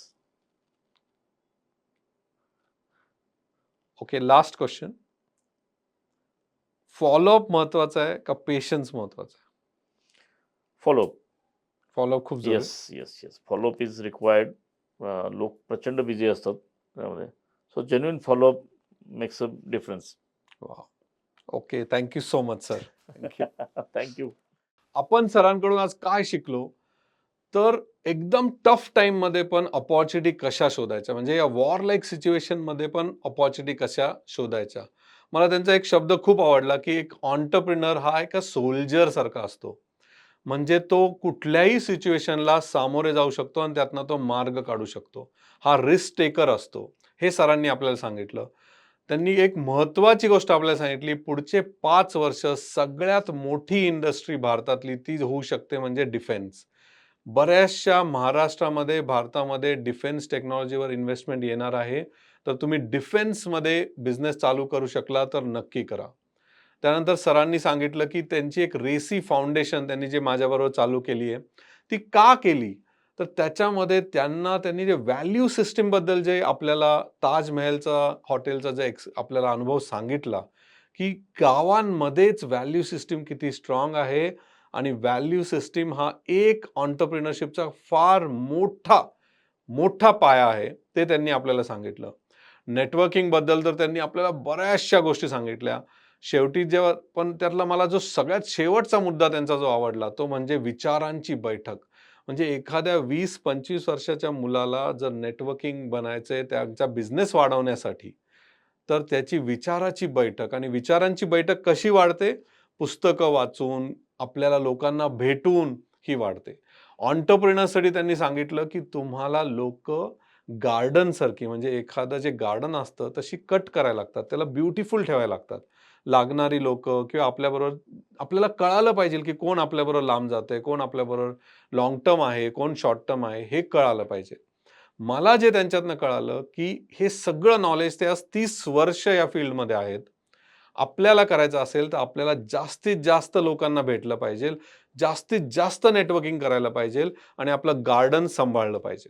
Okay, last question. Follow up महत्वाचा आहे का पेशन्स महत्वाचा आहे? Follow up. फॉलोअप खूप जरुरी. येस. Follow up is required. लोक प्रचंड बिझी असतात त्यामध्ये. So genuine follow up makes a difference. Wow. Okay, thank you so much sir. Thank you. Thank you. आपण सरांकडून आज काय शिकलो तर एकदम टफ टाइम मध्ये पण अपॉर्च्युनिटी कशा शोधायच्या, म्हणजे या वॉर लाईक सिच्युएशन मध्ये पण अपॉर्च्युनिटी कशा शोधायच्या. मला त्यांचा एक शब्द खूप आवडला की एक ऑन्टरप्रिनर हा एका सोल्जर सारखा असतो. म्हणजे तो कुठल्याही सिच्युएशनला सामोरे जाऊ शकतो आणि त्यातनं तो मार्ग काढू शकतो. हा रिस्क टेकर असतो. हे सरांनी आपल्याला सांगितलं. त्यांनी एक महत्वाची गोष्ट आपल्याला सांगितली, पुढचे 5 वर्ष सगळ्यात मोठी इंडस्ट्री भारतातली ती होऊ शकते म्हणजे डिफेन्स. बऱ्याचशा महाराष्ट्रामध्ये, भारतामध्ये डिफेन्स टेक्नॉलॉजीवर इन्व्हेस्टमेंट येणार आहे. तर तुम्ही डिफेन्समध्ये बिझनेस चालू करू शकला तर नक्की करा. त्यानंतर सरांनी सांगितलं की त्यांची एक रेसी फाउंडेशन त्यांनी जे माझ्याबरोबर चालू केली आहे, ती का केली? तर त्याच्यामध्ये त्यांनी जे व्हॅल्यू सिस्टीम बद्दल जे आपल्याला ताजमहलचा हॉटेलचा जे आपल्याला अनुभव सांगितला की गावांमध्येच व्हॅल्यू सिस्टीम किती स्ट्रॉंग आहे आणि व्हॅल्यू सिस्टीम हा एक ऑन्टरप्रिनरशिपचा फार मोठा पाया आहे, ते त्यांनी आपल्याला सांगितलं. नेटवर्किंगबद्दल तर त्यांनी आपल्याला बऱ्याचशा गोष्टी सांगितल्या. शेवटी जेव्हा पण त्यातला मला जो सगळ्यात शेवटचा मुद्दा त्यांचा जो आवडला, तो म्हणजे विचारांची बैठक. म्हणजे एखाद्या 20-25 वर्षाच्या मुलाला जर नेटवर्किंग बनायचंय त्यांचा बिझनेस वाढवण्यासाठी, तर त्याची विचाराची बैठक आणि विचारांची बैठक कशी वाढते? पुस्तकं वाचून, आपल्याला लोकांना भेटून ही वाढते. एंटरप्रेन्योरसाठी त्यांनी सांगितलं, की तुम्हाला लोकं गार्डनसारखी म्हणजे एखादं जे गार्डन असतं तशी कट करायला लागतात. त्याला ब्युटिफुल ठेवायला लागतात. लागणारी लोकं किंवा आपल्याबरोबर आपल्याला कळालं पाहिजे, की कोण आपल्याबरोबर लांब जातंय, कोण आपल्याबरोबर लाँग टर्म आहे, कोण शॉर्ट टर्म आहे, हे कळालं पाहिजे. मला जे त्यांच्यातनं कळालं, की हे सगळं नॉलेज ते आज 30 वर्ष या फील्डमध्ये आहेत. आपल्याला करायचं असेल, तर आपल्याला जास्तीत जास्त लोकांना भेटलं पाहिजे. जास्तीत जास्त नेटवर्किंग करायला पाहिजे आणि आपलं गार्डन सांभाळलं पाहिजे.